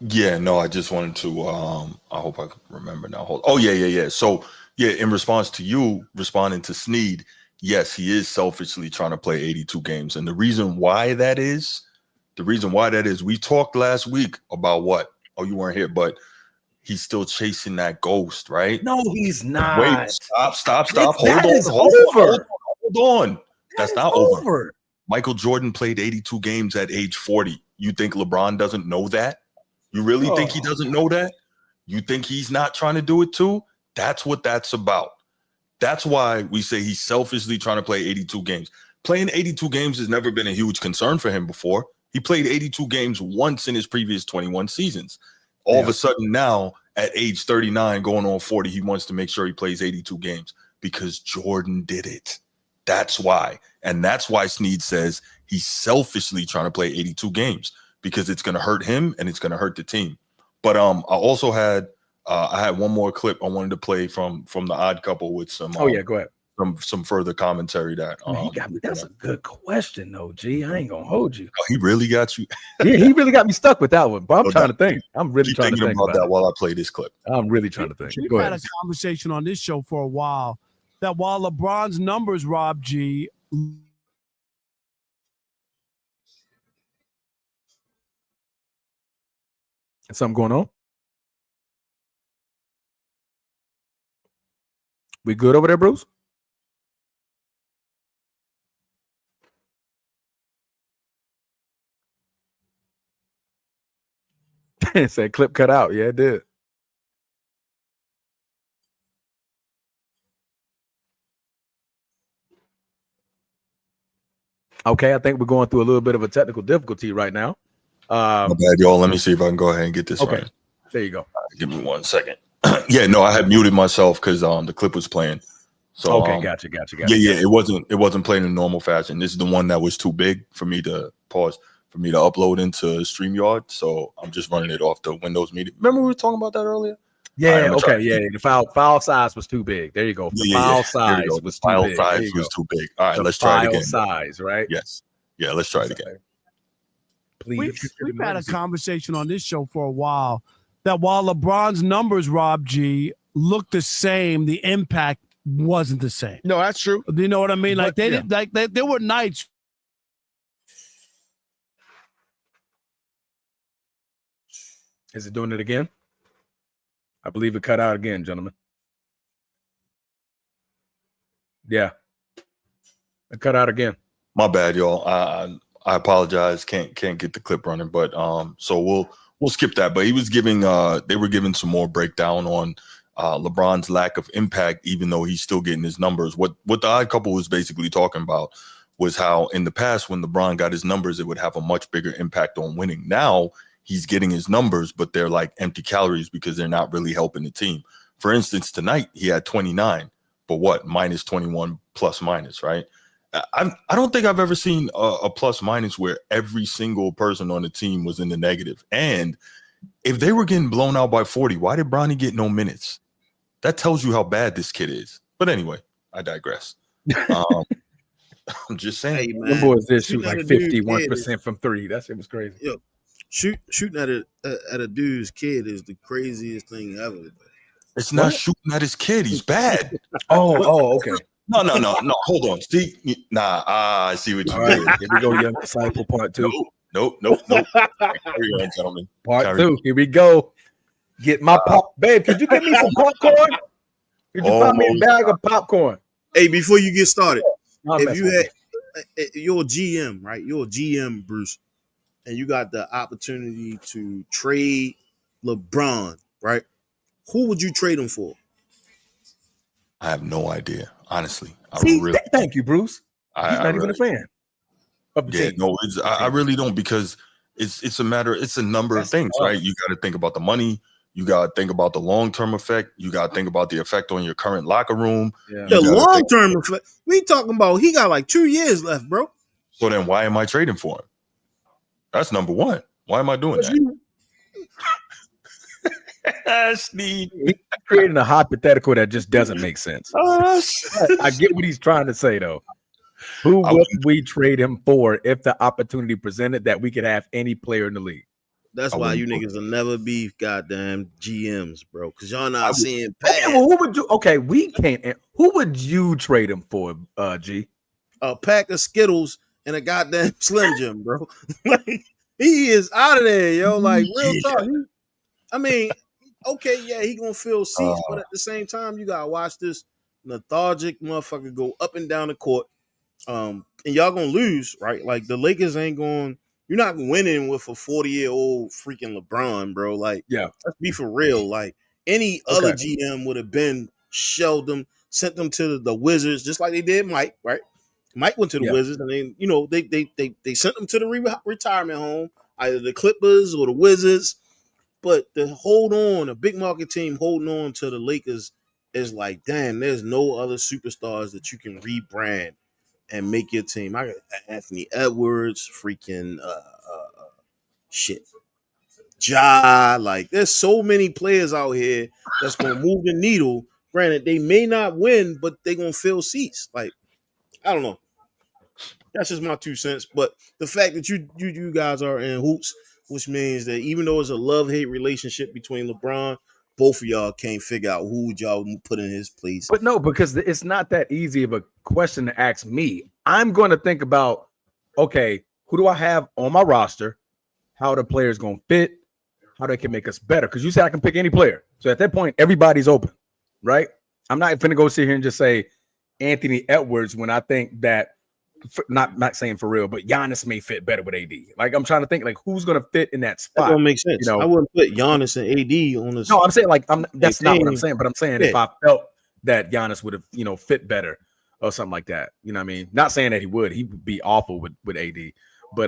Yeah, no, I just wanted to I hope I can remember now. Yeah. So in response to you responding to Sneed, yes, he is selfishly trying to play 82 games. And the reason why that is, we talked last week about what? Oh, you weren't here, but he's still chasing that ghost, right? No, he's not. Wait, stop. Hold on. That's not over. Michael Jordan played 82 games at age 40. You think LeBron doesn't know that? You really think he doesn't know that? You think he's not trying to do it too? That's what that's about. That's why we say he's selfishly trying to play 82 games. Playing 82 games has never been a huge concern for him before. He played 82 games once in his previous 21 seasons. All of a sudden now, at age 39, going on 40, he wants to make sure he plays 82 games because Jordan did it. That's why. And that's why Sneed says he's selfishly trying to play 82 games because it's going to hurt him and it's going to hurt the team. But I also had one more clip I wanted to play from the Odd Couple with some. Go ahead. Some further commentary that he got me. That's a good question, though. G, I ain't gonna hold you. Oh, he really got you. Yeah, he really got me stuck with that one. But I'm trying to think. I'm really trying to think about that while I play this clip. I'm really trying to think. We've had a conversation on this show for a while that while LeBron's numbers, Rob G. Something going on? We good over there, Bruce? It said clip cut out. Yeah, it did. Okay, I think we're going through a little bit of a technical difficulty right now. My bad, y'all. Let me see if I can go ahead and get this right. There you go. Give me 1 second. Yeah, no, I had muted myself because the clip was playing. So gotcha. Yeah, it wasn't playing in normal fashion. This is the one that was too big for me to pause. for me to upload into StreamYard. So I'm just running it off the Windows Media. Remember we were talking about that earlier? Yeah, okay, yeah. The file size was too big. There you go. The file size was too big. File size was too big. All right, let's try it again. Size, right? Yes. Yeah, let's try it again. Please. We've had a conversation on this show for a while that while LeBron's numbers, Rob G, looked the same, the impact wasn't the same. No, that's true. Do you know what I mean? Like there were nights. Is it doing it again? I believe it cut out again, gentlemen. Yeah. It cut out again. My bad, y'all. I apologize. Can't get the clip running, but so we'll skip that. But he was giving they were giving some more breakdown on LeBron's lack of impact, even though he's still getting his numbers. What the Odd Couple was basically talking about was how in the past when LeBron got his numbers, it would have a much bigger impact on winning. Now he's getting his numbers, but they're like empty calories because they're not really helping the team. For instance, tonight he had 29, but what? Minus 21 plus minus, right? I don't think I've ever seen a plus minus where every single person on the team was in the negative. And if they were getting blown out by 40, why did Bronny get no minutes? That tells you how bad this kid is. But anyway, I digress. I'm just saying. Hey, man, the boys did shoot like 51% from three. That shit was crazy. Yo, shooting at a dude's kid is the craziest thing ever. It's not shooting at his kid. He's bad. Oh, okay. No. Hold on. See, I see what you did. Here we go, young disciple part 2. Nope. Carry on, gentlemen. Part 2. Here we go. Get my pop, babe. Could you get me some popcorn? Could you find me a bag of popcorn? Hey, before you get started, if you had you're a GM, right? You're a GM, Bruce, and you got the opportunity to trade LeBron, right? Who would you trade him for? I have no idea, honestly. Thank you, Bruce. He's not even a fan of the team. No, I really don't, because it's a number of things, right? You got to think about the money. You got to think about the long-term effect. You got to think about the effect on your current locker room. Yeah. The long-term effect. We talking about he got like 2 years left, bro. So then why am I trading for him? That's number one. Why am I doing that? He's creating a hypothetical that just doesn't make sense. I get what he's trying to say, though. Who would we trade him for if the opportunity presented that we could have any player in the league? That's why you niggas will never be goddamn GMs, bro, because y'all not seeing past. Okay, well, who would you? Okay, we can't. Who would you trade him for, G? A pack of Skittles and a goddamn Slim Jim, bro. Like, he is out of there, yo. Like, real talk. I mean, okay, yeah, he gonna fill seats, but at the same time, you gotta watch this lethargic motherfucker go up and down the court. And y'all gonna lose, right? Like, the Lakers ain't going. You're not winning with a 40-year-old freaking LeBron, bro. Like, let's be for real. Like, any other GM would have been shelled them, sent them to the Wizards, just like they did Mike, right? Mike went to the Wizards, and then they sent them to the retirement home, either the Clippers or the Wizards. But to hold on, a big market team holding on to the Lakers is like, damn, there's no other superstars that you can rebrand and make your team. I got Anthony Edwards, freaking Ja. Like, there's so many players out here that's gonna move the needle. Granted, they may not win, but they're gonna fill seats. Like, I don't know. That's just my 2 cents. But the fact that you guys are in hoops, which means that even though it's a love-hate relationship between LeBron, both of y'all can't figure out who y'all put in his place. But no, because it's not that easy of a question to ask me. I'm going to think about, okay, who do I have on my roster? How the players going to fit? How they can make us better? Because you said I can pick any player. So at that point, everybody's open, right? I'm not going to go sit here and just say Anthony Edwards when I think that, not saying for real, but Giannis may fit better with AD. Like, I'm trying to think, like, who's going to fit in that spot? That don't make sense. I wouldn't put Giannis and AD on this. No, I'm saying, like, that's not what I'm saying. But I'm saying if I felt that Giannis would have, fit better or something like that. You know what I mean? Not saying that he would be awful with AD. But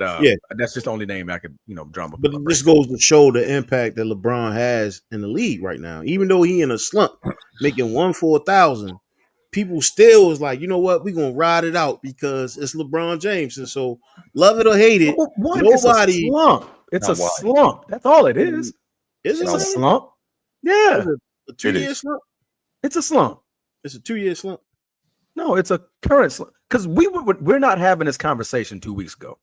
that's just the only name I could, drum up. But this goes to show the impact that LeBron has in the league right now. Even though he in a slump, making 1 for 1,000, people still was like, you know what, we're gonna ride it out because it's LeBron James. And so love it or hate it, nobody. It's a slump. That's all it is. Is it a slump? Yeah. Is it a 2-year slump? It's a slump. It's a 2-year slump. No, it's a current slump. Because we're not having this conversation 2 weeks ago.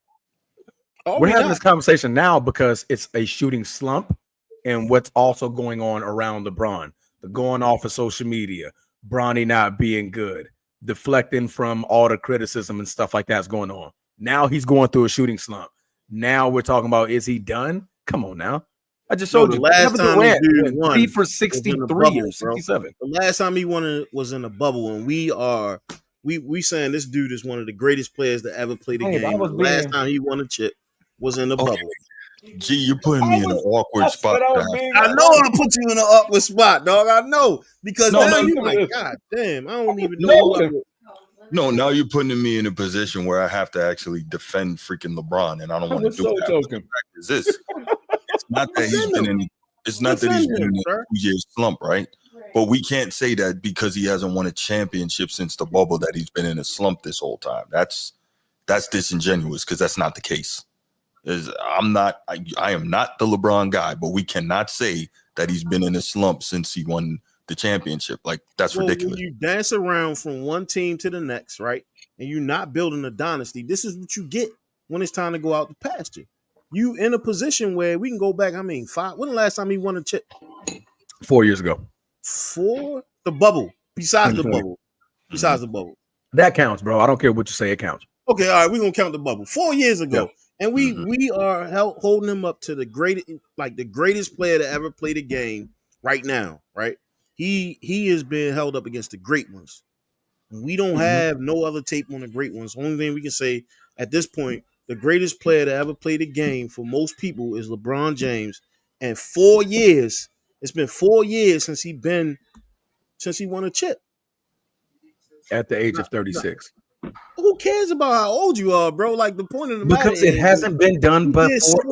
We're having this conversation now because it's a shooting slump and what's also going on around LeBron. The going off of social media, Bronny not being good, deflecting from all the criticism and stuff like that's going on. Now he's going through a shooting slump. Now we're talking about, is he done? Come on now. I just showed you. Last time he won 3 for 63 or 67. The last time he won was in a bubble, and we saying this dude is one of the greatest players to ever play the game. The last time he won a chip was in the bubble. Gee, you're putting me in an awkward spot. I know I put you in an awkward spot, dog. I know because now you're like, God damn, I don't even know. No, now you're putting me in a position where I have to actually defend freaking LeBron, and I don't want to do that. The fact is this: it's not that he's been in. It's not that he's been in a 2-year slump, right? But we can't say that because he hasn't won a championship since the bubble that he's been in a slump this whole time. That's disingenuous because that's not the case. I am not the LeBron guy, but we cannot say that he's been in a slump since he won the championship. Like, that's ridiculous. When you dance around from one team to the next, right? And you're not building a dynasty, this is what you get when it's time to go out to pasture. You in a position where we can go back. I mean, 5. When the last time he won a chip? 4 years ago. 4? The bubble. Besides the bubble. Besides the bubble. That counts, bro. I don't care what you say. It counts. Okay, all right. We're gonna count the bubble. 4 years ago. Yeah. And we are holding him up to the greatest player to ever play the game right now, right? He has been held up against the great ones. We don't have no other tape on the great ones. Only thing we can say at this point, the greatest player to ever play the game for most people is LeBron James. And 4 years, it's been 4 years since he won a chip. At the age of 36. Who cares about how old you are, bro? Like, the point of the matter because it hasn't been done before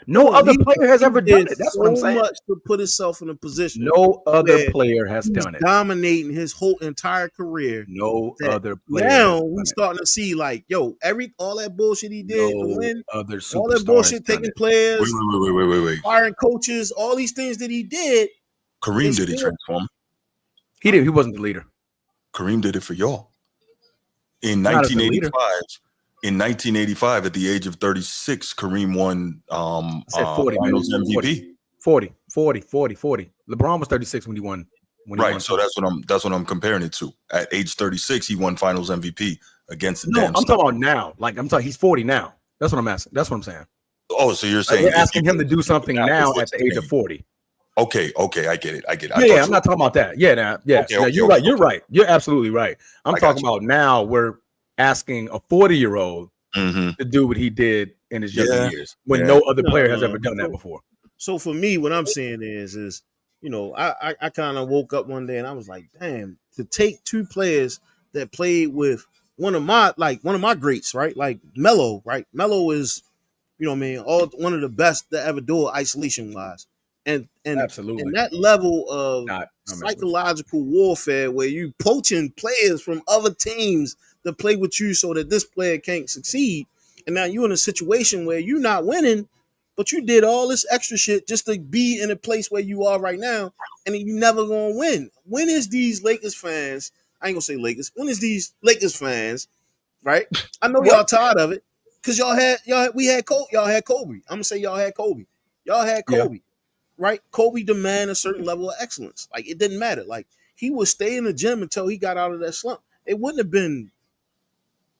no other player has ever done it. That's what I'm saying. Much to put himself in a position. No other player has done it. Dominating his whole entire career. No other player. Now we starting to see like, yo, all that bullshit he did to win, all that bullshit taking players, wait, firing coaches, all these things that he did. Kareem did it transform. He did. He wasn't the leader. Kareem did it for y'all. In 1985, at the age of 36, Kareem won 40 Finals MVP. 40. LeBron was 36 when he won. So that's what I'm comparing it to. At age 36, he won Finals MVP against the I'm talking about now. Like, I'm talking, he's 40 now. That's what I'm asking. That's what I'm saying. Oh, so you're saying we're asking him to do something now at the age of 40. Okay, I get it. Yeah, I'm not talking about that. Yeah, you're right. You're right. You're absolutely right. I'm talking about now. We're asking a 40-year-old to do what he did in his younger years when no other player has ever done that before. So for me, what I'm saying is I kind of woke up one day and I was like, damn, to take two players that played with one of my greats, right? Like Melo, right? Melo is, one of the best to ever do it isolation wise. And absolutely, and that level of psychological warfare where you poaching players from other teams to play with you so that this player can't succeed, and now you're in a situation where you're not winning, but you did all this extra shit just to be in a place where you are right now, and you never gonna win. When is these Lakers fans? I ain't gonna say Lakers. When is these Lakers fans? Right? I know y'all tired of it because y'all had Kobe. Y'all had Kobe. I'm gonna say y'all had Kobe. Y'all had Kobe. Yeah. Right? Kobe demanded a certain level of excellence. Like, it didn't matter. Like, he would stay in the gym until he got out of that slump. It wouldn't have been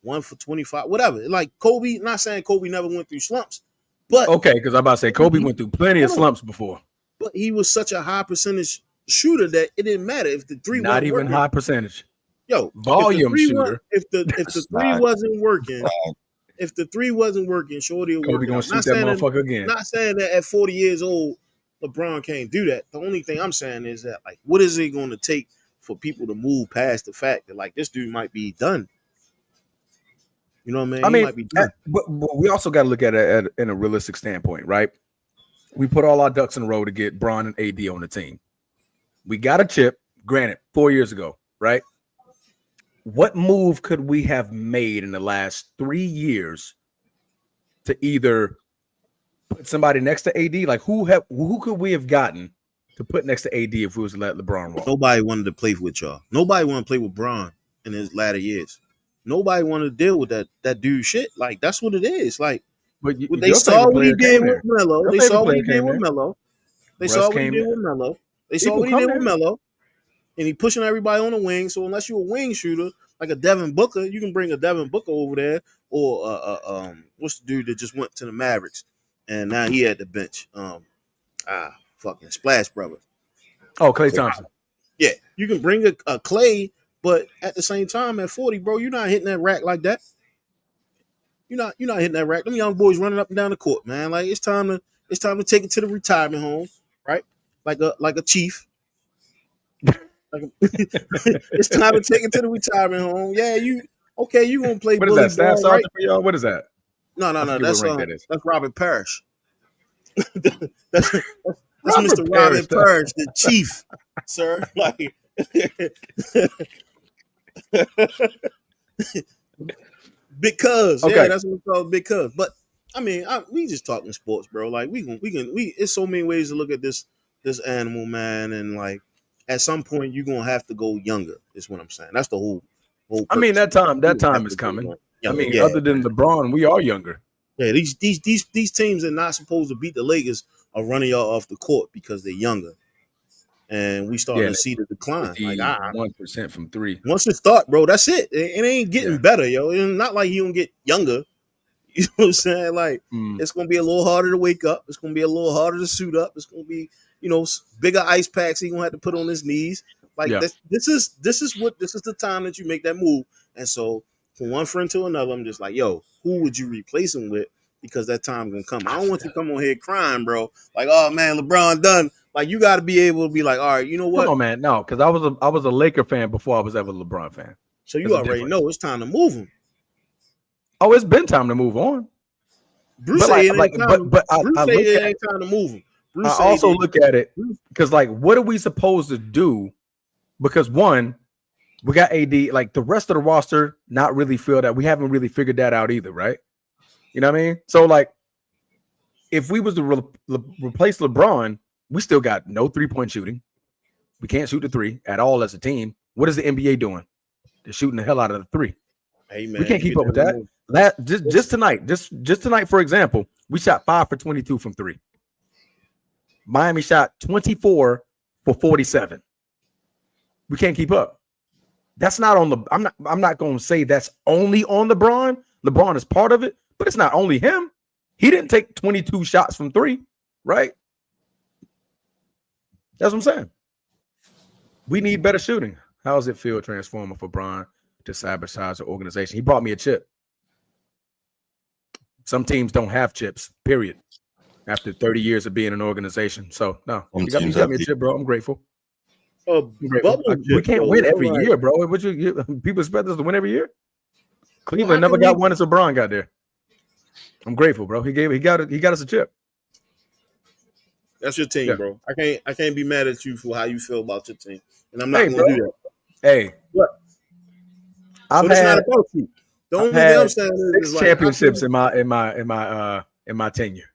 1 for 25, whatever. Like, Kobe, not saying Kobe never went through slumps, but okay, because I'm about to say Kobe went through plenty of slumps before. But he was such a high percentage shooter that it didn't matter if the three not even working. High percentage. Yo, volume shooter. If the three wasn't working. If the three wasn't working, Shorty would Kobe gonna shoot that motherfucker again. Not saying that at 40 years old, LeBron can't do that. The only thing I'm saying is that, like, what is it going to take for people to move past the fact that, like, this dude might be done? You know what I mean? I mean, might be done. But we also got to look at it in a realistic standpoint, right? We put all our ducks in a row to get Bron and AD on the team. We got a chip, granted, 4 years ago, right? what move could we have made in the last 3 years to either put somebody next to AD? Like who could we have gotten to put next to AD if we was to let LeBron walk? Nobody wanted to play with y'all. Nobody wanted to play with Bron in his latter years. Nobody wanted to deal with that dude shit. Like that's what it is. Like But they your saw favorite what he player did came with there. Melo. Your They favorite saw what player he did came with there. Melo. They Russ saw what he came did there. with Melo. They saw People what he come did there. with Melo. And he pushing everybody on the wing. So unless you're a wing shooter like a Devin Booker, you can bring a Devin Booker over there, or what's the dude that just went to the Mavericks and now he at the bench? Fucking Splash Brother. Oh, Klay Thompson. Yeah, you can bring a Clay, but at the same time, at 40, bro, you're not hitting that rack like that. You're not hitting that rack. Them young boys running up and down the court, man. Like it's time to take it to the retirement home, right? Like a chief. It's time to take it to the retirement home. Yeah, you gonna play What is bully that? Staff ball, right? sergeant for y'all? What is that? No, I forget what rank that is. that's Robert Parrish. that's Robert Mr. Parrish. Robert Parrish, the chief, sir. Like because Okay. that's what we call because. But I mean, we just talking sports, bro. Like we it's so many ways to look at this animal, man, and like at some point you're gonna have to go younger. Is what I'm saying. That's the whole. I mean, purpose. that time is coming. I mean, other than LeBron, we are younger. Yeah, these teams are not supposed to beat the Lakers are running y'all off the court because they're younger, and we starting to see the decline. Like 1% from three. Once it start, bro, that's it. It ain't getting better, yo. It's not like you don't get younger. You know what I'm saying? Like it's gonna be a little harder to wake up. It's gonna be a little harder to suit up. It's gonna be, bigger ice packs he gonna have to put on his knees. Like this is the time that you make that move. And so from one friend to another, I'm just like, yo, who would you replace him with? Because that time gonna come. I don't want you to come on here crying, bro. Like, oh man, LeBron done. Like you got to be able to be like, all right, you know what? Come on, man. No, because I was a Laker fan before I was ever a LeBron fan. So you already know it's time to move him. Oh, it's been time to move on. Bruce said it ain't time. Bruce said it ain't time to move him. I also look at it because, like, what are we supposed to do? Because one, we got AD. Like the rest of the roster, not really feel that we haven't really figured that out either, right? You know what I mean? So, like, if we was to replace LeBron, we still got no 3-point shooting. We can't shoot the three at all as a team. What is the NBA doing? They're shooting the hell out of the three. Hey, man, we can't keep up with that. Just tonight, for example, we shot 5 for 22 from three. Miami shot 24 for 47. We can't keep up. That's not on the. I'm not going to say that's only on LeBron. LeBron is part of it, but it's not only him. He didn't take 22 shots from three, right? That's what I'm saying. We need better shooting. How does it feel transforming for Bron to sabotage the organization? He brought me a chip. Some teams don't have chips, period, after 30 years of being an organization. So, no, you got me a chip, bro. I'm grateful. We can't win every year, bro. People expect us to win every year? Cleveland never got one until Bron got there. I'm grateful, bro. He got us a chip. That's your team, bro. I can't be mad at you for how you feel about your team, and I'm not gonna do that. Hey, what? So it's not about you. The only thing I'm saying is 6 championships in my tenure.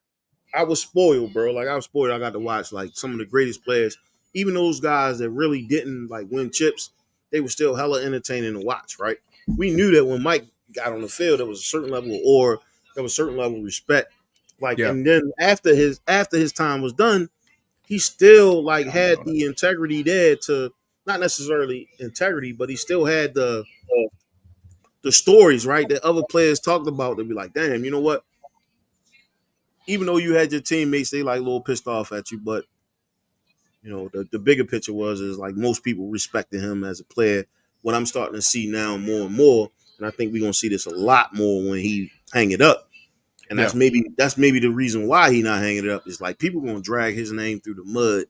I was spoiled, bro. Like I was spoiled. I got to watch like some of the greatest players, even those guys that really didn't like win chips. They were still hella entertaining to watch, right? We knew that when Mike got on the field, there was a certain level of aura, there was a certain level of respect. Like, and then after his time was done, he still like had the integrity there to not necessarily integrity, but he still had the stories, right, that other players talked about. They'd be like, damn, you know what? Even though you had your teammates, they like a little pissed off at you, but you know, the bigger picture is like most people respected him as a player. What I'm starting to see now more and more, and I think we're gonna see this a lot more when he hang it up. And that's maybe the reason why he not hanging it up is like people gonna drag his name through the mud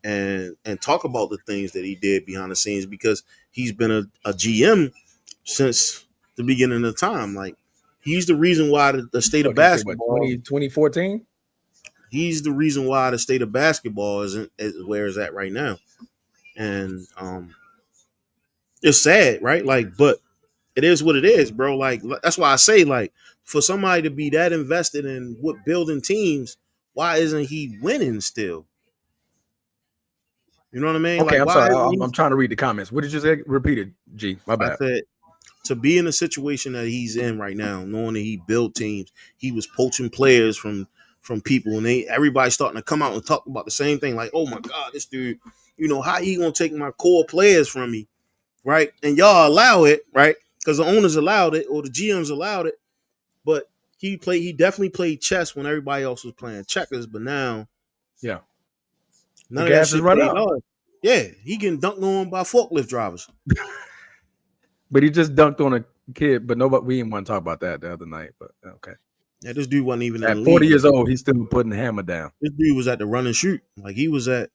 and talk about the things that he did behind the scenes because he's been a GM since the beginning of time. Like he's the reason why the state of basketball 2014. He's the reason why the state of basketball isn't where it's at right now. And It's sad, right? Like, but it is what it is, bro. Like, that's why I say, like, for somebody to be that invested in what building teams, why isn't he winning still? You know what I mean? Okay, Like, I'm why sorry. isn't he? I'm trying to read the comments. What did you say? Repeat it, G. My I bad. said to be in a situation that he's in right now, knowing that he built teams, he was poaching players from people, and everybody's starting to come out and talk about the same thing. Like, oh my God, this dude, how he gonna take my core players from me, right? And y'all allow it, right? Because the owners allowed it or the GMs allowed it, but he definitely played chess when everybody else was playing checkers. But now, Yeah, none the of that gas is shit run paid up. off. Yeah, he getting dunked on by forklift drivers. But he just dunked on a kid. But nobody, we didn't want to talk about that the other night. But okay. Yeah, this dude wasn't even in At the 40 league. years old, he's still putting the hammer down. This dude was at the run and shoot. Like he was at,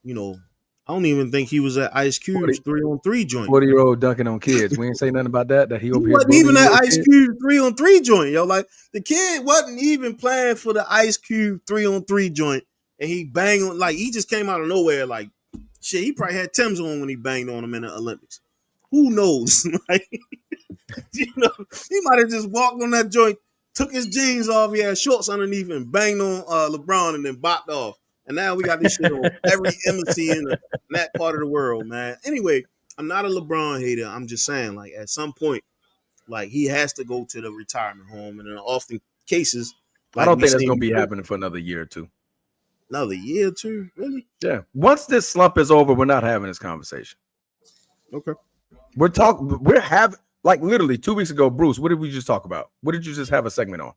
I don't even think he was at Ice Cube's 3-on-3 joint. 40-year-old dunking on kids. We ain't say nothing about that. That he over He here wasn't even bullying at little Ice kids. Cube 3-on-3 joint, yo. Like the kid wasn't even playing for the Ice Cube 3-on-3 joint, and he banged on, like he just came out of nowhere. Like shit, he probably had Tim's on when he banged on him in the Olympics. Who knows? Like he might have just walked on that joint, took his jeans off, he had shorts underneath, and banged on LeBron, and then bopped off. And now we got this shit on every embassy in that part of the world, man. Anyway, I'm not a LeBron hater. I'm just saying, like, at some point, like, he has to go to the retirement home. And in often cases, like I don't we think that's seen going to be before, happening for another year or two. another year or two, really? Yeah. Once this slump is over, we're not having this conversation. Okay. We're having, like, literally 2 weeks ago, Bruce, what did we just talk about? What did you just have a segment on?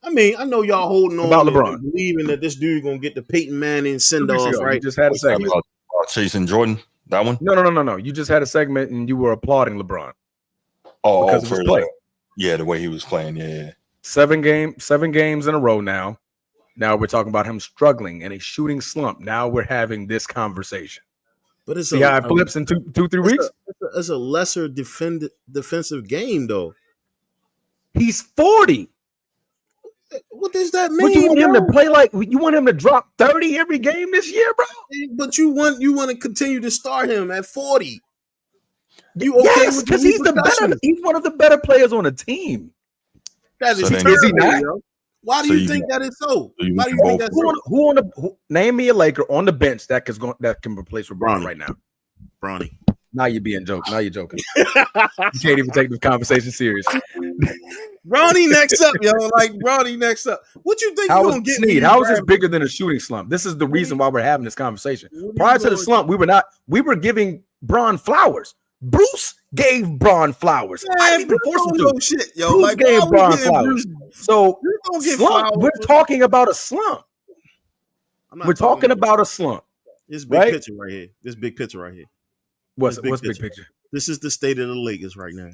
I mean, I know y'all holding on About and LeBron. believing that this dude gonna get the Peyton Manning send 2 weeks off, ago, right? you just had a segment. About chasing Jordan, that one? No. You just had a segment and you were applauding LeBron. Because of his play. The way he was playing. Yeah. 7 games in a row now. Now we're talking about him struggling in a shooting slump. Now we're having this conversation. But it's See how it flips in 2-3 weeks? It's a lesser defensive game, though. He's 40. What does that mean? What you want him to play like? You want him to drop 30 every game this year, bro? But you want to continue to start him at 40. You okay? Yes, because he's one of the better players on the team. That is is he not? yo. Why do you think that is so? Why do you think that's so? Who name me a Laker on the bench that can replace LeBron right now? Bronny. Now you're being joking. Now you're joking. You can't even take this conversation serious. Bronny next up, yo. Like Bronny next up. What you think? How is this bigger than a shooting slump? This is the reason why we're having this conversation. Prior to the slump, we were giving Bron flowers. Bruce gave Bron flowers. I didn't even force him to. Shit, yo. Bruce like, gave Bron flowers. So slump, we're talking about a slump. We're talking about a slump. This big picture right here. This big picture right here. What's big picture? This is the state of the Lakers right now.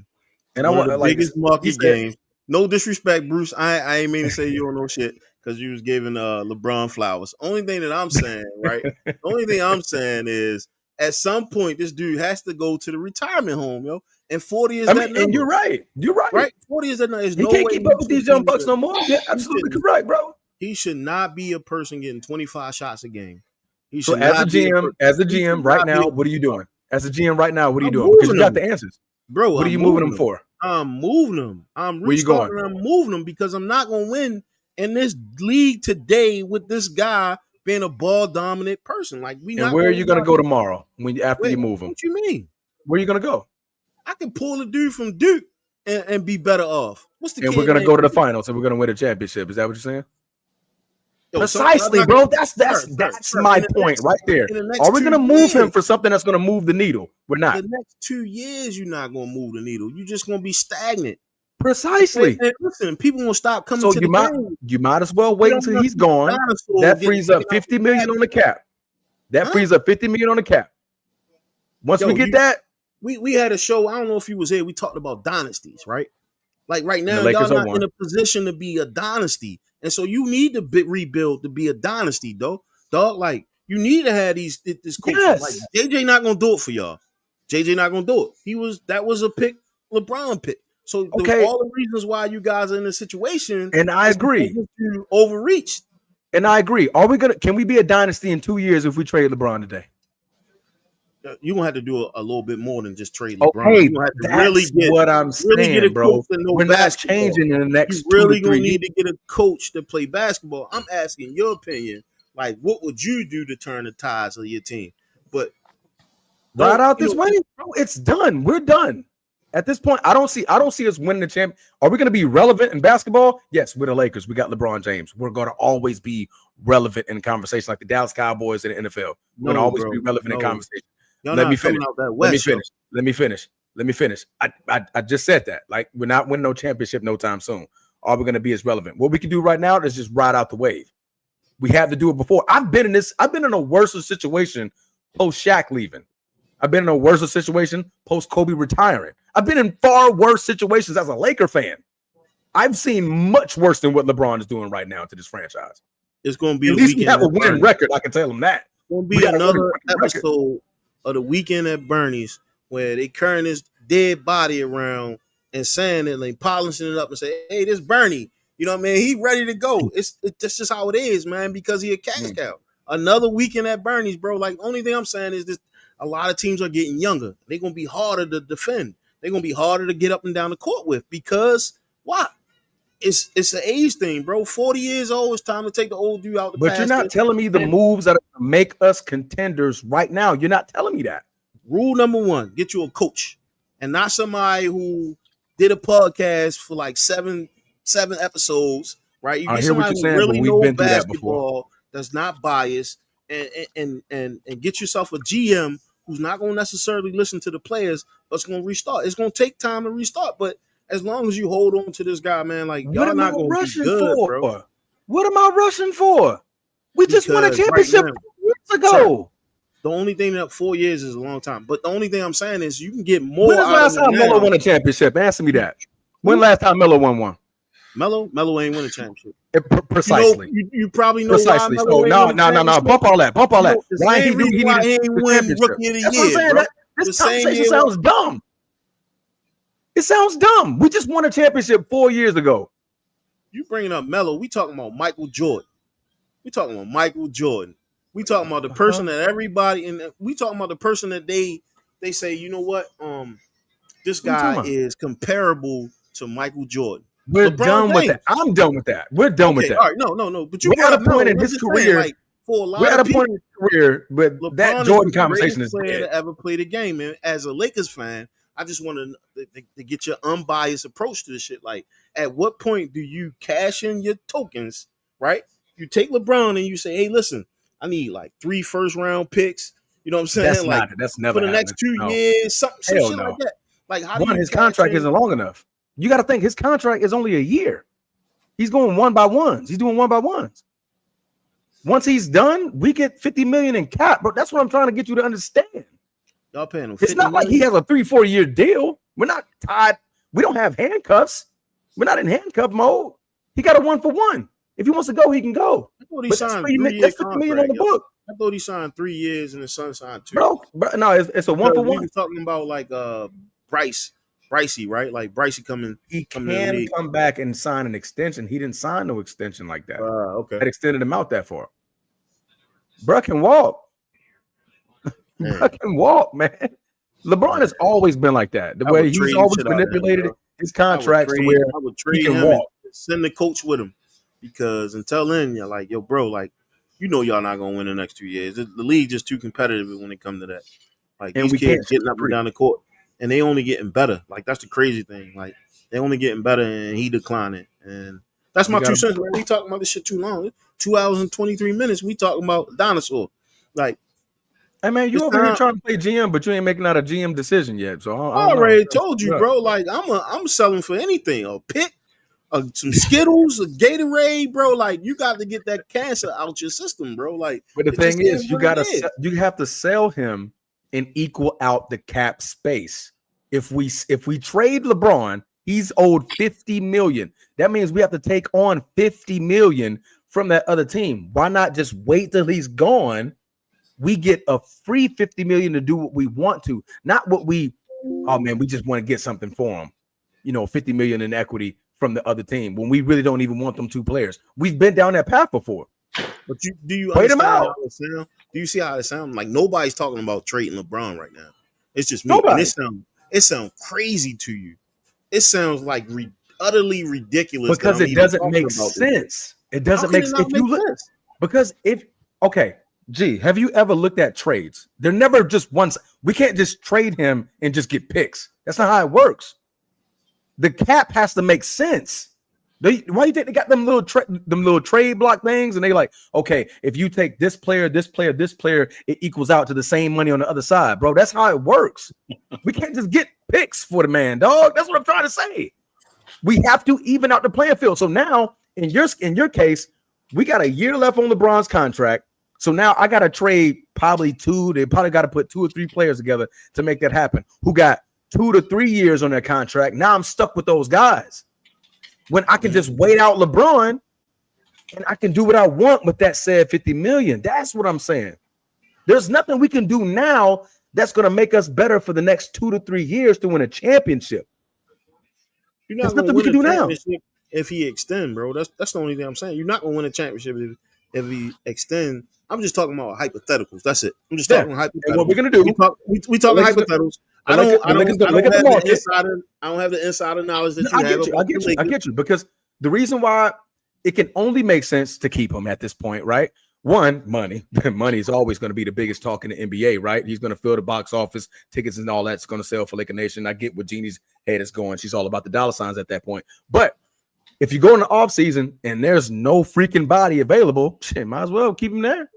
And I want the like biggest market game. No disrespect, Bruce. I ain't mean to say you don't know shit because you was giving LeBron flowers. Only thing that I'm saying, right? The only thing I'm saying is at some point this dude has to go to the retirement home, yo. And 40 is that number. And you're right. You're right. Right? 40 is that number. He can't keep up with these young bucks no more. Yeah, absolutely correct, bro. He should not be a person getting 25 shots a game. So as a GM right now, what are you doing? As a GM right now, what are you doing? Because you got the answers. Bro, what are you moving them for? I'm moving them. Where you going? I'm moving them because I'm not going to win in this league today with this guy being a ball dominant person. Like and where are you going to go tomorrow after you move him? What you mean? Where are you going to go? I can pull a dude from Duke and be better off. What's the? And we're going to go to the finals and we're going to win a championship. Is that what you're saying? Precisely, bro. That's my point right there. Are we going to move him for something that's going to move the needle? We're not. The next 2 years, you're not going to move the needle. You're just going to be stagnant. Precisely. And listen, people will stop coming to the game. You might as well wait until he's gone. That frees up $50 million on the cap. Frees up $50 million on the cap. Once we get that, we had a show. I don't know if you was here. We talked about dynasties, right? Like right now, y'all not in a position to be a dynasty. And so you need to rebuild to be a dynasty, dog. Like you need to have this coach. Yes. Like JJ not gonna do it for y'all. JJ not gonna do it. That was a pick, LeBron pick. So all the reasons why you guys are in this situation, and I agree, you overreached. And I agree. Can we be a dynasty in 2 years if we trade LeBron today? you're gonna have to do a little bit more than just trade LeBron. Okay, You're gonna have to that's really get what I'm really get a saying, bro. coach that knows We're not basketball. changing in the You next 2 really to gonna 3 need years. to get a coach to play basketball. I'm asking your opinion. Like, what would you do to turn the tides of your team? But Right out this way, bro. It's done. We're done. At this point, I don't see us winning the champ. Are we going to be relevant in basketball? Yes, we're the Lakers. We got LeBron James. We're going to always be relevant in conversation like the Dallas Cowboys in the NFL. We're going to always be relevant in conversation. Y'all Let not me coming finish. out that Let me West. finish. Let me finish. Let me finish. I just said that. Like, we're not winning no championship no time soon. All we're going to be is relevant. What we can do right now is just ride out the wave. We had to do it before. I've been in a worse situation post Shaq leaving. I've been in a worse situation post Kobe retiring. I've been in far worse situations as a Laker fan. I've seen much worse than what LeBron is doing right now to this franchise. It's going to be at least we have a winning record. I can tell them that. It's going to be another episode of the Weekend at Bernie's where they carrying his dead body around and saying it, like polishing it up and say, "Hey, this Bernie, you know what I mean? He ready to go." It's just how it is, man. Because he a cash cow. Another Weekend at Bernie's, bro. Like, only thing I'm saying is this. A lot of teams are getting younger. They're going to be harder to defend. They're going to be harder to get up and down the court with because what? It's an age thing, bro. 40 years old, it's time to take the old dude out the But you're not telling me the moves that are going to make us contenders right now. You're not telling me that. Rule number 1, get you a coach and not somebody who did a podcast for like seven episodes, right? You get somebody who really knows basketball, that's not biased, and get yourself a GM who's not going to necessarily listen to the players, but it's going to restart. It's going to take time to restart, but as long as you hold on to this guy, man, like y'all not going to be good, bro. What am I rushing for? We just won a championship 4 years ago. Sir, the only thing that 4 years is a long time, but the only thing I'm saying is you can get more. When was the last time Melo won a championship? Answer me that. When last time Melo won one? Melo ain't win a championship. Precisely. You probably know precisely. Why so no. Bump all that. Why he ain't win Rookie of the Year, bro. This conversation sounds dumb. It sounds dumb. We just won a championship 4 years ago. You bringing up Melo? We talking about Michael Jordan. We talking about Michael Jordan. We talking about the person that everybody, and we talking about the person that they say, you know what? This guy is comparable to Michael Jordan. We're done with that. I'm done with that. We're done with that. All right, no. But you got a point in his career. Like, for a lot we're at of a point in his career, but LeBron that Jordan conversation is player dead. to ever play the game, man. As a Lakers fan, I just want to get your unbiased approach to this shit. Like, at what point do you cash in your tokens? Right? You take LeBron and you say, "Hey, listen, I need like 3 first-round picks." You know what I'm saying? That's never for the next 2 years, some shit like that. Like, how do his contract isn't long enough. You got to think his contract is only a year. He's going one by ones. He's doing one by ones. Once he's done, we get $50 million in cap. But that's what I'm trying to get you to understand. Y'all paying him. It's not like he has a 3-4 year deal. We're not tied. We don't have handcuffs. We're not in handcuff mode. He got a 1-for-1. If he wants to go, he can go. I thought he signed that's $50 million on the book. I thought he signed 3 years and his son signed 2. Bro, no, it's a 1-for-1. We were talking about like Brycey, right? Like Brycey coming. He can come back and sign an extension. He didn't sign no extension like that. Okay. That extended him out that far. Bro can walk. Bro can walk, man. LeBron has always been like that. The way he's always manipulated his contracts to where I would trade he can him walk. and send the coach with him, because until then, you're like, yo, bro, like, you know, y'all not gonna win the next 2 years. The league just too competitive when it comes to that. Like, these kids getting up and down the court, and they only getting better. Like, that's the crazy thing. Like, they only getting better, and he declining. And that's my 2 cents, man. We talking about this shit too long. 2 hours and 23 minutes. We talking about dinosaur. Like, hey man, you over here trying to play GM, but you ain't making out a GM decision yet. So I already told you, bro. Like, I'm selling for anything. A pick, some Skittles, a Gatorade, bro. Like, you got to get that cancer out your system, bro. Like, but the thing is, you have to sell him and equal out the cap space. If we trade LeBron, he's owed $50 million. That means we have to take on $50 million from that other team. Why not just wait till he's gone? We get a free $50 million to do what we want to, not what we just want to get something for him. You know, $50 million in equity from the other team when we really don't even want them 2 players. We've been down that path before. But do you Wait him understand out. how it sound? Do you see how it sounds? Like nobody's talking about trading LeBron right now. It's just me. Nobody. And it sounds crazy to you. It sounds like utterly ridiculous because that I'm it even doesn't talking make about sense. this. It doesn't How can make it sense. not If you make look, sense? because have you ever looked at trades? They're never just once. We can't just trade him and just get picks. That's not how it works. The cap has to make sense. Why do you think they got them little trade block things? And they like, okay, if you take this player, it equals out to the same money on the other side, bro. That's how it works. We can't just get picks for the man, dog. That's what I'm trying to say. We have to even out the playing field. So now, in your case, we got a year left on LeBron's contract. So now I got to trade probably two. They probably got to put 2 or 3 players together to make that happen. Who got 2 to 3 years on their contract? Now I'm stuck with those guys. When I can just wait out LeBron and I can do what I want with that said $50 million. That's what I'm saying. There's nothing we can do now that's going to make us better for the next 2 to 3 years to win a championship. You're not There's going to nothing we win can a do now. championship if he extend, bro. That's the only thing I'm saying. You're not going to win a championship if he extend. I'm just talking about hypotheticals. That's it. I'm just talking hypotheticals. And what we're going to do? We talking hypotheticals. I don't have the insider knowledge that you have. I get you because the reason why it can only make sense to keep him at this point, right? One, money. Money is always going to be the biggest talk in the NBA, right? He's going to fill the box office, tickets and all that's going to sell for Laker Nation. I get what Jeannie's head is going. She's all about the dollar signs at that point. But if you go in the off season and there's no freaking body available, shit, might as well keep him there.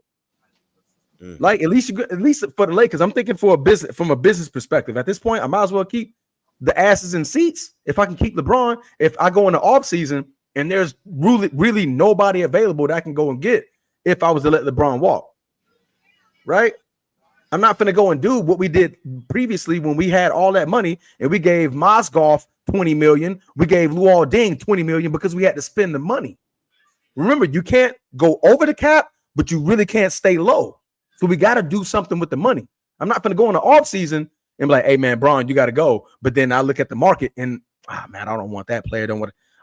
Like at least for the Lakers, I'm thinking from a business perspective. At this point, I might as well keep the asses in seats if I can keep LeBron. If I go in the off season and there's really nobody available that I can go and get, if I was to let LeBron walk, right? I'm not going to go and do what we did previously when we had all that money and we gave Mozgov $20 million. We gave Luol Deng $20 million because we had to spend the money. Remember, you can't go over the cap, but you really can't stay low. So we got to do something with the money. I'm not going to go in the off season and be like, hey, man, Braun, you got to go. But then I look at the market and, man, I don't want that player.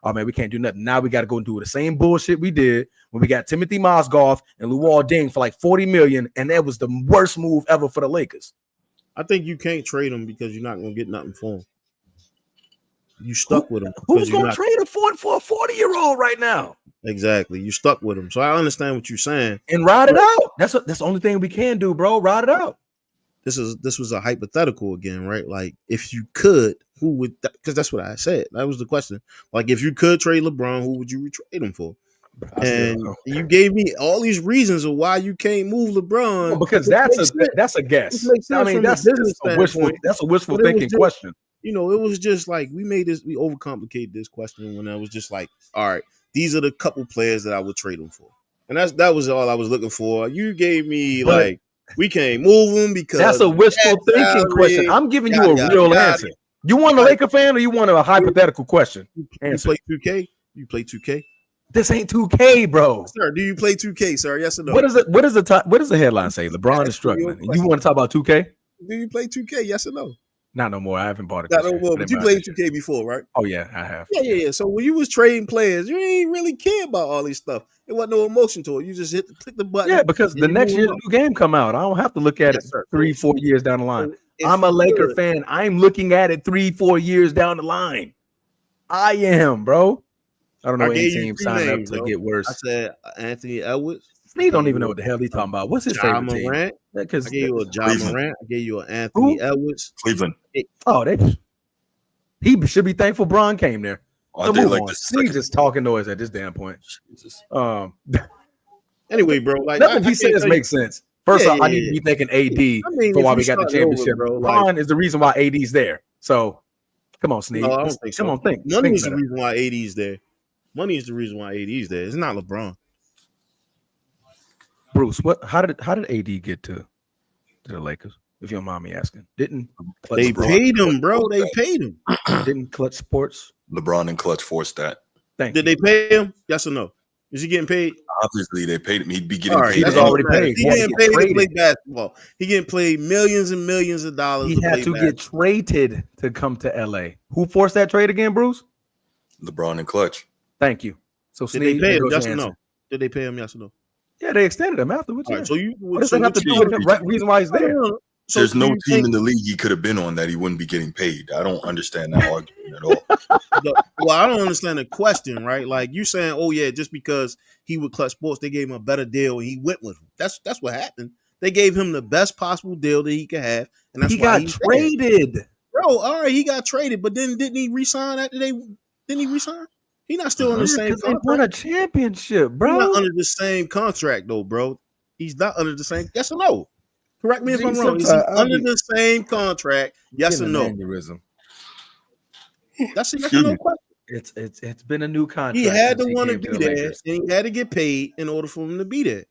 Oh, man, we can't do nothing. Now we got to go and do the same bullshit we did when we got Timothy Mozgov and Luol Deng for like $40 million. And that was the worst move ever for the Lakers. I think you can't trade him because you're not going to get nothing for him. You stuck with him. Who's going to trade him for a 40-year-old right now? Exactly. You stuck with him. So I understand what you're saying. And ride it out. That's the only thing we can do, bro. Ride it out. This was a hypothetical again, right? Like if you could, who would, because that's what I said. That was the question. Like if you could trade LeBron, who would you trade him for? And you gave me all these reasons of why you can't move LeBron. Well, because that's a guess. I mean, that's a wishful thinking question. You know, it was just like we overcomplicated this question when I was just like, all right, these are the couple players that I would trade them for. And that was all I was looking for. You gave me we can't move them because that's a wishful thinking question. I'm giving you a real answer. You want a Laker fan or you want a hypothetical question? You play 2K? You play 2K? This ain't 2K, bro. Sir, do you play 2K, sir? Yes or no? What does the headline say? LeBron is struggling. You want to talk about 2K? Do you play 2K? Yes or no? Not no more. I haven't bought it. Not no more. But you played 2K before, right? Oh yeah, I have. Yeah. So when you was trading players, you ain't really care about all this stuff. There wasn't no emotion to it. You just click the button. Yeah, because the next year the new game come out. I don't have to look at it 3-4 years down the line. I'm a Laker fan. I'm looking at it 3-4 years down the line. I am, bro. I don't know any team signed up to get worse. I said Anthony Edwards. He don't even know what the hell he's talking about. What's his favorite team? I gave you a John Morant. I gave you an Anthony Edwards. Cleveland. He should be thankful Bron came there. Oh, move on. He's just talking noise at this damn point. Jesus. Anyway, bro, like nothing he says makes sense. First off, I need to be thinking AD for why we got the championship. Bron is the reason why AD's there. So come on, Sneak. Come on, think. Money is the reason why AD's there. Money is the reason why AD's there. It's not LeBron. Bruce, how did AD get to the Lakers? If you don't mind me asking, didn't they paid him, bro? They paid him. Didn't Clutch Sports? LeBron and Clutch forced that. Did they pay him? Yes or no? Is he getting paid? Obviously, they paid him. He'd be getting paid. He was already paid. He getting paid to play basketball. He getting paid millions and millions of dollars. He had to get traded to come to LA. Who forced that trade again, Bruce? LeBron and Clutch. Thank you. So did they pay him? Yes or no? Did they pay him? Yes or no? Yeah, they extended him afterwards. All Yeah. right, so you What does that have to do with him? Reason why he's there? So There's no do you team think- in the league he could have been on that he wouldn't be getting paid. I don't understand that argument at all. Well, I don't understand the question, right? Like you saying, oh yeah, just because he would Clutch Sports, they gave him a better deal and he went with him. That's what happened. They gave him the best possible deal that he could have, and that's He why got traded. Bro, all right, he got traded, but then didn't he resign after they? Didn't he resign? He not still on the same Because they contract. won a championship, bro. He's not under the same contract though, bro. He's not under the same. Yes or no? Correct me if I'm wrong. Is he under the same contract? Yes or no? Aneurysm. That's a no question. It's been a new contract. He had to since want to came be the there, Lakers. and he had to get paid in order for him to be there.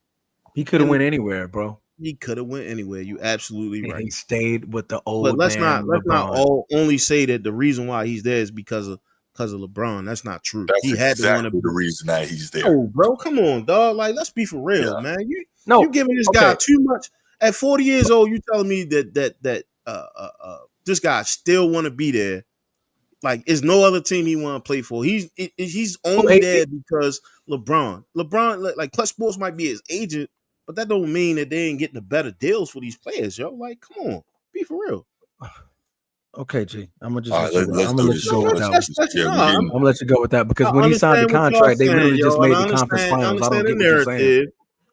He could have went anywhere, bro. He could have went anywhere. You absolutely And right. he stayed with the old. But let's man not LeBron. only say that the reason why he's there is because of LeBron. That's not true. That's He had exactly to want to the reason that he's there. Oh, bro, come on, dog. Like, let's be for real, man. You giving this okay. guy too much at 40 years old. You telling me that this guy still want to be there? Like, is no other team he want to play for? He's only there because LeBron. LeBron, like Clutch Sports might be his agent, but that don't mean that they ain't getting the better deals for these players, yo. Like, come on, be for real. Okay, G. I'm gonna just All right, let's do this. go with that one. I'm gonna let you go with that because I when he signed the understand what contract, they y'all literally saying, just yo, made and the conference finals. I don't get what you're saying.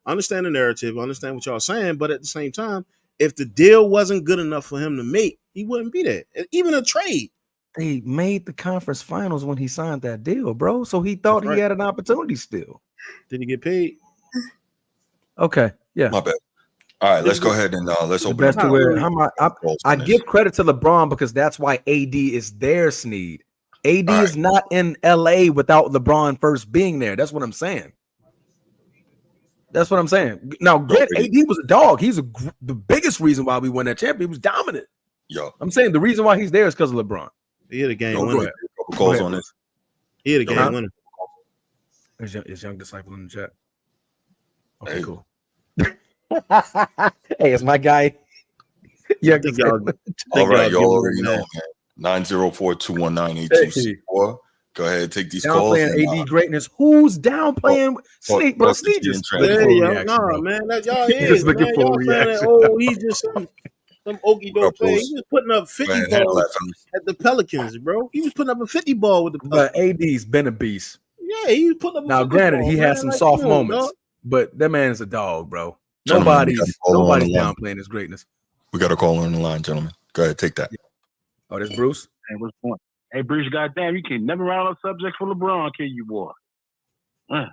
I understand the narrative. I understand what y'all saying, but at the same time, if the deal wasn't good enough for him to make, he wouldn't be there. Even a trade. They made the conference finals when he signed that deal, bro. So he thought he had an opportunity still. Did he get paid? Okay, yeah. My bad. All right, let's go ahead and let's open best up. to where I give credit to LeBron because that's why AD is there, Sneed. AD is not in LA without LeBron first being there. That's what I'm saying. That's what I'm saying. Now, AD was a dog. He's the biggest reason why we won that championship. He was dominant. Yo, I'm saying the reason why he's there is because of LeBron. He had a game winner. winner. Calls on this. He had a game winner. Is young disciple in the chat? Okay, cool. Hey, it's my guy. Yeah, all right, y'all already know, man. 904-219-8264. Go ahead, take these calls. Downplaying AD greatness. Who's downplaying Sneak? Bro, Sneak just nah, man. That y'all is, man. Y'all saying that, oh, he's just some okie doke player. He was putting up 50 balls at the Pelicans, bro. He was putting up a 50 ball with the Pelicans. But AD's been a beast. Yeah, he was putting up a now, 50 granted, ball, he man. has some like, soft come on, moments, dog. but that man is a dog, bro. Gentlemen, Nobody's downplaying his greatness. We got a caller on the line, gentlemen. Go ahead, take that. Oh, that's Bruce. Hey, what's going on? Hey, Bruce, goddamn, you can never round up subjects for LeBron, can you, boy? LeBron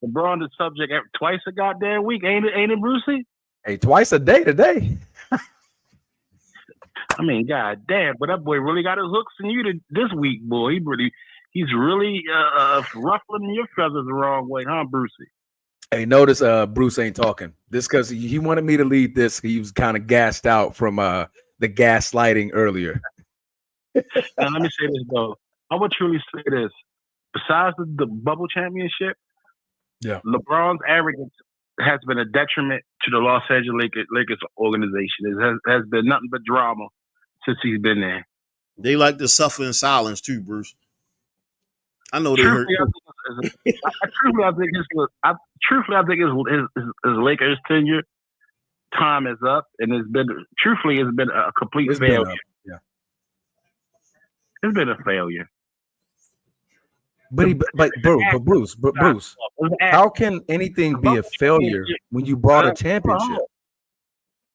the subject twice a goddamn week, ain't it, Brucey? Hey, twice a day today. I mean, goddamn, but that boy really got his hooks in you this week, boy. He's really ruffling your feathers the wrong way, huh, Brucey? Hey, notice Bruce ain't talking. This because he wanted me to lead this. He was kind of gassed out from the gaslighting earlier. Now, let me say this, though. I would truly say this. Besides the bubble championship, LeBron's arrogance has been a detriment to the Los Angeles Lakers organization. It has been nothing but drama since he's been there. They like to suffer in silence, too, Bruce. I know they hurt. I think his Lakers tenure time is up, and it's been a complete failure. It's been a failure. But Bruce, how can anything be a failure when you brought a championship?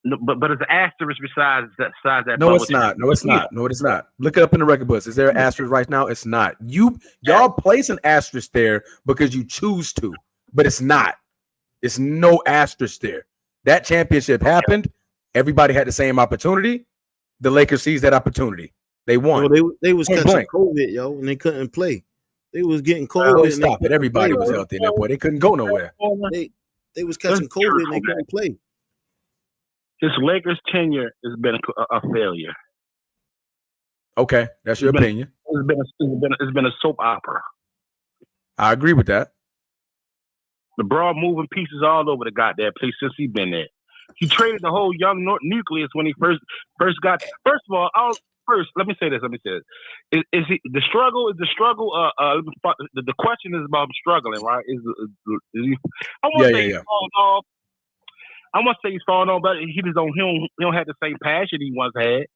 No, but it's an asterisk besides that. No, it's not. No, it's not. No, it's not. Look it up in the record books. Is there an asterisk right now? It's not. Y'all place an asterisk there because you choose to, but it's not. It's no asterisk there. That championship happened. Everybody had the same opportunity. The Lakers seized that opportunity. They won. Well, they was catching COVID, yo, and they couldn't play. They was getting COVID. Stop it. Everybody was healthy in that point. They couldn't go nowhere. They was catching COVID and they couldn't play. This Lakers tenure has been a failure. Okay, that's your opinion. It's been a soap opera. I agree with that. LeBron moving pieces all over the goddamn place since he's been there. He traded the whole young nucleus when he first got. First of all, first, let me say this. Is he the struggle? Is the struggle? The question is about him struggling, right? Is he? I want to say he's falling off. I want to say he's falling off, but he don't have the same passion he once had.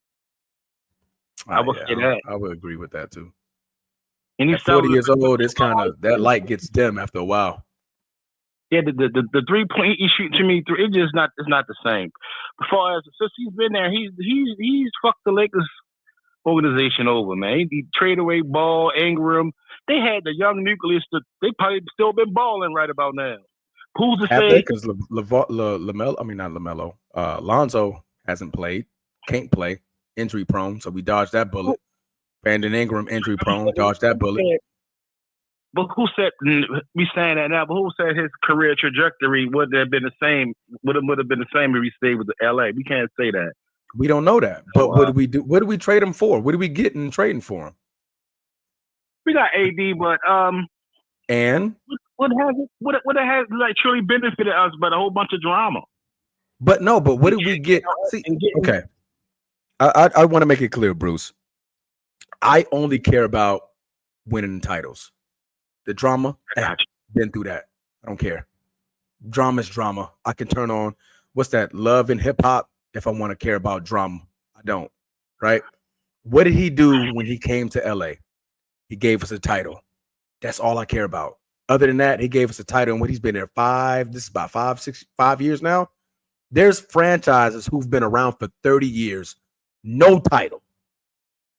I would say that. I would agree with that too. And he's at 40 years old, it's kind of that light gets dim after a while. Yeah, the 3-point he shoot to me through, it's not the same. As far as since he's been there, he's fucked the Lakers organization over, man. He traded away Ball, Ingram. They had the young nucleus that they probably still been balling right about now. Who's to say? Because Lonzo hasn't played, can't play, injury prone, so we dodged that bullet. Brandon Ingram, injury prone, dodged that bullet. But who said we saying that now? But who said his career trajectory would have been the same? Would have been the same if he stayed with the LA? We can't say that. We don't know that. But what do we do? What do we trade him for? What do we get in trading for him? We got AD, but and what has like truly benefited us, but a whole bunch of drama. But what did we get? Okay, I want to make it clear, Bruce. I only care about winning titles. The drama, been through that. I don't care. Drama is drama. I can turn on what's that? Love and hip hop. If I want to care about drama, I don't. Right? What did he do when he came to LA? He gave us a title. That's all I care about. Other than that, he gave us a title, and when he's been there 5 years now. There's franchises who've been around for 30 years, no title,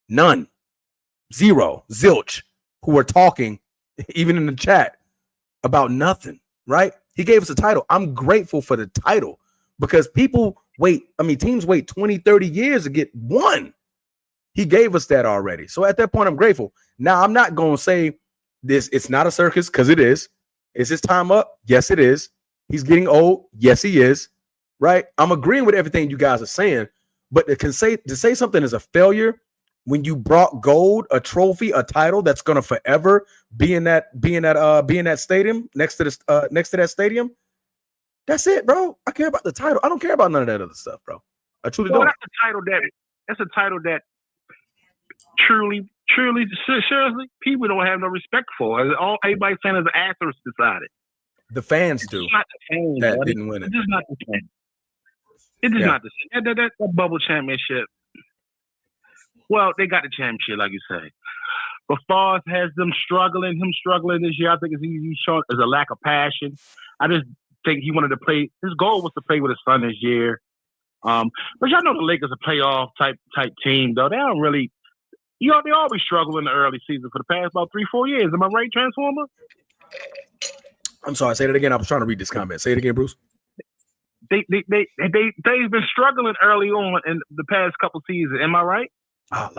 none, zero, zilch, who are talking, even in the chat, about nothing, right? He gave us a title. I'm grateful for the title because teams wait 20, 30 years to get one. He gave us that already. So at that point, I'm grateful. Now, I'm not going to say this, it's not a circus, because it is. Is his time up? Yes, it is. He's getting old. Yes, he is. Right? I'm agreeing with everything you guys are saying, but to say something is a failure when you brought gold, a trophy, a title that's gonna forever be in that stadium next to that stadium. That's it, bro. I care about the title. I don't care about none of that other stuff, bro. I truly don't. That's a title that truly, seriously, people don't have no respect for. Everybody's saying is an asterisk beside it. The fans do. Not the fans, that didn't win it. It's just not the same. It is not the same. That bubble championship. Well, they got the championship, like you say. But Foz has him struggling this year. I think he's showing is a lack of passion. I just think he wanted to play. His goal was to play with his son this year. But y'all know the Lakers are a playoff type team, though. They don't really. They always struggle in the early season for the past about 3-4 years. Am I right, Transformer? I'm sorry. Say that again. I was trying to read this comment. Say it again, Bruce. They've been struggling early on in the past couple seasons. Am I right? I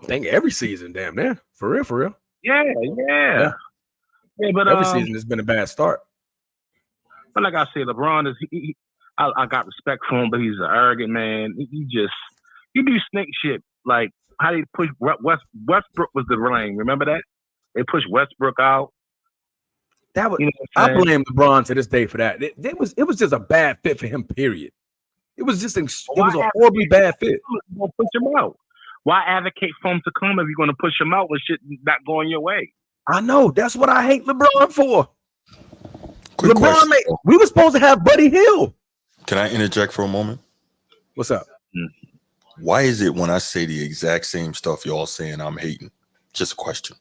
think every season, damn near. For real. Yeah. But every season has been a bad start. But like I said, LeBron is I got respect for him, but he's an arrogant man. He do snake shit. Like how they push Westbrook was the rain. Remember that? They pushed Westbrook out. That was I blame LeBron to this day for that. It was just a bad fit for him. Period. It was just a horribly bad fit. Push him out. Why advocate for him to come if you're going to push him out when shit not going your way? I know. That's what I hate LeBron for. Quick question. We were supposed to have Buddy Hill. Can I interject for a moment? What's up? Why is it when I say the exact same stuff y'all saying I'm hating? Just a question.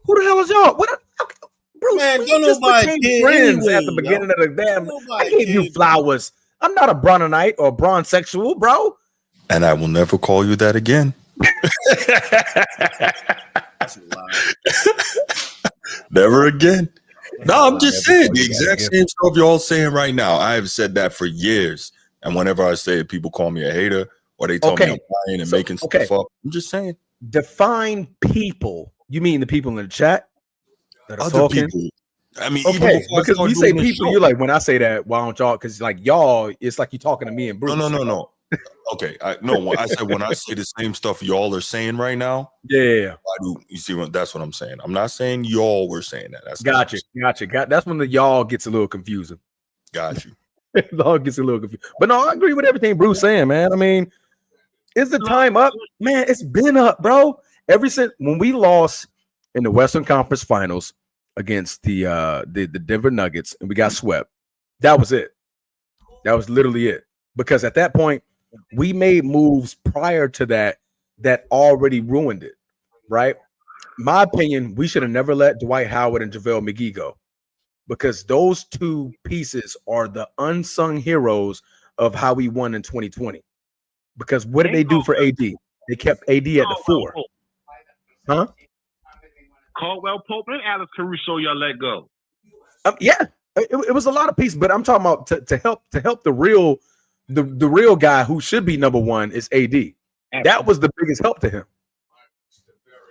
Who the hell is y'all? Bruce, man, don't nobody friends at the beginning of the damn. I gave you flowers. I'm not a Brononite or Bronsexual, bro. And I will never call you that again. That's a lie. Never again. No, I'm just saying the exact same stuff y'all saying right now. I have said that for years. And whenever I say it, people call me a hater or they tell me I'm lying and making stuff up. I'm just saying. Define people. You mean the people in the chat? Other people. I mean, because we say people, you're like, when I say that, why don't y'all? Because like y'all, it's like you're talking to me and Bruce. No. Okay, I said when I say the same stuff y'all are saying right now. Yeah. You see that's what I'm saying. I'm not saying y'all were saying that. That's gotcha. That's when the y'all gets a little confusing. Got you. The y'all gets a little confused. But no, I agree with everything Bruce saying, man. I mean, Is the time up? Man, it's been up, bro. Ever since when we lost in the Western Conference Finals against the Denver Nuggets and we got swept, that was it. That was literally it. Because at that point, we made moves prior to that already ruined it, right? My opinion, we should have never let Dwight Howard and JaVale McGee go because those two pieces are the unsung heroes of how we won in 2020. Because what did they do for AD? They kept AD at the 4. Huh? Caldwell Pope and Alex Caruso, y'all let go. Yeah, it was a lot of pieces, but I'm talking about to help the real guy who should be number one is AD. That was the biggest help to him.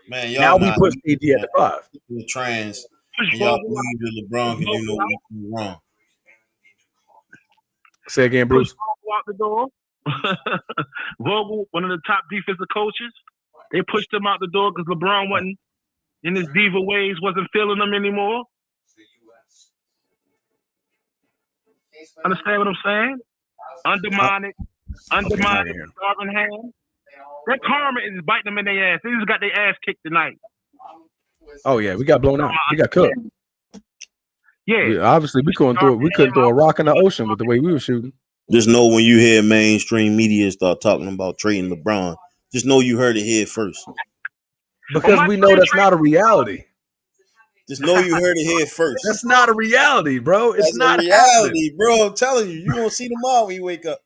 Man, y'all now we push AD at the 5. The trans, and y'all believe that LeBron can do no wrong. Say again, Bruce. Out the door. Vogel, one of the top defensive coaches, they pushed him out the door because LeBron wasn't in his diva ways, wasn't feeling them anymore. Understand what I'm saying? Undermine it. Starving hand. That karma is biting them in their ass. They just got their ass kicked tonight. Oh yeah, we got blown out. We got cooked. Yeah. Obviously, we couldn't throw a rock in the ocean with the way we were shooting. Just know when you hear mainstream media start talking about trading LeBron, just know you heard it here first. Because we know that's not a reality. Just know you heard it here first. That's not a reality, bro. It's not a reality, bro. I'm telling you, you're gonna see tomorrow when you wake up.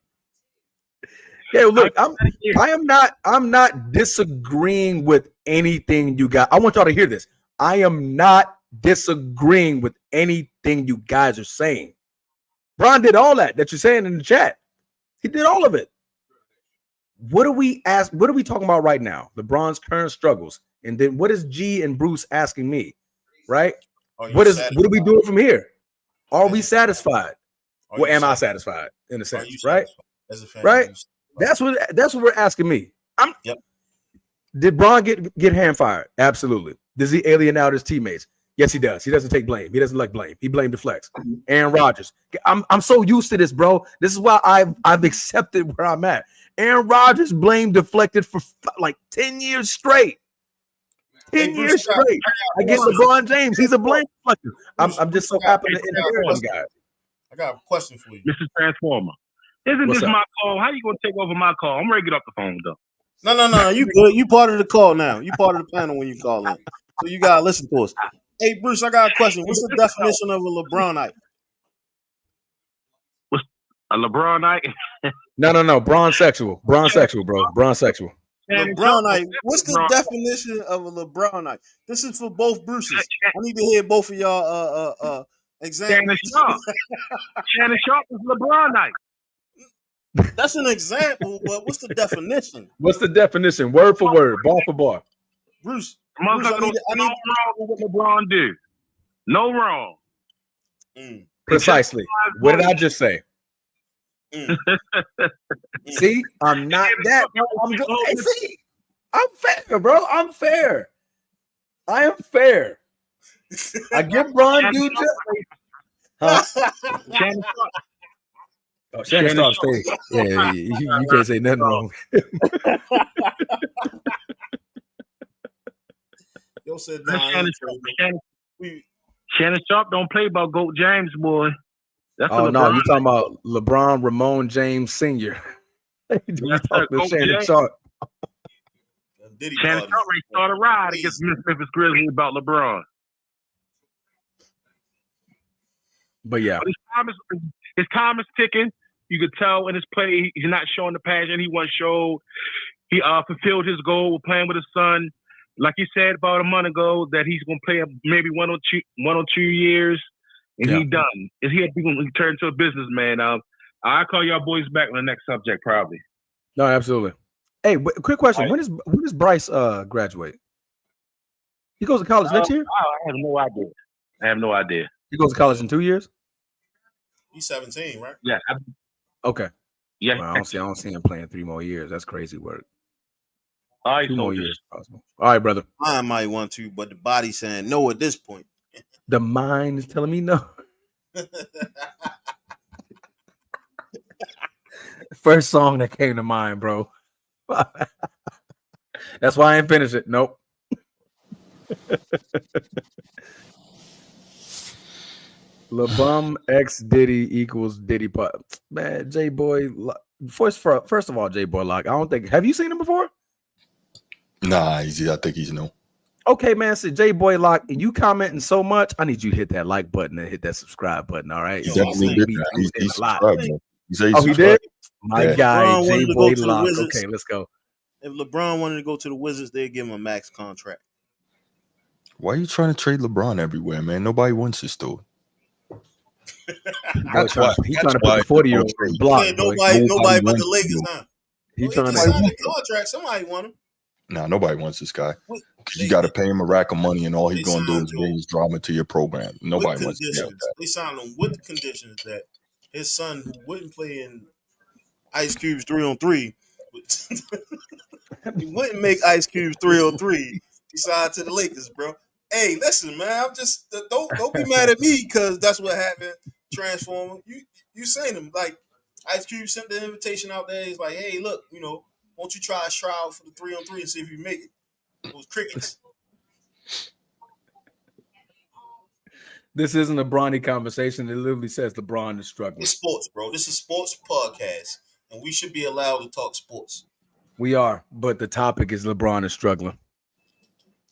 Yeah, look, I'm not disagreeing with anything you got. I want y'all to hear this. I am not disagreeing with anything you guys are saying. Bron did all that you're saying in the chat. He did all of it. What are we talking about right now? LeBron's current struggles. And then what is G and Bruce asking me? Right? What are we doing from here? Are we satisfied? Well, am I satisfied in a sense, right? Right? That's what we're asking me. Did Bron get hand fired? Absolutely. Does he alien out his teammates? Yes, he does. He doesn't take blame. He doesn't like blame. He blamed the flex. Aaron Rodgers. I'm so used to this, bro. This is why I've accepted where I'm at. Aaron Rodgers deflected for like 10 years straight. 10 years straight. Against LeBron James. He's a blame deflector. I'm just so happy to inherit him, guys. I got a question for you. Mrs. Transformer. Isn't this my call? How you gonna take over my call? I'm ready to get off the phone though. No. You good. You part of the call now. You part of the panel when you call in. So you gotta listen to us. Hey Bruce, I got a question. What's the definition of a LeBronite? What's a LeBronite? No. Bron-sexual, bro. Bron-sexual. LeBronite. What's the definition of a LeBronite? This is for both Bruces. I need to hear both of y'all examples. Shannon Sharp is LeBronite. That's an example, but what's the definition? What's the definition? Word for word, bar for bar. Bruce, no wrong with what LeBron do. No wrong. Precisely. What did I just say? See, I'm not that. I'm good. Hey, see, I'm fair, bro. I'm fair. I am fair. I give Bron due to. Shannon Sharp. Oh, Shannon Sharp stay. Yeah, you can't say nothing wrong. Yo said Shannon Sharp don't play about Goat James, boy. That's no, you're talking about LeBron Ramon James Sr. You talking about Shannon Sharp. Shannon Sharp already started a ride against Memphis Grizzlies about LeBron. But yeah. His time is ticking. You could tell in his play he's not showing the passion he once showed. He fulfilled his goal with playing with his son. Like he said about a month ago, that he's going to play maybe 1 or 2 years, and he's done. Is he going to turn into a businessman? I'll call y'all boys back on the next subject, probably. No, absolutely. Hey, quick question: when does Bryce graduate? He goes to college next year? I have no idea. He goes to college in 2 years. He's 17, right? Yeah. Okay. Yeah. Well, I don't see him playing 3 more years. That's crazy work. All right, 2 more years possible. All right, brother. I might want to, but the body's saying no at this point. The mind is telling me no. First song that came to mind, bro. That's why I ain't finished it. Nope. LeBum X Diddy equals Diddy Pop. Man, J Boy. First of all, J Boy Lock. I don't think. Have you seen him before? Nah, I think he's new. Okay, man. So J Boy Lock, you commenting so much. I need you to hit that like button and hit that subscribe button. All right. He definitely did that. He's subscribed. He did. My Yeah. guy, LeBron J wanted to Boy go to the Lock. Wizards. Okay, let's go. If LeBron wanted to go to the Wizards, they'd give him a max contract. Why are you trying to trade LeBron everywhere, man? Nobody wants this dude. He's trying to put the 40-year-old on the block. Nobody but the Lakers, huh? He trying to sign the contract. Somebody want him. Nah, nobody wants this guy. Because you got to pay him a rack of money, and all he's going to do is bring his drama to your program. Nobody wants to do that. They signed him with the conditions that his son, who wouldn't play in Ice Cube's 3-on-3, he wouldn't make Ice Cube's 3-on-3. He signed to the Lakers, bro. Hey, listen, man. I'm just don't be mad at me because that's what happened. Transformer, you saying him like Ice Cube sent the invitation out there. He's like, hey, look, won't you try out for the 3-on-3 and see if you make it? It was crickets. This isn't a Bronny conversation. It literally says LeBron is struggling. It's sports, bro. This is a sports podcast, and we should be allowed to talk sports. We are, but the topic is LeBron is struggling.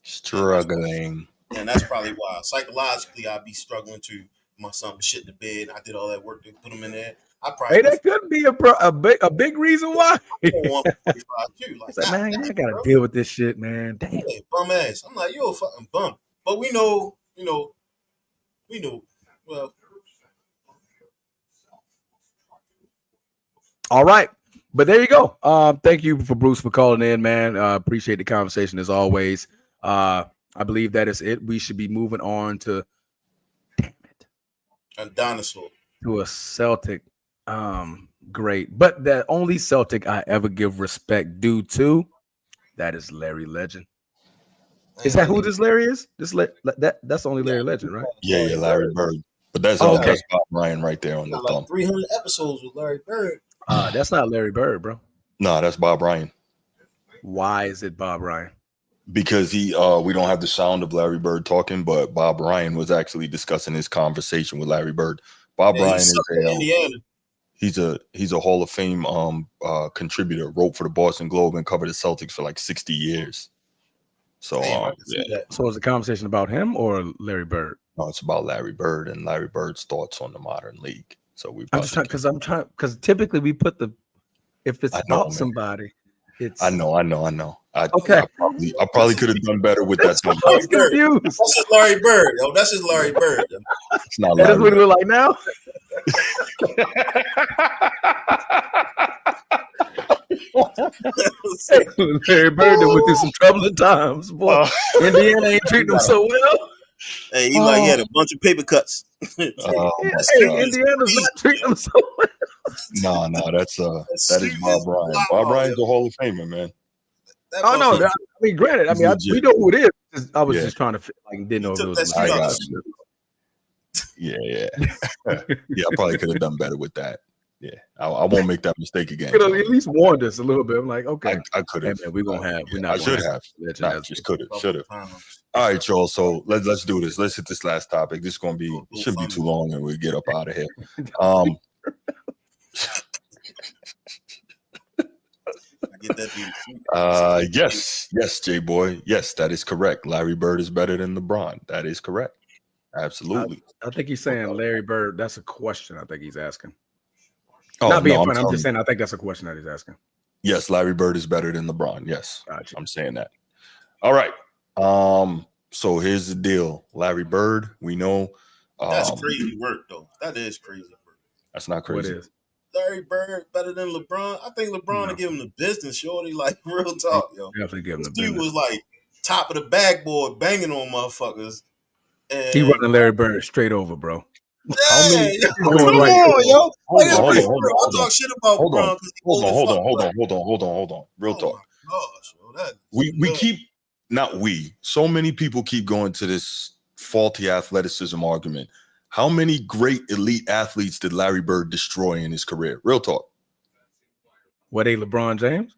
Struggling. And that's probably why. Psychologically, I'd be struggling to my son was shit in the bed. I did all that work to put him in there. That could be a big reason why. Man, I gotta deal with this shit, man. Damn, bum ass. I'm like, you're a fucking bum. But we know. Well, all right. But there you go. Thank you for Bruce for calling in, man. Appreciate the conversation as always. I believe that is it. We should be moving on to a dinosaur. To a Celtic. Great. But the only Celtic I ever give respect due to, that is Larry Legend. Is that who this Larry is? That's only Larry Legend, right? Yeah, Larry Bird. But that's okay. That's Bob Ryan right there on the thumb. 300 episodes with Larry Bird. That's not Larry Bird, bro. No, that's Bob Ryan. Why is it Bob Ryan? Because we don't have the sound of Larry Bird talking, but Bob Ryan was actually discussing his conversation with Larry Bird. Bob Ryan is Indiana. He's a Hall of Fame contributor, wrote for the Boston Globe and covered the Celtics for like 60 years. So So is the conversation about him or Larry Bird? No, it's about Larry Bird and Larry Bird's thoughts on the modern league. So because typically we put if it's about somebody, it's I know. I probably could have done better with that. I was confused. That's just Larry Bird, yo. That's just Larry Bird. It's not Larry. That's what it look like now. Larry Bird went through some troubling times, boy. Indiana ain't treating him so well. Hey, he had a bunch of paper cuts. Indiana's not treating him so well. No, that is Bob Ryan. Bob Ryan's a Hall of Famer, man. Oh no, I mean, granted, we know who it is. I was just trying to didn't know if it was. I got you. Yeah. I probably could have done better with that. Yeah, I won't make that mistake again. Could have at least warned us a little bit. I'm like, okay, I could have. Hey, we're gonna have. We're not. I should have. Just could have. Should have. All right, y'all. So let's do this. Let's hit this last topic. This is gonna be shouldn't be too long, and we'll get up out of here. Yes, J Boy. Yes, that is correct. Larry Bird is better than LeBron. That is correct. Absolutely. I think he's saying Larry Bird. That's a question. I think he's asking. Oh, not being funny. I'm just saying. I think that's a question that he's asking. Yes, Larry Bird is better than LeBron. Yes, gotcha. I'm saying that. All right. So here's the deal. Larry Bird. We know. That's crazy work, though. That is crazy work. That's not crazy. What is? Larry Bird better than LeBron? I think LeBron would give him the business, shorty. Like, real talk, yo. Definitely give him the business. He was like top of the backboard, banging on motherfuckers. And he running Larry Bird straight over, bro. Hey, come on, yo. I talk shit about LeBron. Hold on. Real talk. Gosh, we keep so many people keep going to this faulty athleticism argument. How many great elite athletes did Larry Bird destroy in his career? Real talk. What, LeBron James?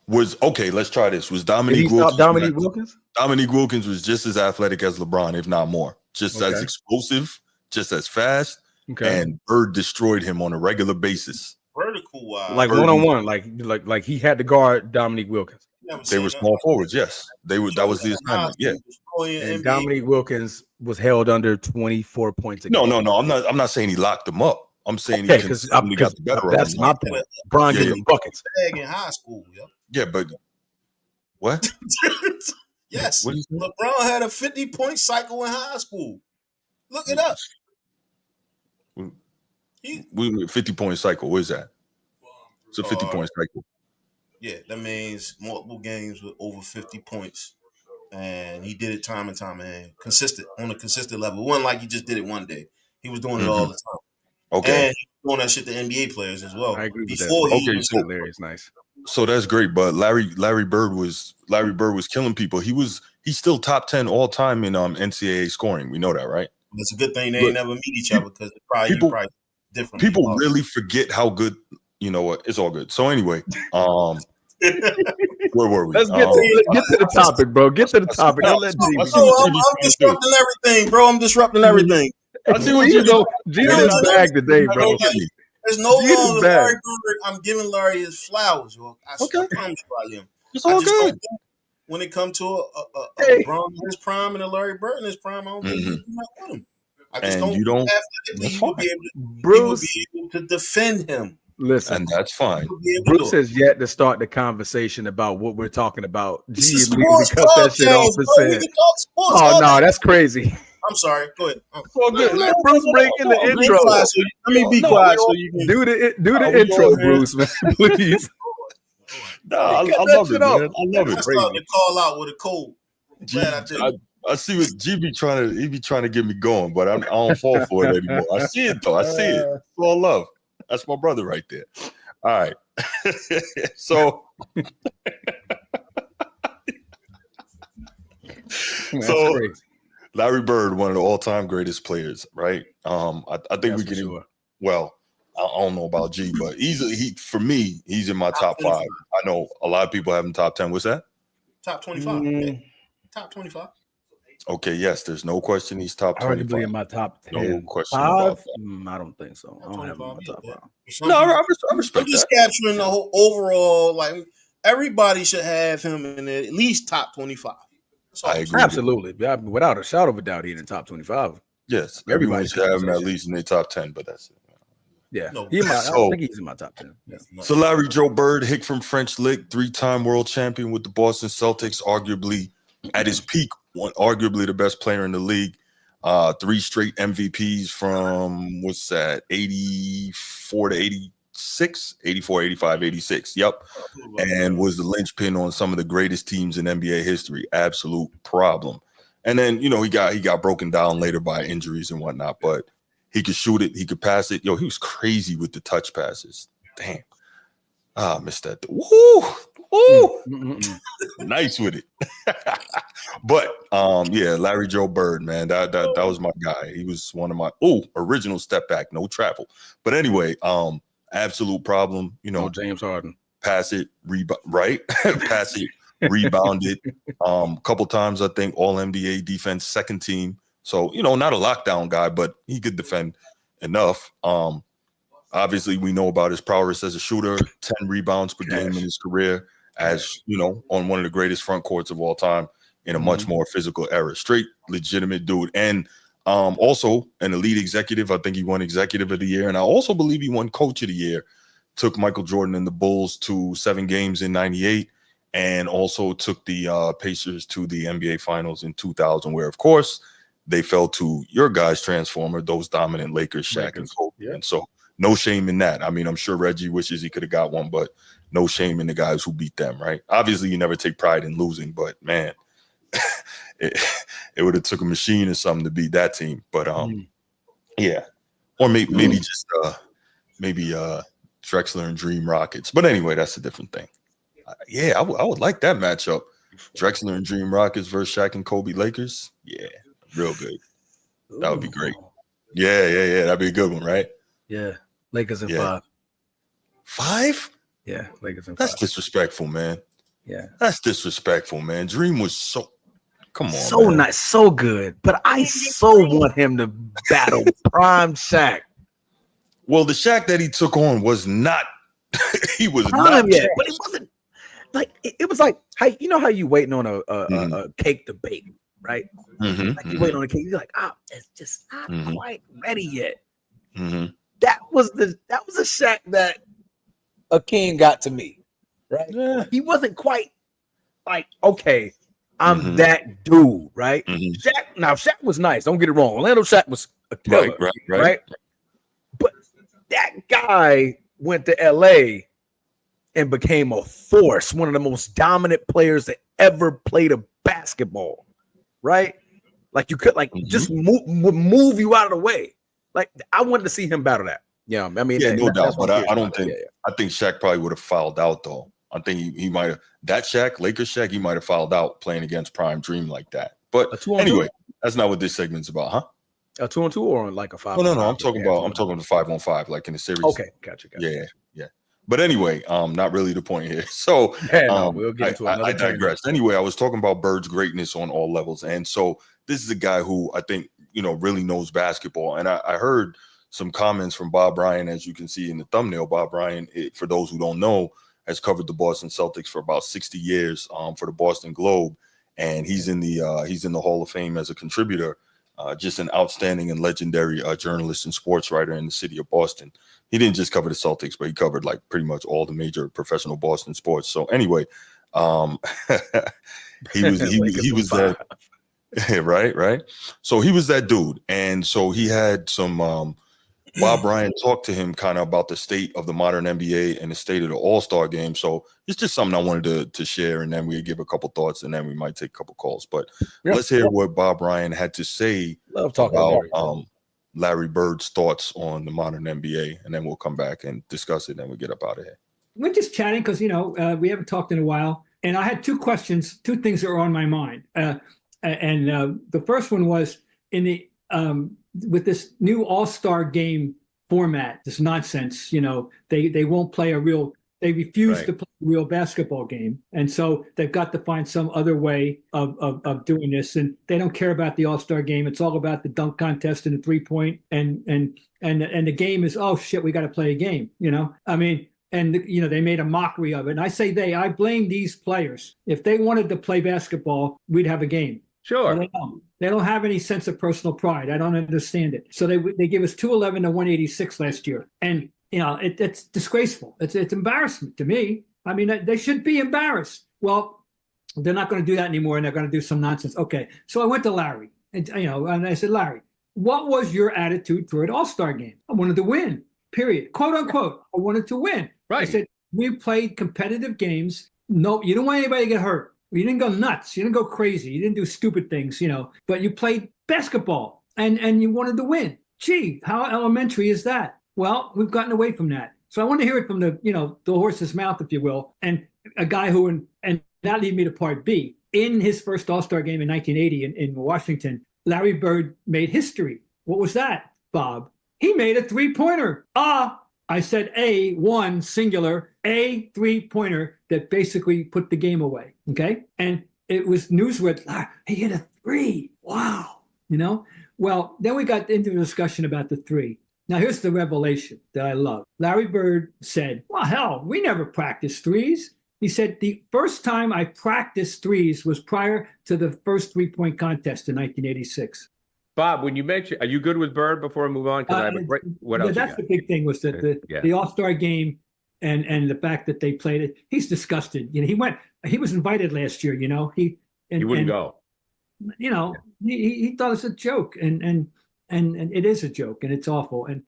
Was okay. Let's try this. Was Did Dominique he stop Wilkins? Dominique Wilkins? Dominique Wilkins was just as athletic as LeBron, if not more. Just as explosive, just as fast. Okay. And Bird destroyed him on a regular basis. Vertical wise, Like Bird- 1-on-1, like he had to guard Dominique Wilkins. They were small forwards, yes. They were. That was the assignment, yeah. And Dominique Wilkins was held under 24 points a No, game. I'm not saying he locked them up. I'm saying Okay, he consistently got the better of that's them. my point. Bron Yeah, getting them buckets. in high school, yo. Yeah, but what? Yes, What do you say? LeBron had a 50-point cycle in high school. Look it up. We 50-point cycle. What is that? It's a 50-point cycle. Yeah, that means multiple games with over 50 points. And he did it time and time again. On a consistent level. It wasn't like he just did it one day. He was doing it all the time. Okay. And he was doing that shit to NBA players as well. I agree with Before that. he Okay, was so hilarious, nice. So that's great, but Larry Bird was killing people. He's still top 10 all time in NCAA scoring. We know that, right? It's a good thing they ain't never meet each other because you probably different. People really forget how good. You know what? It's all good. So anyway, where were we? Let's get to the topic, bro. Get to the topic. Don't let G. I'm disrupting everything, bro. I'm disrupting everything. I see what you know. G is bag today, bro. There's no longer Larry Bird. I'm giving Larry his flowers, yo. I promise you I am. It's all good. When it comes to a LeBron in his prime and a Larry Bird in his prime, I don't think you not with him. I just don't athletically he would be able to defend him. Listen, and that's fine. Bruce has yet to start the conversation about what we're talking about. This G is immediately cut that shit off and said, "Oh no, that's crazy." I'm sorry. Go ahead. Well, good. Let Bruce break in the intro. Let me be quiet so you can do the intro, Bruce, man, please. No, I love it, man. I love it. I started to call out with a cold. I see what G be trying to get me going, but I don't fall for it anymore. I see it though. I see it. It's all love. That's my brother right there. All right. So crazy. Larry Bird, one of the all-time greatest players, right? I think we can. Sure. Well, I don't know about G, but for me, he's in my top 5. I know a lot of people have him top 10. What's that? Top 25. Top 25. Okay, yes, there's no question he's top 25. Arguably in my top 10. No question about that. I don't think so. I don't have him in my top 5. No, I respect I'm just that. capturing the whole overall. Like everybody should have him in at least top 25. I agree. Absolutely, without a shadow of a doubt, he's in the top 25. Yes, everybody should have him at least in their top 10, but that's it. Yeah, I think he's in my top 10. Yeah. So Larry Joe Bird, Hick from French Lick, 3-time world champion with the Boston Celtics, arguably at his peak, arguably the best player in the league. 3 straight MVPs from 84 to 86, 84, 85, 86. Yep. And was the linchpin on some of the greatest teams in NBA history. Absolute problem. And then, he got broken down later by injuries and whatnot, but he could shoot it. He could pass it. Yo, he was crazy with the touch passes. Damn. I missed that. Woo. Nice with it. But Larry Joe Bird, man, that was my guy. He was one of my original step back, no travel. But anyway, absolute problem. James Harden. Pass it, right? Pass it, rebounded. Couple times, I think, all NBA defense, second team. So, not a lockdown guy, but he could defend enough. Obviously, we know about his prowess as a shooter, 10 rebounds per game in his career, as, on one of the greatest front courts of all time in a much more physical era. Straight, legitimate dude. And also an elite executive. I think he won Executive of the Year. And I also believe he won Coach of the Year. Took Michael Jordan and the Bulls to 7 games in 98. And also took the Pacers to the NBA Finals in 2000, where, of course, they fell to your guys' transformer, those dominant Lakers, Shaq and Kobe. Yeah. And so no shame in that. I mean, I'm sure Reggie wishes he could have got one, but no shame in the guys who beat them, right? Obviously, you never take pride in losing, but, man, it would have took a machine or something to beat that team. But, yeah. Or maybe just Drexler and Dream Rockets. But anyway, that's a different thing. I would like that matchup. Drexler and Dream Rockets versus Shaq and Kobe Lakers. Yeah. Real good. That would be great. Yeah. That'd be a good one, right? Yeah. Lakers in 5. 5? Yeah, Lakers in 5. That's disrespectful, man. Yeah. That's disrespectful, man. Dream was so come on, so man. nice, so good. But I so want him to battle prime Shaq. Well, the Shaq that he took on was not he was Prime not yet, but it wasn't like it was like how you know how you waiting on a cake to bake, right? Like you waiting on a cake, you're like, it's just not quite ready yet. That was a Shaq that a king got to me, right? Yeah. He wasn't quite like, okay, I'm that dude, right? Shaq was nice. Don't get it wrong. Orlando Shaq was a killer, right? But that guy went to LA and became a force, one of the most dominant players that ever played a basketball, right? Like you could just move you out of the way. Like I wanted to see him battle that. Yeah, I mean, no doubt. But I don't think I think Shaq probably would have fouled out though. I think he might have that Shaq, Lakers Shaq, he might have fouled out playing against Prime Dream like that. But anyway, that's not what this segment's about, huh? A 2-on-2 or like a 5-on-5? No. I'm talking about 5-on-5, like in the series. Okay, gotcha. Yeah. But anyway, not really the point here. So we'll get into another. I digress. Anyway, I was talking about Bird's greatness on all levels, and so this is a guy who I think really knows basketball. And I heard some comments from Bob Bryant, as you can see in the thumbnail. Bob Bryant, for those who don't know, has covered the Boston Celtics for about 60 years for the Boston Globe, and he's in the Hall of Fame as a contributor. Just an outstanding and legendary journalist and sports writer in the city of Boston. He didn't just cover the Celtics, but he covered like pretty much all the major professional Boston sports. So anyway, he was that right. So he was that dude, and so he had some. Bob Bryant talked to him kind of about the state of the modern NBA and the state of the All-Star game. So it's just something I wanted to share, and then we give a couple thoughts, and then we might take a couple calls. But let's hear what Bob Bryant had to say about Larry Bird's thoughts on the modern NBA, and then we'll come back and discuss it, and then we'll get up out of here. We're just chatting because, we haven't talked in a while, and I had two things that are on my mind. The first one was in the with this new All-Star game format, this nonsense, they won't play they refuse to play a real basketball game. And so they've got to find some other way of doing this. And they don't care about the All-Star game. It's all about the dunk contest and the 3-point and the game is, oh shit, we got to play a game, I mean, and they made a mockery of it. And I say I blame these players. If they wanted to play basketball, we'd have a game. Sure. They don't have any sense of personal pride. I don't understand it. So they give us 211 to 186 last year. And, it's disgraceful. It's embarrassment to me. I mean, they should be embarrassed. Well, they're not going to do that anymore, and they're going to do some nonsense. Okay. So I went to Larry, and I said, Larry, what was your attitude toward All-Star game? I wanted to win, period. Quote, unquote. I wanted to win. Right. I said, we played competitive games. No, you don't want anybody to get hurt. You didn't go nuts. You didn't go crazy. You didn't do stupid things, but you played basketball and you wanted to win. Gee, how elementary is that? Well, we've gotten away from that. So I want to hear it from the horse's mouth, if you will, and a guy who, and that leads me to part B. In his first All-Star game in 1980 in Washington, Larry Bird made history. What was that, Bob? He made a 3-pointer. I said one singular, a 3-pointer that basically put the game away. Okay. And it was newsworthy. He hit a 3. Wow. Well, then we got into a discussion about the 3. Now, here's the revelation that I love. Larry Bird said, well, hell, we never practiced threes. He said, the first time I practiced threes was prior to the first 3-point contest in 1986. Bob, when you mentioned, are you good with Bird before we move on? Because I have what else? That's the big thing was that the All-Star game and the fact that they played it. He's disgusted. He was invited last year. He wouldn't go. He thought it was a joke, and it is a joke, and it's awful. And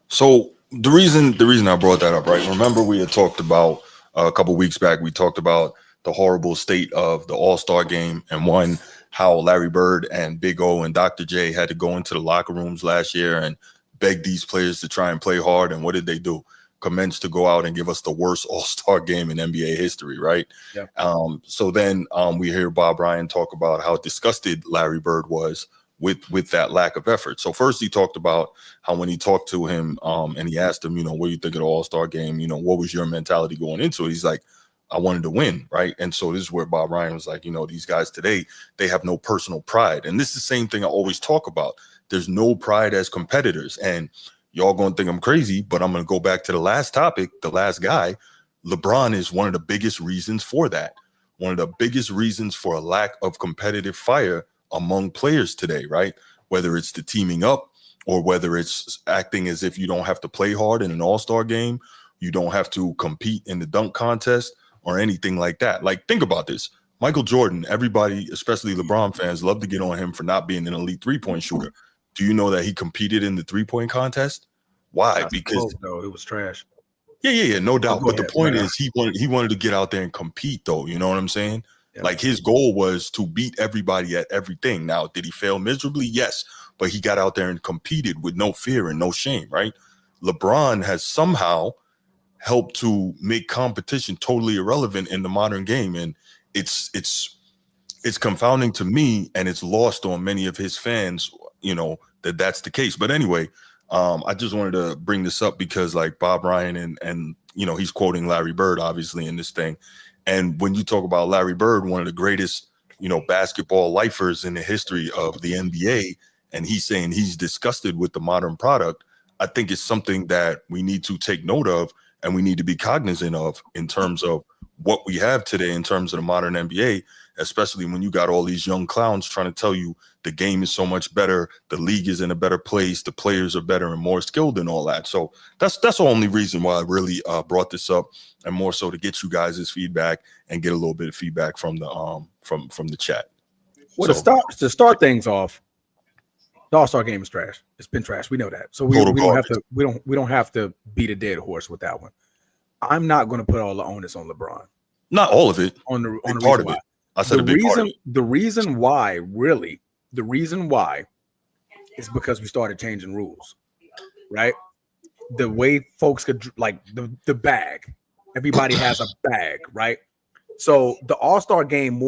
so the reason I brought that up, right? Remember, we had talked about a couple weeks back. We talked about the horrible state of the All-Star game, and how Larry Bird and Big O and Dr. J had to go into the locker rooms last year and beg these players to try and play hard. And what did they do? Commence to go out and give us the worst All-Star game in NBA history, right? Yeah. So then we hear Bob Bryant talk about how disgusted Larry Bird was with that lack of effort. So first he talked about how when he talked to him and he asked him, what do you think of the All-Star game? What was your mentality going into it? He's like, I wanted to win, right? And so this is where Bob Ryan was like, these guys today, they have no personal pride. And this is the same thing I always talk about. There's no pride as competitors. And y'all going to think I'm crazy, but I'm going to go back to the last topic, the last guy. LeBron is one of the biggest reasons for that. One of the biggest reasons for a lack of competitive fire among players today, right? Whether it's the teaming up or whether it's acting as if you don't have to play hard in an all-star game, you don't have to compete in the dunk contest or anything like that. Like, think about this. Michael Jordan, everybody, especially LeBron fans, love to get on him for not being an elite three-point shooter. Do you know that he competed in the three-point contest? Why? Because no, it was trash. Yeah, no doubt. But the point is, he wanted to get out there and compete, though. You know what I'm saying? Yeah. Like, his goal was to beat everybody at everything. Now, did he fail miserably? Yes, but he got out there and competed with no fear and no shame, right? LeBron has somehow helped to make competition totally irrelevant in the modern game, and it's confounding to me, and it's lost on many of his fans, that's the case. But anyway, I just wanted to bring this up because, like, Bob Ryan and he's quoting Larry Bird obviously in this thing, and when you talk about Larry Bird, one of the greatest basketball lifers in the history of the NBA, and he's saying he's disgusted with the modern product, I think it's something that we need to take note of and we need to be cognizant of in terms of what we have today in terms of the modern NBA, especially when you got all these young clowns trying to tell you the game is so much better, the league is in a better place, the players are better and more skilled and all that. So that's the only reason why I really brought this up, and more so to get you guys' feedback and get a little bit of feedback from the from the chat. Well, to start things off, the All-Star game is trash. It's been trash. We know that. So we don't have to beat a dead horse with that one. I'm not going to put all the onus on LeBron. Not all of it. On the part of it. I said the reason why is because we started changing rules, right? The way folks could, like, the bag. Everybody has a bag, right? So the All-Star game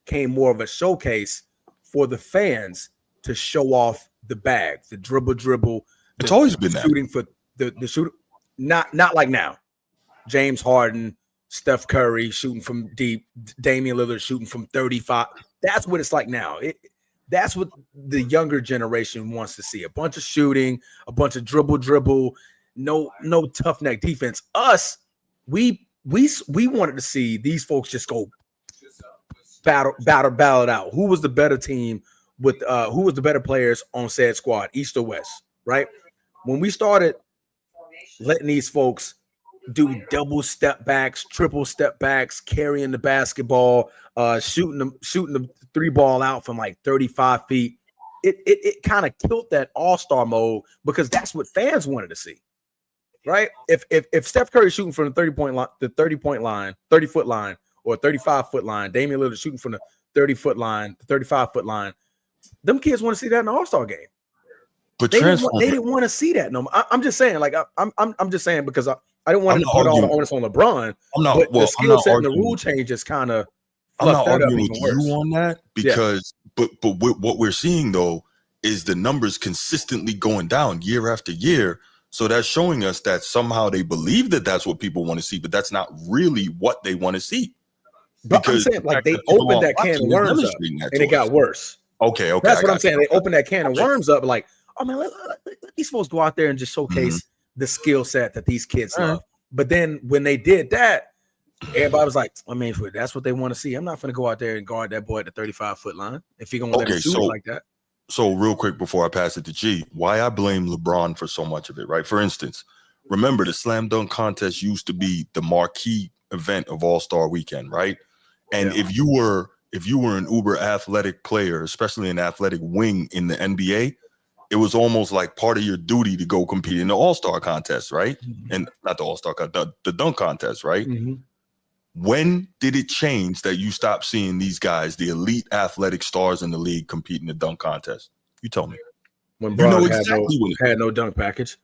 came more of a showcase for the fans to show off the bag, the dribble. It's always been shooting that. For the shooter, not like now. James Harden, Steph Curry shooting from deep, Damian Lillard shooting from 35. That's what it's like now. That's what the younger generation wants to see. A bunch of shooting, a bunch of dribble, no tough neck defense. Us, we wanted to see these folks just go battle it out. Who was the better team with who was the better players on said squad, East or West, right? When we started letting these folks do double step backs, triple step backs, carrying the basketball, shooting the three ball out from like 35 feet. It kind of killed that all-star mode because that's what fans wanted to see, right? If Steph Curry shooting from the 30-foot line, or 35-foot line, Damian Lillard shooting from the 30-foot line, the 35-foot line, them kids want to see that in the all-star game. But they didn't want to see that no more. I'm just saying, like, I'm just saying because I didn't want to put all the onus on LeBron. The skill set and the rule changes kind of. I'm not arguing with you on that because, but what we're seeing though is the numbers consistently going down year after year. So that's showing us that somehow they believe that that's what people want to see, but that's not really what they want to see. But I'm saying, like, they opened that can of worms up and it got worse. Okay. That's what I'm saying. They opened that can of worms up, like, oh man, let these folks go out there and just showcase the skill set that these kids love. But then when they did that, everybody was like, I mean, that's what they want to see. I'm not going to go out there and guard that boy at the 35-foot line if you're going to let him shoot it like that. So real quick before I pass it to G, why I blame LeBron for so much of it, right? For instance, remember the slam dunk contest used to be the marquee event of All-Star Weekend, right? And if you were an uber athletic player, especially an athletic wing in the NBA, it was almost like part of your duty to go compete in the All-Star contest, right? And not the All-Star contest, the dunk contest, right? When did it change that you stopped seeing these guys, the elite athletic stars in the league, compete in the dunk contest? You tell me. When Bron had no dunk package.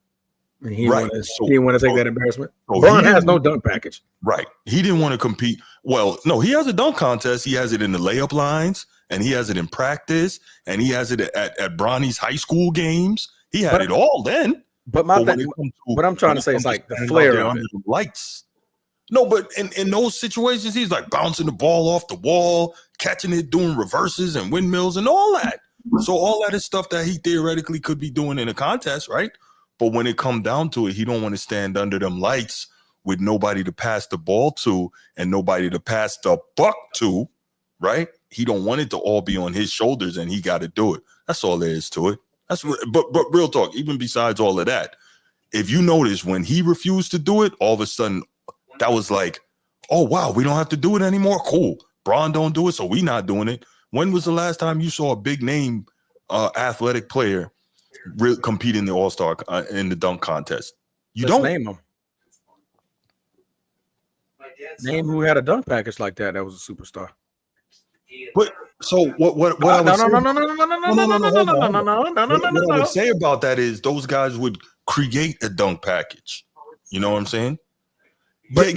And he didn't want to take that embarrassment. Bron has no dunk package. Right. He didn't want to compete. Well, no, he has a dunk contest. He has it in the layup lines, and he has it in practice, and he has it at Bronny's high school games. He had it all then. But what I'm trying to say is like the flair of it. Lights. No, but in those situations, he's like bouncing the ball off the wall, catching it, doing reverses and windmills and all that. So all that is stuff that he theoretically could be doing in a contest, right? But when it come down to it, he don't want to stand under them lights with nobody to pass the ball to and nobody to pass the buck to, right? He don't want it to all be on his shoulders, and he got to do it. That's all there is to it. But real talk, even besides all of that, if you notice when he refused to do it, all of a sudden that was like, oh wow, we don't have to do it anymore. Cool. Bron don't do it, so we not doing it. When was the last time you saw a big name athletic player compete in the All-Star in the dunk contest? You don't name them. Name who had a dunk package like that. That was a superstar. But so what I would say about that is those guys would create a dunk package. You know what I'm saying? But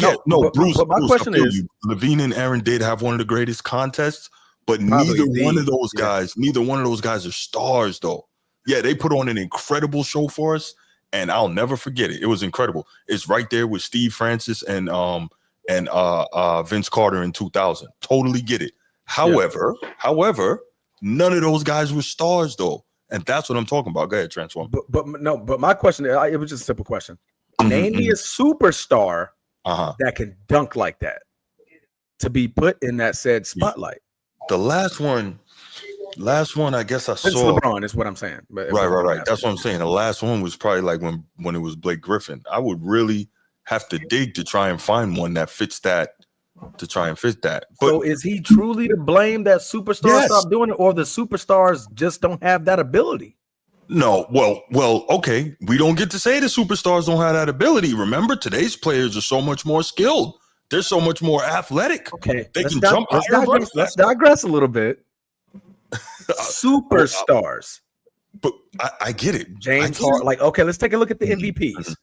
Bruce. My question is, Levine and Aaron did have one of the greatest contests, but neither one of those guys are stars though. Yeah, they put on an incredible show for us, and I'll never forget it. It was incredible. It's right there with Steve Francis and Vince Carter in 2000. Totally get it. However, none of those guys were stars though, and that's what I'm talking about. Go ahead, Transform. But my question, it was just a simple question. Name me a superstar that can dunk like that to be put in that said spotlight. The last one, I guess I saw. LeBron is what I'm saying. But Right. That's what I'm saying. The last one was probably like when it was Blake Griffin. I would really have to dig to try and find one that fits that. To try and fit that. But, so is he truly to blame that superstars stop doing it, or the superstars just don't have that ability? No, well, okay. We don't get to say the superstars don't have that ability. Remember, today's players are so much more skilled. They're so much more athletic. Okay, they can jump higher. Let's digress a little bit. Superstars. But I get it. James Harden. Like, okay, let's take a look at the MVPs.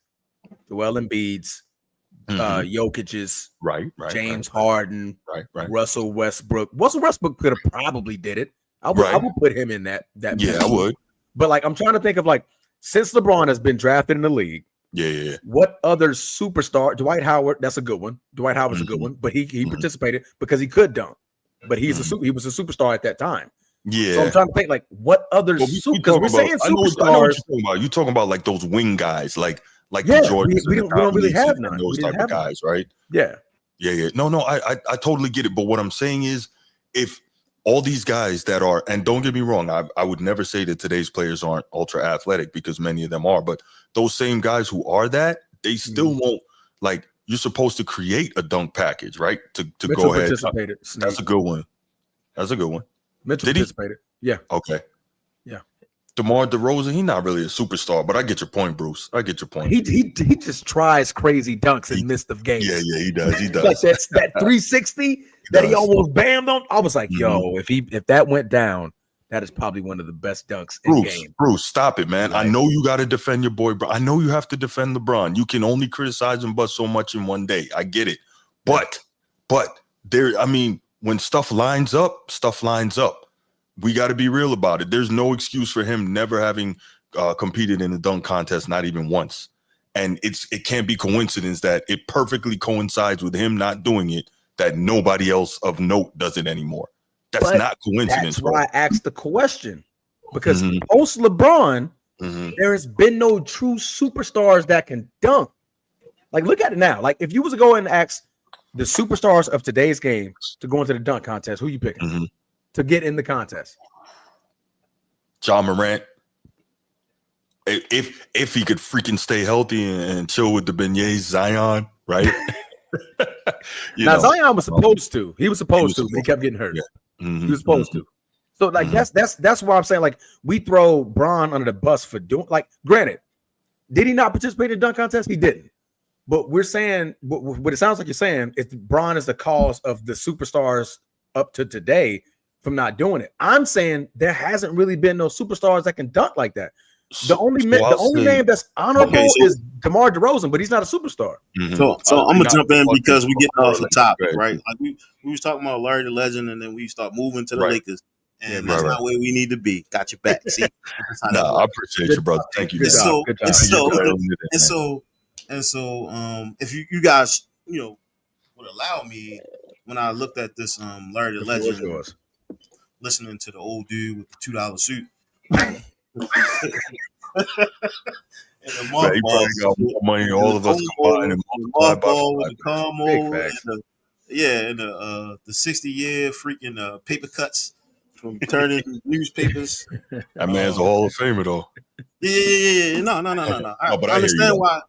Joel Embiid's. Jokic's, right, James Harden, right, Russell Westbrook. Russell Westbrook could have probably did it. I would put him in that. Yeah, I would. But like, I'm trying to think of like, since LeBron has been drafted in the league. Yeah. What other superstar? Dwight Howard. That's a good one. Dwight Howard's a good one. But he participated because he could dunk. But he was a superstar at that time. Yeah. So I'm trying to think like, what other because we're saying superstars. I know what you're talking about. You're talking about like those wing guys, like the Jordans. We don't really have none. Those type of guys, right? Yeah. No, I totally get it. But what I'm saying is, if all these guys that are, and don't get me wrong, I would never say that today's players aren't ultra athletic, because many of them are. But those same guys who are that, they still won't, like, you're supposed to create a dunk package, right? To Mitchell go ahead. Participated. That's a good one. Mitchell participated. Yeah. Okay. Yeah. DeMar DeRozan, he's not really a superstar, but I get your point, Bruce. I get your point. He just tries crazy dunks in midst of games. Yeah, he does. Like that 360 that he almost bammed on. I was like, yo, if that went down, that is probably one of the best dunks in the game. Bruce, stop it, man. Right. I know you got to defend your boy, bro. I know you have to defend LeBron. You can only criticize him but so much in one day. I get it. But there, I mean, when stuff lines up, we got to be real about it. There's no excuse for him never having competed in a dunk contest, not even once. And it can't be coincidence that it perfectly coincides with him not doing it, that nobody else of note does it anymore. That's not coincidence. That's why I asked the question, because post LeBron, there has been no true superstars that can dunk. Like, look at it now. Like, if you was to go and ask the superstars of today's game to go into the dunk contest, who you picking? To get in the contest? John Morant. If he could freaking stay healthy and chill with the beignets, Zion, right? Zion was supposed to. He was supposed to, but he kept getting hurt. Yeah. He was supposed to. So like that's why I'm saying, like, we throw Bron under the bus for doing, like, granted, did he not participate in the dunk contest? He didn't. But we're saying what it sounds like you're saying is Bron is the cause of the superstars up to today from not doing it. I'm saying there hasn't really been no superstars that can dunk like that. The only name that's honorable is DeMar DeRozan, but he's not a superstar. So I'm gonna jump in because we get off the topic, right? Like we was talking about Larry the Legend, and then we start moving to the Lakers, and that's not where we need to be. Got your back. See, I appreciate you, brother. Thank you. And so, if you guys, would allow me when I looked at this Larry the Legend, listening to the old dude with the $2 suit. And the Man, he probably got more money than all of us combined and multiplied by 5. With the combo, and the 60-year freaking paper cuts from turning newspapers. That man's a Hall of Famer, though. Yeah. No. I but I understand why.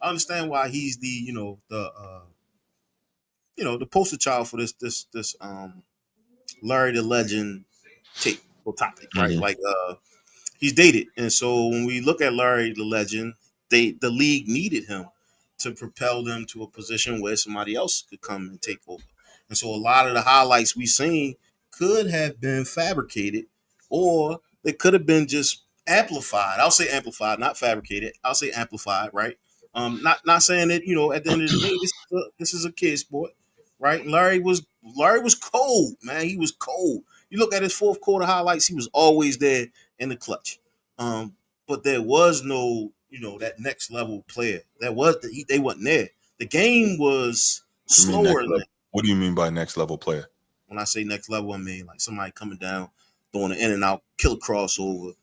I understand why he's the the poster child for this Larry the Legend topic, right? Mm-hmm. Like he's dated, and so when we look at Larry the Legend, the league needed him to propel them to a position where somebody else could come and take over. And so a lot of the highlights we seen could have been fabricated, or they could have been just amplified. I'll say amplified, not fabricated. I'll say amplified, right? Not saying that at the end of the day, this is a kid sport, right? Larry was cold, man. He was cold. You look at his fourth quarter highlights; he was always there in the clutch. But there was no, that next level player. They wasn't there. The game was slower. What do you mean by next level player? When I say next level, I mean like somebody coming down, throwing an in and out, kill a crossover,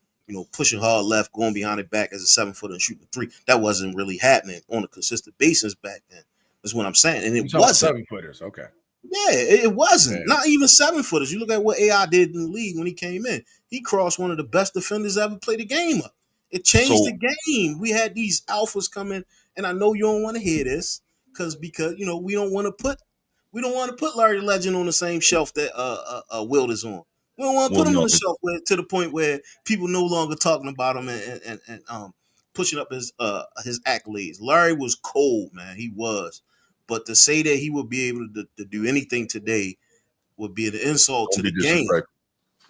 pushing hard left, going behind the back as a 7-footer and shooting 3. That wasn't really happening on a consistent basis back then. That's what I'm saying. And it wasn't 7-footers. Okay. Yeah, it wasn't. Not even 7-footers. You look at what AI did in the league when he came in. He crossed one of the best defenders ever played the game up. It changed the game. We had these alphas coming, and I know you don't want to hear this because we don't want to put Larry the Legend on the same shelf that Wilt is on. We don't want to put him on the shelf to the point where people no longer talking about him and pushing up his accolades. Larry was cold, man. He was. But to say that he would be able to do anything today would be an insult to the game.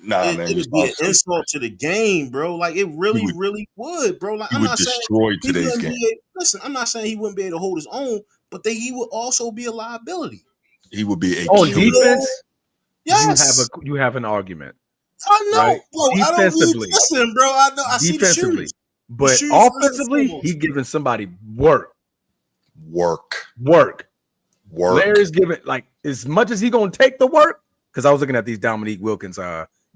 Nah, man, it would be an insult to the game, bro. Like it really would, bro. Like he would destroy today's game. Listen, I'm not saying he wouldn't be able to hold his own, but he would also be a liability. He would be a defense. Yes, you have an argument. I know, right? bro. Defensively, listen, bro. I know. I see the shoes. But offensively, he's giving somebody work. Larry's giving as much as he gonna take the work. Because I was looking at these Dominique Wilkins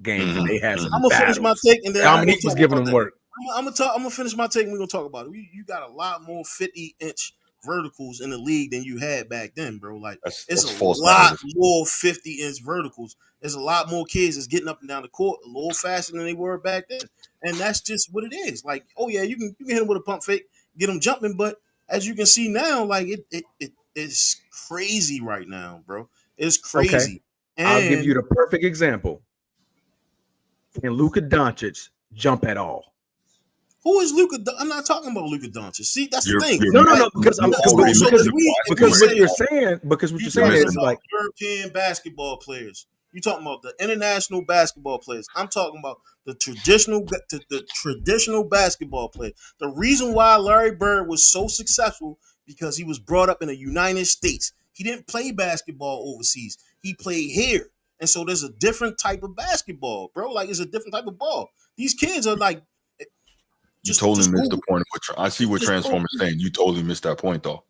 games, and they had some. I'm gonna finish my take, and then Dominique was giving him work. I'm gonna finish my take, and we're gonna talk about it. You got a lot more 50-inch verticals in the league than you had back then, bro. Like it's a lot more 50-inch verticals. There's a lot more kids that's getting up and down the court a little faster than they were back then, and that's just what it is. Like, oh yeah, you can hit them with a pump fake, get them jumping, but as you can see now, like it's crazy right now, bro. It's crazy. Okay. I'll give you the perfect example. Can Luka Doncic jump at all? Who is Luka? I'm not talking about Luka Doncic. See, that's the thing. No, because what you're saying is like European basketball players. You talking about the international basketball players. I'm talking about the traditional basketball players. The reason why Larry Bird was so successful because he was brought up in the United States. He didn't play basketball overseas. He played here. And so there's a different type of basketball, bro. Like it's a different type of ball. These kids are like you totally missed the point of what I see what Transformer's saying. You totally missed that point though.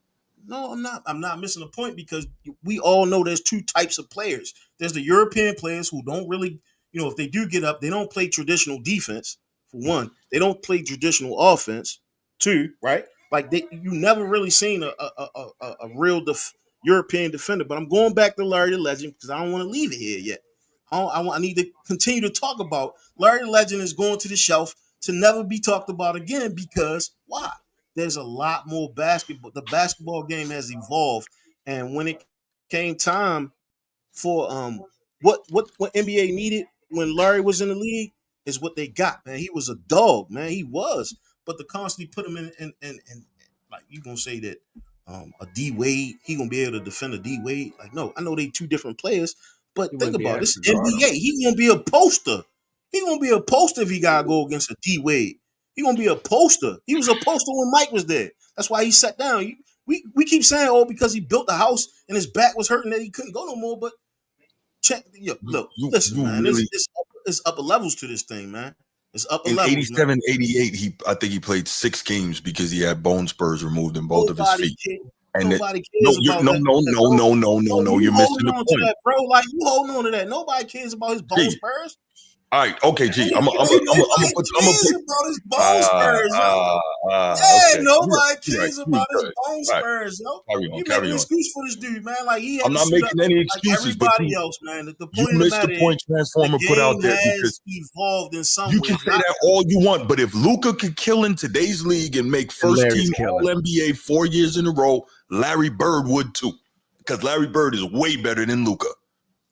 No, I'm not. I'm not missing the point because we all know there's two types of players. There's the European players who don't really, if they do get up, they don't play traditional defense. For one, they don't play traditional offense. Two, right? Like you never really seen a real European defender. But I'm going back to Larry the Legend because I don't want to leave it here yet. I need to continue to talk about Larry the Legend is going to the shelf to never be talked about again because why? There's a lot more basketball. The basketball game has evolved, and when it came time for what NBA needed when Larry was in the league is what they got. Man, he was a dog. Man, he was. But to constantly put him in like you gonna say that a D Wade, he gonna be able to defend a D Wade? Like no, I know they two different players, but think about it. This NBA. He gonna be a poster. He gonna be a poster if he gotta go against a D Wade. He gonna be a poster. He was a poster when Mike was there. That's why he sat down. We keep saying, because he built a house and his back was hurting that he couldn't go no more. But listen, man. Really, it's upper levels to this thing, man. It's upper levels. In 87, man. 88, I think he played 6 games because he had bone spurs removed in both of his feet. Nobody cares about no, that. No, You you're missing holding the on to point. that, bro. Like you holding on to that. Nobody cares about his bone spurs. All right, okay, G. I'm gonna put about his bone spurs, yo. okay. Nobody You're right. cares about his bone All right. spurs, yo. You make Carry an on. excuse for this dude, man. Like he had I'm to not suit up making any like excuses, but everybody else, man. The you point of the missed the matter point is Transformer the put out game there has because evolved in some you ways. can say that all you want, but if Luka could kill in today's league and make first team All NBA 4 years in a row, Larry Bird would too, because Larry Bird is way better than Luka.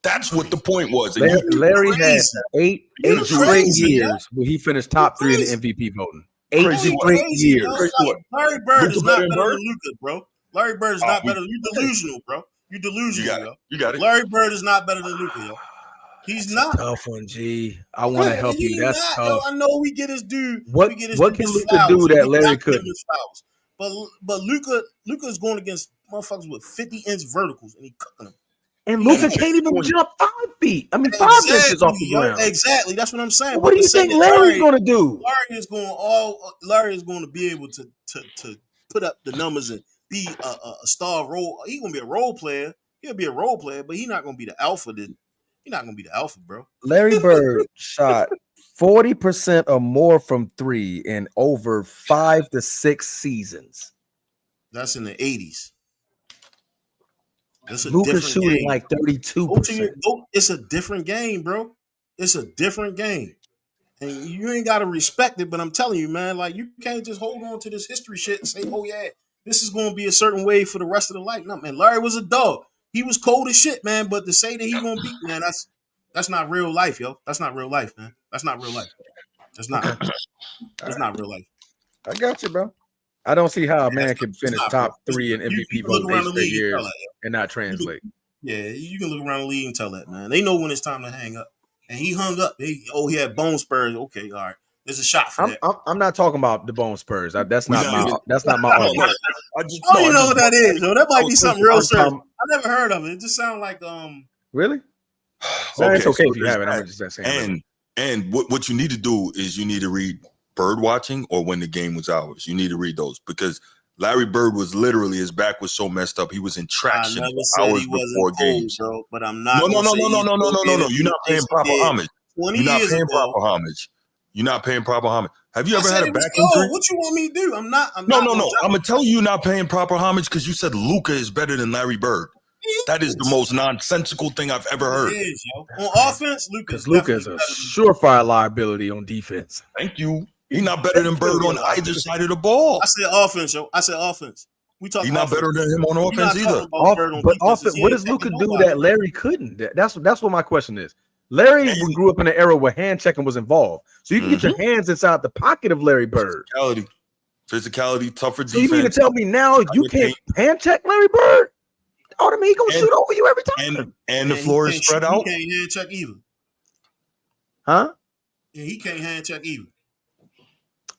That's what the point was. And Larry had eight straight years where he finished top 3 in the MVP voting. 8 straight years. Like, Larry Bird is not better than Luka, bro. Larry Bird is not better. You delusional, bro. You delusional, yo. You got it. Larry Bird is not better than Luka, yo. He's not. Tough one, G. I want to help you. That's not, tough. Yo, I know we get his dude. What can Luka do that Larry couldn't? But Luka's going against motherfuckers with 50-inch verticals, and he cooking them. And Luka can't even jump 5 feet. I mean, 5 inches off the ground. Exactly. That's what I'm saying. What do you think Larry's going to do? Larry is going to be able to put up the numbers and be a star role. He's going to be a role player. He'll be a role player, but he's not going to be the alpha. He's not going to be the alpha, bro. Larry Bird shot 40% or more from 3 in over 5 to 6 seasons. That's in the 80s. Luka's shooting like 32%. It's a different game, bro. It's a different game. And you ain't got to respect it, but I'm telling you, man, like you can't just hold on to this history shit and say, oh, yeah, this is going to be a certain way for the rest of the life. No, man, Larry was a dog. He was cold as shit, man, but to say that he going to beat, man, that's not real life, yo. That's not real life, man. That's not real life. That's not. That's not real life. I got you, bro. I don't see how a man can finish top 3 in MVP vote 8 straight years and not translate. You can look around the league and tell that, man. They know when it's time to hang up. And he hung up. He had bone spurs. Okay, all right. There's a shot for that. I'm not talking about the bone spurs. That's not my argument. I don't even know what that is. Yo. That might be something real serious. I never heard of it. It just sounds like Really? It's okay if you have it. I'm just saying. And what you need to do is you need to read Bird Watching or When the Game Was Ours. You need to read those because Larry Bird was literally, his back was so messed up. He was in traction for hours before games. Bro, but I'm not. No. You're not paying proper homage. You're not paying proper homage. You're not paying proper homage. Have you ever had a back injury? What you want me to do? I'm not. No. I'm gonna tell you, you're not paying proper homage because you said Luka is better than Larry Bird. That is the most nonsensical thing I've ever heard. It is, yo. On offense, Luka is a surefire liability on defense. Thank you. He's not better than Bird on either side of the ball. I said offense, yo. I said offense. He's not better than him on offense either. But offense, what does Luka do that Larry couldn't? That's what my question is. Larry grew up in an era where hand checking was involved, so you can get your hands inside the pocket of Larry Bird. Physicality, tougher defense. So you mean to tell me now you can't hand check Larry Bird? Oh, I mean, he gonna shoot over you every time. And the floor is spread out. He can't hand check either. Huh? Yeah, he can't hand check either.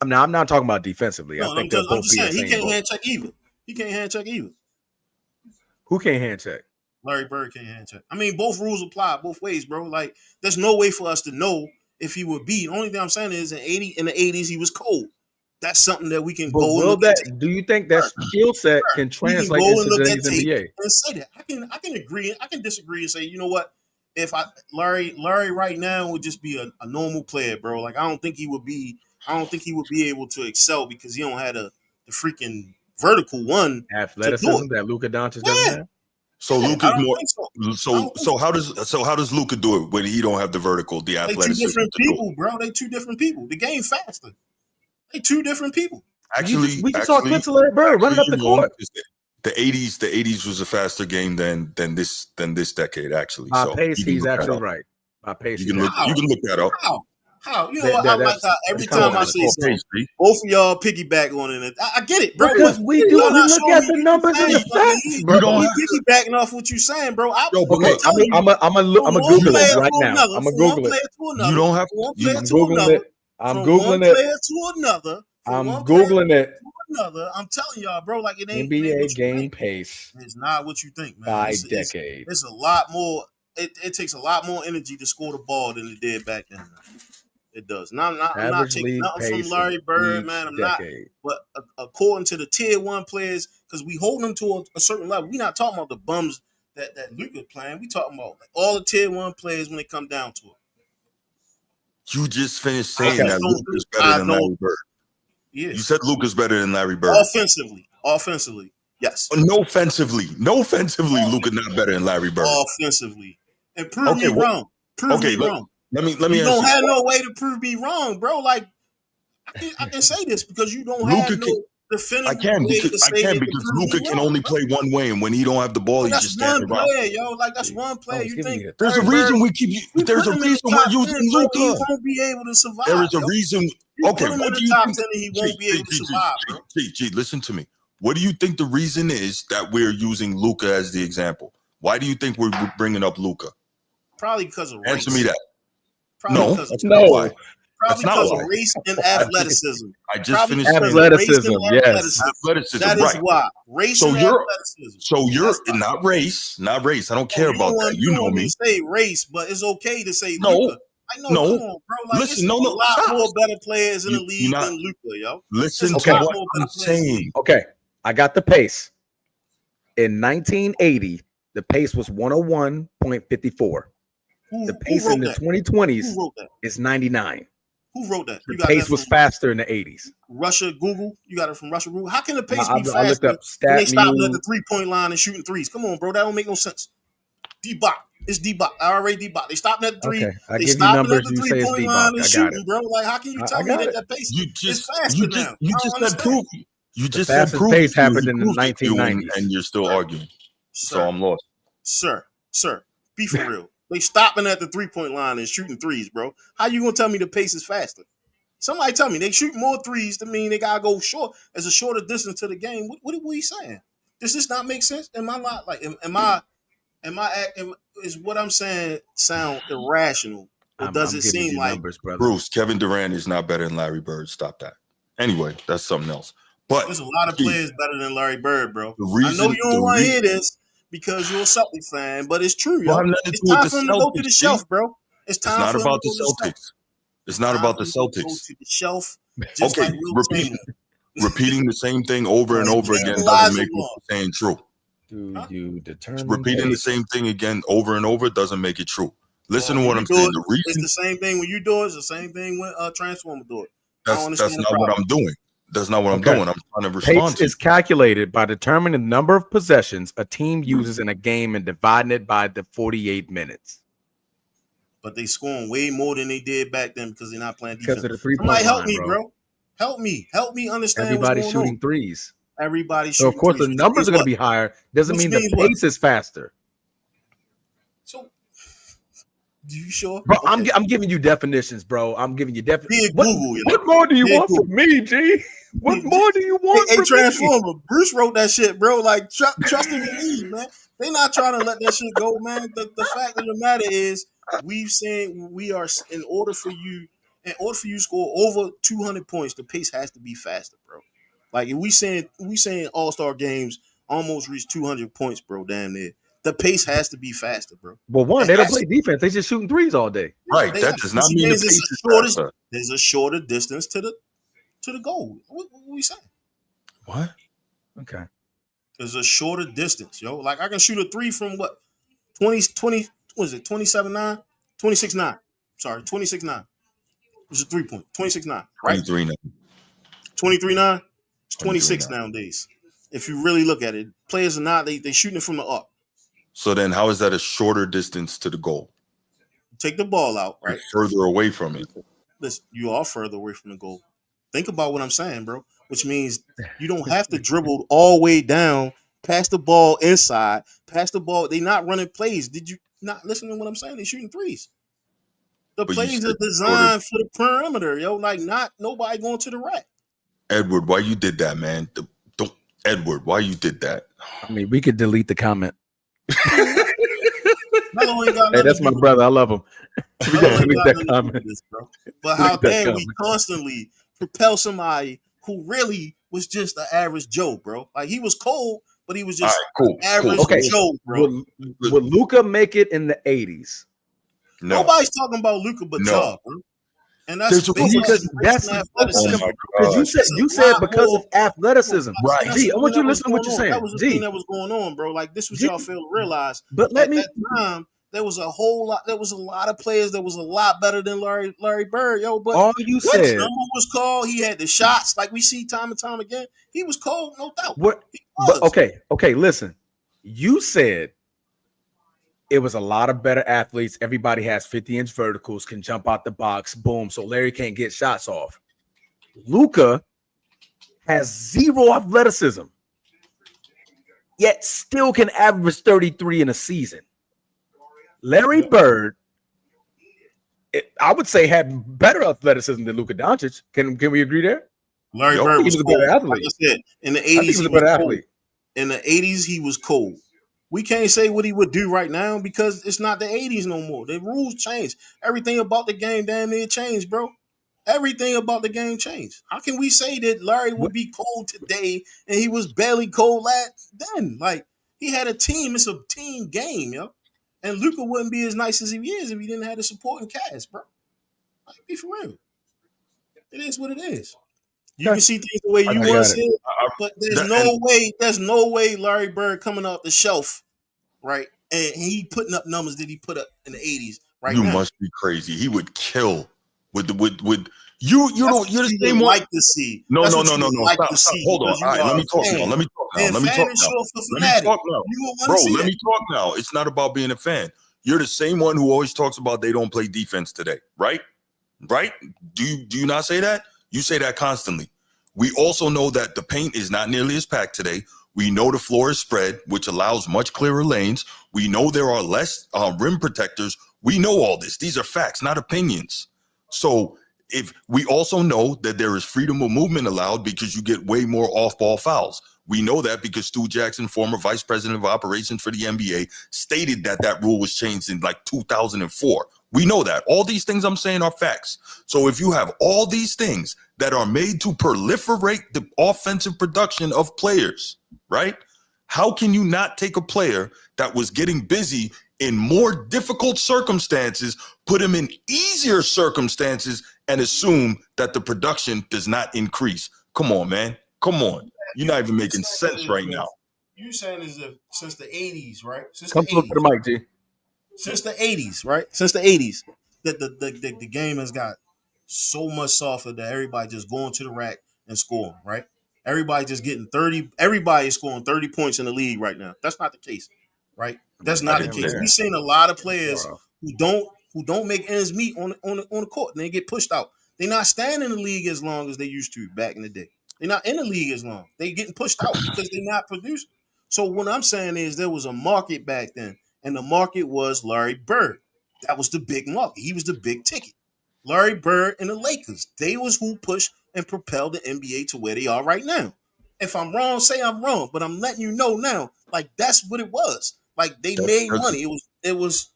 I'm not talking about defensively. No, I think I'm just saying he can't hand check either. He can't hand check either. Who can't hand check? Larry Bird can't hand check. I mean, both rules apply both ways, bro. Like, there's no way for us to know if he would be. The only thing I'm saying is in the 80s, he was cold. That's something that we can go and do you think that skill set can translate into the NBA? And say that. I can agree. I can disagree and say, you know what? If Larry right now would just be a normal player, bro. Like, I don't think he would be able to excel because he don't have the freaking vertical one athleticism that Luka Doncic doesn't have. So Luka's more. So how does Luka do it when he don't have the vertical, the athleticism? They two different people, bro. They two different people. The game faster. They two different people. Actually, we just saw clips of Larry Bird running up the court. The 80s was a faster game than this decade. Actually, by pace, he's actually right. By pace, you can look that up. How? You know what? I like how every time I say something, both of y'all piggyback on it. I get it, bro. Because we look at the numbers and the facts, bro. You piggybacking off what you saying, bro. I'm gonna Google it right now. I'm gonna Google it. You don't have to. I'm Googling it. I'm Googling it. To another. I'm Googling it. Another. I'm telling y'all, bro. Like it ain't NBA game pace. It's not what you think, man. By decade. It's a lot more. It takes a lot more energy to score the ball than it did back then. It does. I'm not Average taking league nothing from pace Larry in Bird, each man. I'm decade. not. But according to the tier 1 players, because we hold them to a certain level, we're not talking about the bums that Luka playing. We talking about all the tier 1 players when it come down to it. You just finished saying that Luka's better than Larry Bird. Yes. You said Luka's better than Larry Bird. Offensively, yes. No offensively, Luka not better than Larry Bird. Offensively, and prove me wrong. Prove me wrong. Let me you ask don't have no way to prove me wrong, bro. Like I can say this because you don't have no definitive way to say because Luka can only play one way, and when he don't have the ball, he's just standing around. Player, yo. Like that's one player. You think there's a reason we keep? There's a reason we're using Luka. He won't be able to survive. There is a reason. Okay, what do you think? He won't be able to survive, bro. Listen to me. What do you think the reason is that we're using Luka as the example? Why do you think we're bringing up Luka? Probably because of race. Answer me that. Probably That's not why. Probably because of race and athleticism. I just finished athleticism. Yes, athleticism. That is why race and athleticism. So you're not race. I don't care about that. You know me. Say race, but it's okay to say no. Luka. I know, no. come on, bro. Like, listen, a lot more better players in the league than Luka, yo. Listen to what I'm saying. Okay, I got the pace. In 1980, the pace was 101.54. The pace in the 2020s is 99. Who wrote that? The pace was faster in the 80s. Russia, Google. You got it from Russia, Google. How can the pace be faster? I looked up when they stopping at the 3-point line and shooting threes? Come on, bro. That don't make no sense. D-Bot. It's D-Bot. I already D-Bot. They stopping at the 3. Okay, I they give stopping you numbers. at the You say it's 3-point line and I got shooting, it, bro. Like, how can you tell me that pace is faster now? You just said proof. You just said fastest proof. pace happened in the 1990s, and you're still arguing. So I'm lost. Sir, be for real. They stopping at the 3-point line and shooting threes, bro. How you gonna tell me the pace is faster? Somebody tell me they shoot more threes to mean they gotta go short as a shorter distance to the game. What are we saying? Does this not make sense? Am I not like is what I'm saying sound irrational? Or does it seem like numbers, brother? Bruce, Kevin Durant is not better than Larry Bird. Stop that. Anyway, that's something else. But there's a lot of players better than Larry Bird, bro. I know you don't want to hear this because you're a Celtics fan, but it's true, yo. It's time for him to go to the shelf, bro. It's time not for him about to the go to the Celtics. It's not about the Celtics. Go to the shelf, just like repeating the same thing over and over again doesn't make what you're saying true. Do you determine repeating the same thing again over and over doesn't make it true. Listen to what I'm saying. It's the same thing when you do it. It's the same thing when Transformer do it. That's not what I'm doing. That's not what I'm doing. I'm trying to respond pace is calculated by determining the number of possessions a team uses in a game and dividing it by the 48 minutes. But they scoring way more than they did back then because they're not playing defense. Because of the 3-point line, help me, bro. Help me understand. Everybody's shooting threes. Everybody's shooting. So of course the numbers are going to be higher. Doesn't mean the pace is faster. So, do you sure? Bro, okay. I'm giving you definitions, bro. I'm giving you definitions. Google, what more do you want from me, G? What more do you want from Transformer. Me? Bruce wrote that shit, bro. Like, trust and believe, man. They not trying to let that shit go, man. The fact of the matter is, we've seen we are in order for you to score over 200 points, the pace has to be faster, bro. Like if we saying all-star games almost reach 200 points, bro, damn near. The pace has to be faster, bro. Well, they don't play defense. They just shooting threes all day. Right. That does not mean the pace is faster. There's a shorter distance to the goal. What are we saying? What? Okay. There's a shorter distance, yo. Like I can shoot a 3 from what? 20, what is it? 27-9? 26-9. Sorry, 26-9. It's a 3-point. 26-9, right? 23-9. 23-9? It's 26 nowadays. If you really look at it, players are not, they shooting it from the up. So then how is that a shorter distance to the goal? Take the ball out, right? You're further away from it. Listen, you are further away from the goal. Think about what I'm saying, bro. Which means you don't have to dribble all the way down, pass the ball inside, pass the ball. They're not running plays. Did you not listen to what I'm saying? They're shooting threes. The plays are designed for the perimeter, yo. Like not nobody going to the rack. Edward, why you did that, man? Edward, why you did that? I mean, we could delete the comment. Hey, that's my brother. I love him. We gotta delete that comment. But how dare we constantly propel somebody who really was just an average Joe, bro? Like he was cold, but he was just average Joe, bro. Would Luka make it in the 80s? No. Nobody's talking about Luka but y'all, bro. And that's because that's Oh my because God. you said because of athleticism. Right. G, I want you to listen to what you're saying. That was the thing that was going on, bro. Like this was y'all fail to realize. But at that time, there was a whole lot. There was a lot of players that was a lot better than Larry Bird, yo. But all you what said number was called? He had the shots, like we see time and time again. He was cold, no doubt. What? But okay. Listen, you said it was a lot of better athletes. Everybody has 50-inch verticals, can jump out the box, boom. So Larry can't get shots off. Luka has zero athleticism, yet still can average 33 in a season. Larry Bird, I would say, had better athleticism than Luka Doncic. Can we agree there? Larry Bird was a cold. better athlete. Like I said, in the 80s, he was a better athlete. In the 80s, he was cold. We can't say what he would do right now because it's not the 80s no more. The rules changed. Everything about the game damn near changed, bro. Everything about the game changed. How can we say that Larry would be cold today and he was barely cold then? Like, he had a team. It's a team game, yo. And Luka wouldn't be as nice as he is if he didn't have the supporting cast, bro. Like, be for real. It is what it is. You can see things the way you want to see it, but there's no way Larry Bird coming off the shelf, right? And he putting up numbers that he put up in the 80s right you now. Must be crazy. He would kill with you don't you're the same one. Like to see. No. Stop. Hold on. All right, let me talk now. Let me talk now. Bro, let me talk now. It's not about being a fan. You're the same one who always talks about they don't play defense today, right? Right? Do you not say that? You say that constantly. We also know that the paint is not nearly as packed today. We know the floor is spread, which allows much clearer lanes. We know there are less rim protectors. We know all this. These are facts, not opinions. So if we also know that there is freedom of movement allowed because you get way more off-ball fouls. We know that because Stu Jackson, former vice president of operations for the NBA, stated that rule was changed in like 2004. We know that. All these things I'm saying are facts. So if you have all these things that are made to proliferate the offensive production of players, right? How can you not take a player that was getting busy in more difficult circumstances, put him in easier circumstances, and assume that the production does not increase? Come on, man. Come on. You're not even making sense right now. You saying is that since the 80s, right? Come close to the mic, G. Since the 80s, right? Since the 80s, that the game has got so much softer that everybody just going to the rack and scoring, right? Everybody just getting 30. Everybody is scoring 30 points in the league right now. That's not the case, right? That's not the case. We've seen a lot of players who don't make ends meet on the court, and they get pushed out. They're not staying in the league as long as they used to back in the day. They're not in the league as long. They're getting pushed out because they're not producing. So what I'm saying is there was a market back then, and the market was Larry Bird. That was the big market. He was the big ticket. Larry Bird and the Lakers. They was who pushed and propelled the NBA to where they are right now. If I'm wrong, say I'm wrong, but I'm letting you know now. Like that's what it was. Like they made money. It was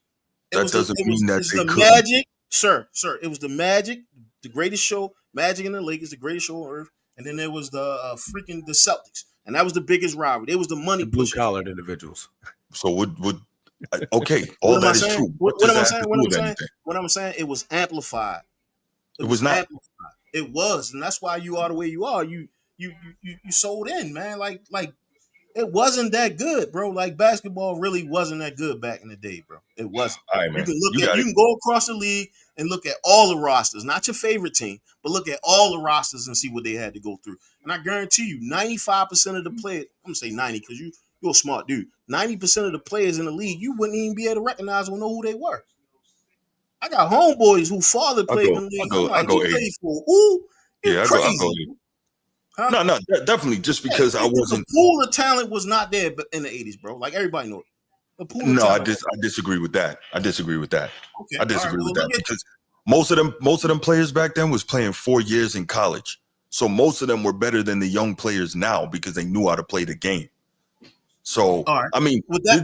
the Magic, sir. It was the Magic, the greatest show. Magic and the Lakers, the greatest show on earth. And then there was the the Celtics, and that was the biggest rivalry. It was the money blue collared individuals. So would okay, all that is true. What I'm saying, it was amplified. It was not. Amplified. It was, and that's why you are the way you are. You sold in, man. Like it wasn't that good, bro. Like basketball really wasn't that good back in the day, bro. It wasn't. All right, man. You can go across the league and look at all the rosters, not your favorite team, but look at all the rosters and see what they had to go through. And I guarantee you, 95% of the players, I'm gonna say 90 because you're a smart dude. 90% of the players in the league, you wouldn't even be able to recognize or know who they were. I got homeboys whose father played in the league. I'm like, you played for who? You're crazy. Huh? No, definitely. Just because I wasn't. The pool of talent was not there in the 80s, bro. Like everybody knows. I disagree with that. Okay, I disagree with that because most of them players back then was playing 4 years in college. So most of them were better than the young players now because they knew how to play the game. So I mean, with that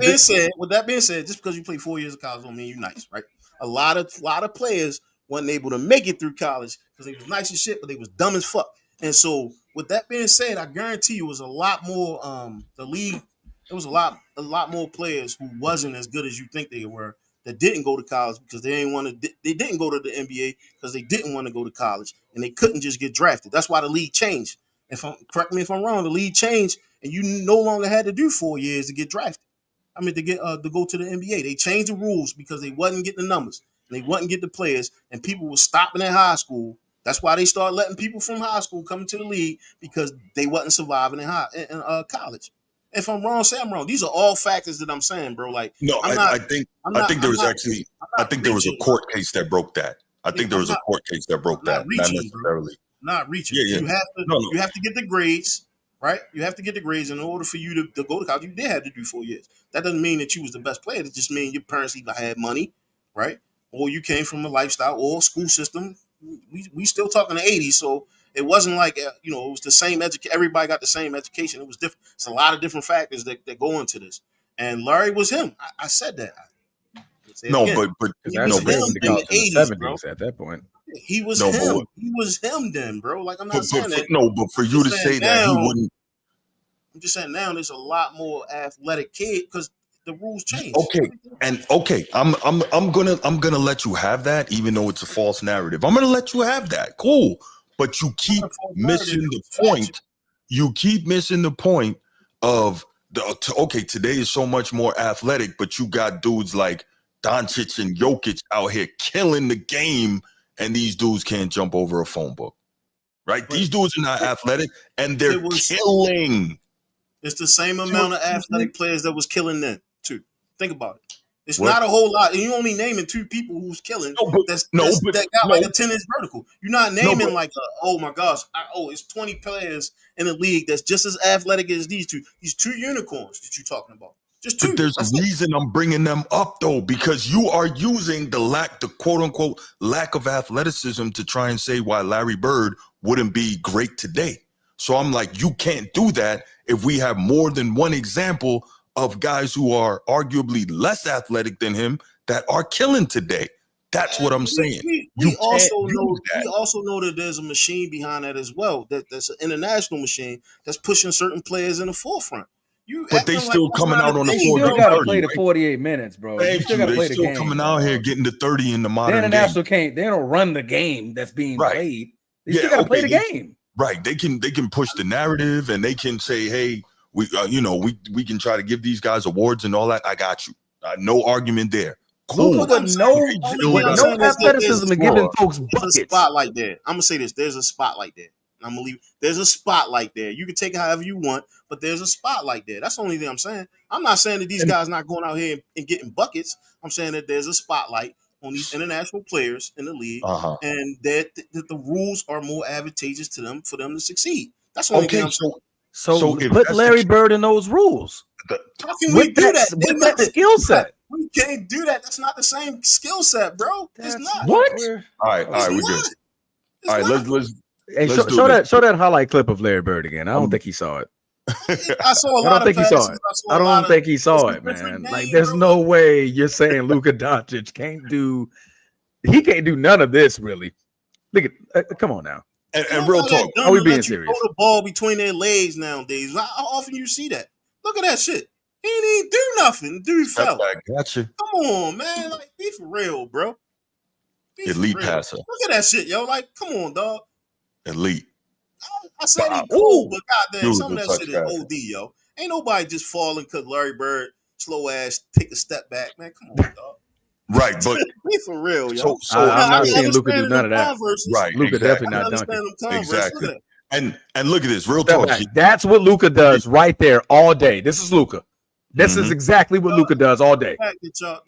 being said, just because you play 4 years of college don't mean you're nice, right? A lot of players weren't able to make it through college because they was nice as shit, but they was dumb as fuck. And so, with that being said, I guarantee you, it was a lot more. The league, there was a lot more players who wasn't as good as you think they were that didn't go to college because they didn't want to. They didn't go to the NBA because they didn't want to go to college, and they couldn't just get drafted. That's why the league changed. Correct me if I'm wrong, the league changed, and you no longer had to do 4 years to get drafted. I mean, to go to the NBA. They changed the rules because they wasn't getting the numbers, and they wasn't getting the players, and people were stopping at high school. That's why they started letting people from high school come into the league because they wasn't surviving in college. If I'm wrong, say I'm wrong. These are all factors that I'm saying, bro. Like, No, I think there was a court case that broke that. I think there was a court case that broke that. Not necessarily. Not reaching. Yeah. You have to get the grades, right? You have to get the grades in order for you to go to college. You did have to do 4 years. That doesn't mean that you was the best player. It just means your parents either had money, right? Or you came from a lifestyle or school system. We still talking the 80s, so it wasn't like it was the same education. Everybody got the same education. It was different. It's a lot of different factors that go into this. And Larry was him. I said that. But he was him in the 80s, bro. At that point. He was him. He was him then, bro. Like, I'm not saying that. No, but for you to say that he wouldn't. I'm just saying now there's a lot more athletic kids because the rules changed. I'm gonna let you have that, even though it's a false narrative. I'm gonna let you have that. Cool. But you keep missing the point. You keep missing the point of today is so much more athletic, but you got dudes like Doncic and Jokic out here killing the game, and these dudes can't jump over a phone book. Right? These dudes are not athletic, and they're killing. It's the same amount of athletic players that was killing then, too. Think about it. It's not a whole lot. And you only naming 2 people who's killing that got like a 10-inch vertical. You're not naming oh my gosh, it's 20 players in the league that's just as athletic as these 2. These 2 unicorns that you're talking about. Just 2. But there's a reason I'm bringing them up, though, because you are using the quote unquote lack of athleticism to try and say why Larry Bird wouldn't be great today. So I'm like, you can't do that if we have more than one example of guys who are arguably less athletic than him that are killing today. That's what I'm saying. We also know that there's a machine behind that as well. That's an international machine that's pushing certain players in the forefront. But they still coming out on the floor. You still got to play the 48 minutes, bro. You still got to play the game. Coming out here getting to 30 in the modern game. They don't run the game that's being played. They still got to play the game. Right. They can push the narrative and they can say, hey, we can try to give these guys awards and all that. I got you. No argument there. Cool. With no athleticism and giving folks buckets. There's a spotlight there. I'm gonna say this. There's a spotlight there. I'm gonna leave. There's a spotlight there. You can take it however you want, but there's a spotlight there. That's the only thing I'm saying. I'm not saying that these guys not going out here and getting buckets. I'm saying that there's a spotlight on these international players in the league, and that the rules are more advantageous to them for them to succeed. That's the only thing I'm saying. So put Larry Bird in those rules. How can we do that? With that skill set. We can't do that. That's not the same skill set, bro. It's not. What? All right, we're good. All right, let's Hey, show that highlight clip of Larry Bird again. I don't think he saw it. I saw a lot of passes. I don't think he saw it, man. Like, there's no way you're saying Luka Doncic can't do none of this, really. Look at, come on now. And real talk, are we being serious? Throw the ball between their legs nowadays. How often you see that? Look at that shit. He didn't even do nothing. Dude fell. Gotcha. Come on, man. Like, be for real, bro. Elite passer. Look at that shit, yo. Like, come on, dog. Elite. I said he cool, but goddamn, some of that shit is OD, yo. Ain't nobody just falling because Larry Bird slow ass take a step back, man. Come on, dog. Right, but be for real, yo. I'm not seeing Luka do none of that. Right, Luka definitely not dunking. Exactly. And look at this, real talk. That's what Luka does right there all day. This is Luka. This is exactly what Luka does all day.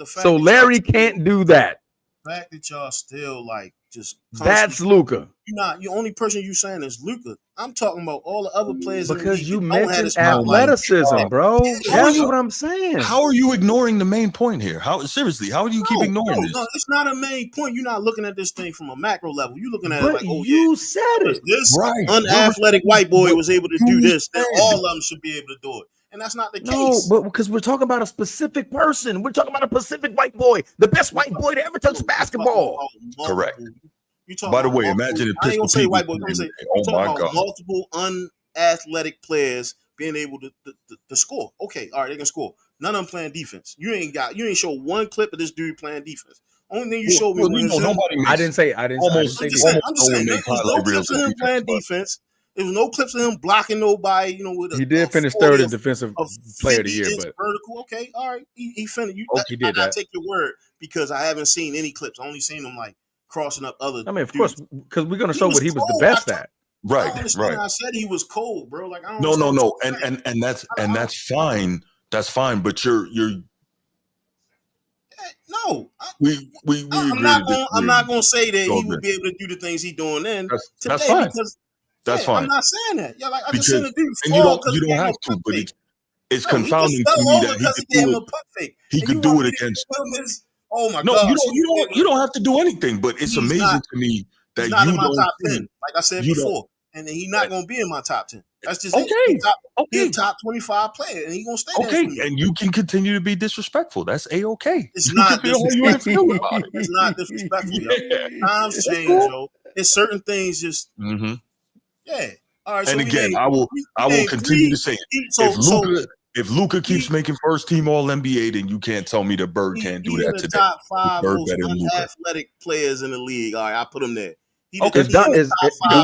So Larry can't do that. The fact that y'all still like just that's Luka. The only person you saying is Luka. I'm talking about all the other players because you mentioned athleticism, bro. That's what I'm saying. How are you ignoring the main point here? How do you keep ignoring this? No, it's not a main point. You're not looking at this thing from a macro level. You're looking at it like, you said it. This unathletic white boy was able to do this. Then all of them should be able to do it. And that's not the case. No, but because we're talking about a specific person. We're talking about a specific white boy, the best white boy to ever touch basketball. Correct. By the way, imagine if I ain't gonna say white boy. I'm saying multiple unathletic players being able to score. Okay, all right, they can score. None of them playing defense. You ain't show one clip of this dude playing defense. Only thing you showed me was him. nobody makes I didn't say almost I'm just no saying. one There makes was no highlight reels clips of of him playing but defense. There was no clips of him blocking nobody. With he did finish third in defensive player of the year, 50-inch but vertical. Okay, all right, he finished. he did I that. take your word because I haven't seen any clips. I only seen him like crossing up other. I mean, of dudes. course, because we're gonna show what he was the best at. Right, I understand. I said he was cold, bro. Like I don't. No, and that's fine. That's fine. But you're no. We I'm not gonna say that he would be able to do the things he's doing then that's today fine. because that's fine. I'm not saying that. Yeah, like I just because, seen a dude and fall you don't have to, but it's confounding to me that he could do it. He could do it against. Oh my no, gosh! You don't have to do anything, but it's amazing to me that he's not you in my don't top see, 10, like I said before, and then he's not going to be in my top 10. That's just okay. He's a top 25 player, and he's going to stay there. Okay, and you can continue to be disrespectful. That's a-okay. It's you not can feel how you want to feel about it. It's not disrespectful, yo. Times change, cool. yo. It's certain things just yeah. All right. And so again, I will continue to say it. If Luka keeps making first team All NBA, then you can't tell me that Bird can't do that today. Top 5 Bird most unathletic players in the league. All right, I put him there. Do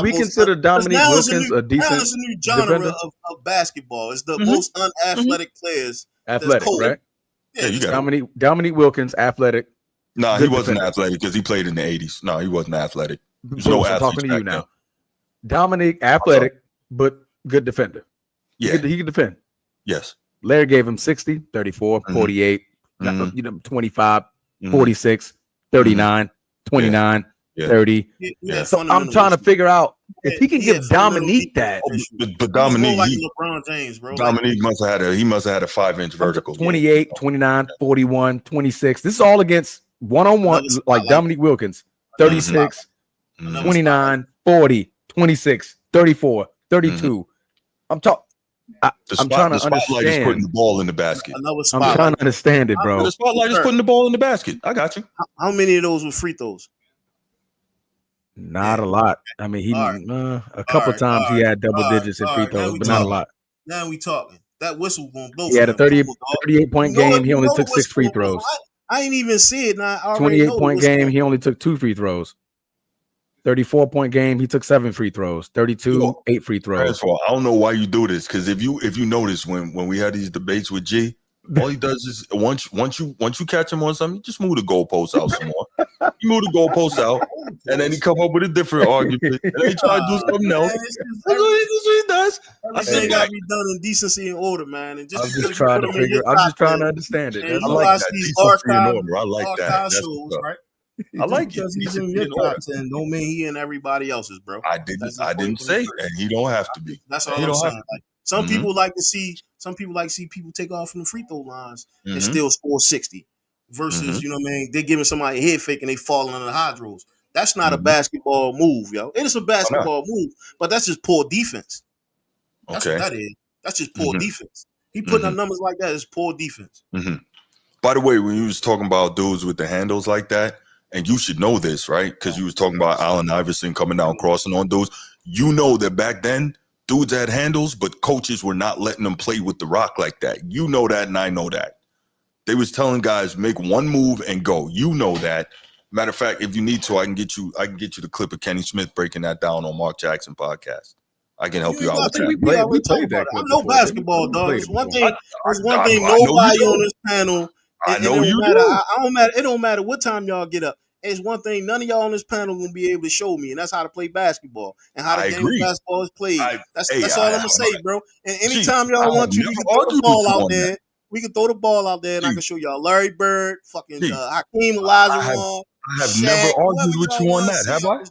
we consider Dominique Wilkins a decent now it's a new genre defender? of basketball. It's the most unathletic players. Athletic, right? Yeah, you got Dominique Wilkins, athletic. No, he wasn't athletic because he played in the 80s. No, he wasn't athletic. There's no I'm talking to you now. then. Dominique, athletic, but good defender. Yeah. He could defend. Yes. Larry gave him 60, 34, 48, 25, 46, 39, 29, 30. So I'm trying to figure out if he can give Dominique that. But Dominique, like LeBron James, bro. Dominique must have had a 5-inch vertical. 28, 29, 41, 26. This is all against one-on-one, like Dominique Wilkins. 36, 29, 40, 26, 34, 32. I'm trying to spotlight is putting the ball in the basket. I'm trying to understand it, bro. The spotlight is putting the ball in the basket. I got you. How many of those were free throws? Not a lot. I mean, a couple times he had double digits in free throws, but not a lot. Now we talking. That whistle gonna blow. He had a 38-point game. He only took 6 free throws. I ain't even see it. 28-point game. He only took 2 free throws. 34-point game. He took 7 free throws. 32, 8 free throws. I don't know why you do this because if you notice when we had these debates with G, all he does is once you catch him on something, you just move the goalposts out some more. You move the goalposts out, and then he come up with a different argument, and then he try to do something else. That's what he does. Everything got to be done in decency and order, man. And I'm just trying to understand it. I like that. Decency and order. I like that. Right? I like it. Because he's in your top 10 don't mean he in everybody else's, bro. I didn't say, and he don't have to be. That's all I'm saying. Like, some people like to see people take off from the free throw lines and still score 60 versus, you know what I mean? They're giving somebody a head fake and they falling under the hydros. That's not a basketball move, yo. It is a basketball move, but that's just poor defense. That's what that is. That's just poor defense. He putting up numbers like that is poor defense. By the way, when you was talking about dudes with the handles like that, and you should know this, right? Because you was talking about Allen Iverson coming down, crossing on dudes. You know that back then, dudes had handles, but coaches were not letting them play with the rock like that. You know that, and I know that. They was telling guys, make one move and go. You know that. Matter of fact, if you need to, I can get you the clip of Kenny Smith breaking that down on Mark Jackson podcast. I can help you out with that. We played that. I know basketball, dog. There's one thing nobody on this panel. I know you do. I don't matter. It don't matter what time y'all get up. It's one thing none of y'all on this panel gonna be able to show me, and that's how to play basketball and how the game of basketball is played. That's all I'm gonna say, bro. And anytime y'all want to, we can throw the ball out there. We can throw the ball out there, and I can show y'all Larry Bird, fucking Hakeem Olajuwon. I have never argued with you on that, have I?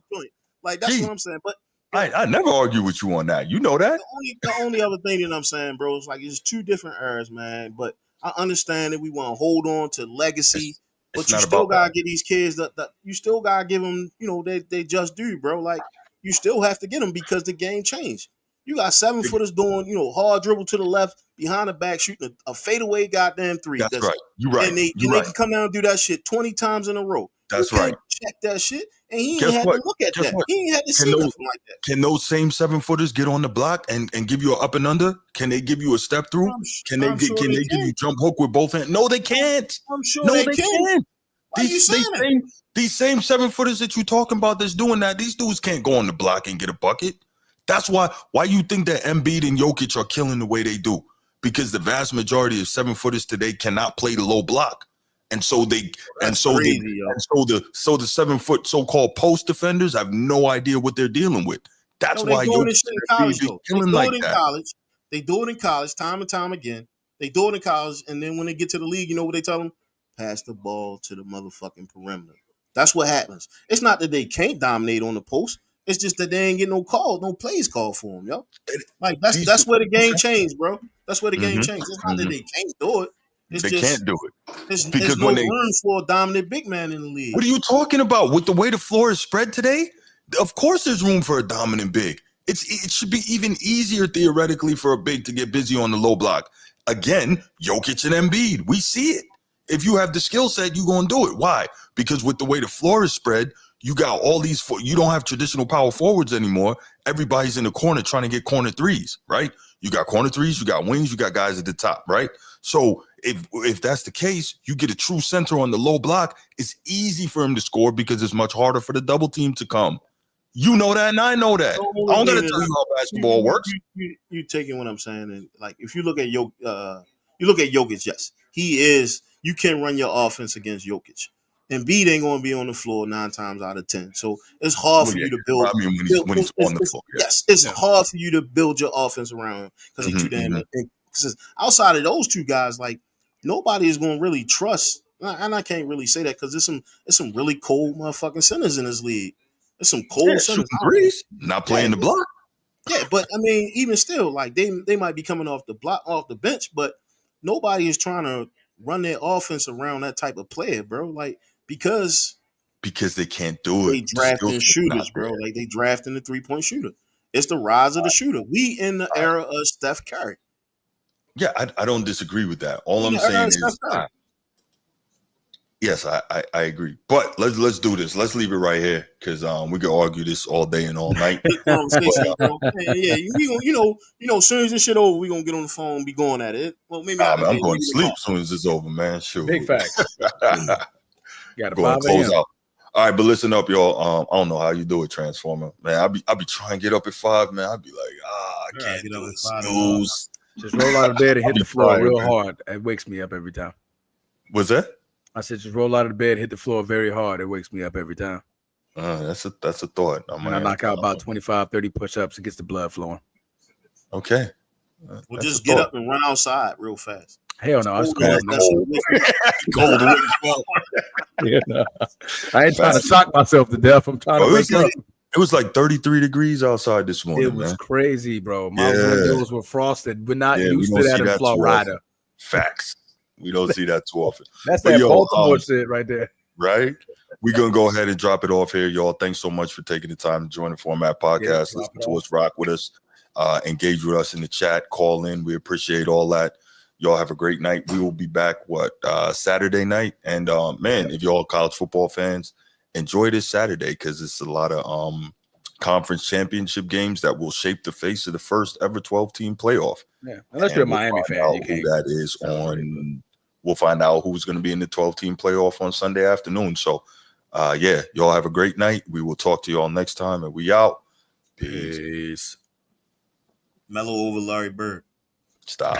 Like that's what I'm saying. But I never argue with you on that. You know that. The only other thing that I'm saying, bro, is like it's 2 different eras, man. But I understand that we want to hold on to legacy. But you still gotta get these kids that you still gotta give them, you know, they just do, bro. Like you still have to get them because the game changed. You got 7-footers doing, you know, hard dribble to the left, behind the back, shooting a fadeaway goddamn 3. That's right. You're right. And they can come down and do that shit 20 times in a row. That's right. Check that shit. And he Guess ain't had what? to look at Guess that. what? He ain't had to see Can those, nothing like that. can those same 7-footers get on the block and give you an up and under? Can they give you a step through? I'm sure Can they they give can. you jump hook with both hands? No, they can't. I'm sure No, they they can. can't. Why are you saying that? These same 7-footers that you talking about that's doing that, these dudes can't go on the block and get a bucket. That's why you think that Embiid and Jokic are killing the way they do. Because the vast majority of 7-footers today cannot play the low block. And so the 7-foot so-called post defenders have no idea what they're dealing with. That's why doing Jokic this shit in and college Embiid be though. killing They do like it in that. college. They do it in college time and time again. They do it in college, and then when they get to the league, you know what they tell them? Pass the ball to the motherfucking perimeter. That's what happens. It's not that they can't dominate on the post. It's just that they ain't get no plays called for them, yo. Like that's where the game changed, bro. That's where the game changed. It's not that they can't do it. It's They just can't do it. there's no room for a dominant big man in the league. What are you talking about? With the way the floor is spread today, of course there's room for a dominant big. It should be even easier theoretically for a big to get busy on the low block. Again, Jokic and Embiid, we see it. If you have the skill set, you're going to do it. Why? Because with the way the floor is spread, you got all these, you don't have traditional power forwards anymore. Everybody's in the corner trying to get corner threes, right? You got corner threes, you got wings, you got guys at the top, right? So if that's the case, you get a true center on the low block, it's easy for him to score because it's much harder for the double team to come. You know that, and I know that. I don't got to tell you how basketball works. You taking what I'm saying, and like if you look at Jokic, yes, he is. You can run your offense against Jokic. Embiid ain't going to be on the floor 9 times out of 10. So it's hard for you to build. I mean, when he's on the floor. Yes, it's hard for you to build your offense around him because he's too damn. Because outside of those two guys, like nobody is going to really trust. And I can't really say that because there's some really cold motherfucking centers in this league. There's some cold centers. Not playing the block. Yeah, but I mean, even still, like they might be coming off the bench, but nobody is trying to run their offense around that type of player, bro. Like because they can't do it. They drafting shooters, bro. Like they drafting the 3-point shooter. It's the rise of the shooter. We in the era of Steph Curry. Yeah, I don't disagree with that. All I'm saying is, yes, I agree. But let's do this. Let's leave it right here because we can argue this all day and all night. As soon as this shit over, we gonna get on the phone and be going at it. Well, maybe I'm going to sleep as soon as it's over, man. Shoot. Big facts. Got to close out. All right, but listen up, y'all. I don't know how you do it, Transformer. Man, I be trying to get up at 5, man. I'd be like, I can't do it. Snooze. Just roll out of bed and hit the floor real hard. It wakes me up every time. What's that? I said, just roll out of bed, hit the floor very hard. It wakes me up every time. That's a thought. I knock out about 25, 30 push-ups and gets the blood flowing. Okay. We'll just get up and run outside real fast. Hell no, I'm cold. I ain't trying to shock myself to death. I'm trying to wake up. It was like 33 degrees outside this morning. It was crazy, bro. My windows were frosted. We're not used to that in Florida. Facts. We don't see that too often. That's that Baltimore shit right there. Right? We're going to go ahead and drop it off here, y'all. Thanks so much for taking the time to join the Format Podcast. Listen to us, rock with us, engage with us in the chat, call in. We appreciate all that. Y'all have a great night. We will be back, Saturday night. And, man, if y'all college football fans, enjoy this Saturday because it's a lot of conference championship games that will shape the face of the first ever 12-team playoff. Yeah, unless you're a Miami fan, you can't. Who that is we'll find out who's going to be in the 12-team playoff on Sunday afternoon. So, y'all have a great night. We will talk to y'all next time, and we out. Peace. Mellow over Larry Bird. Stop.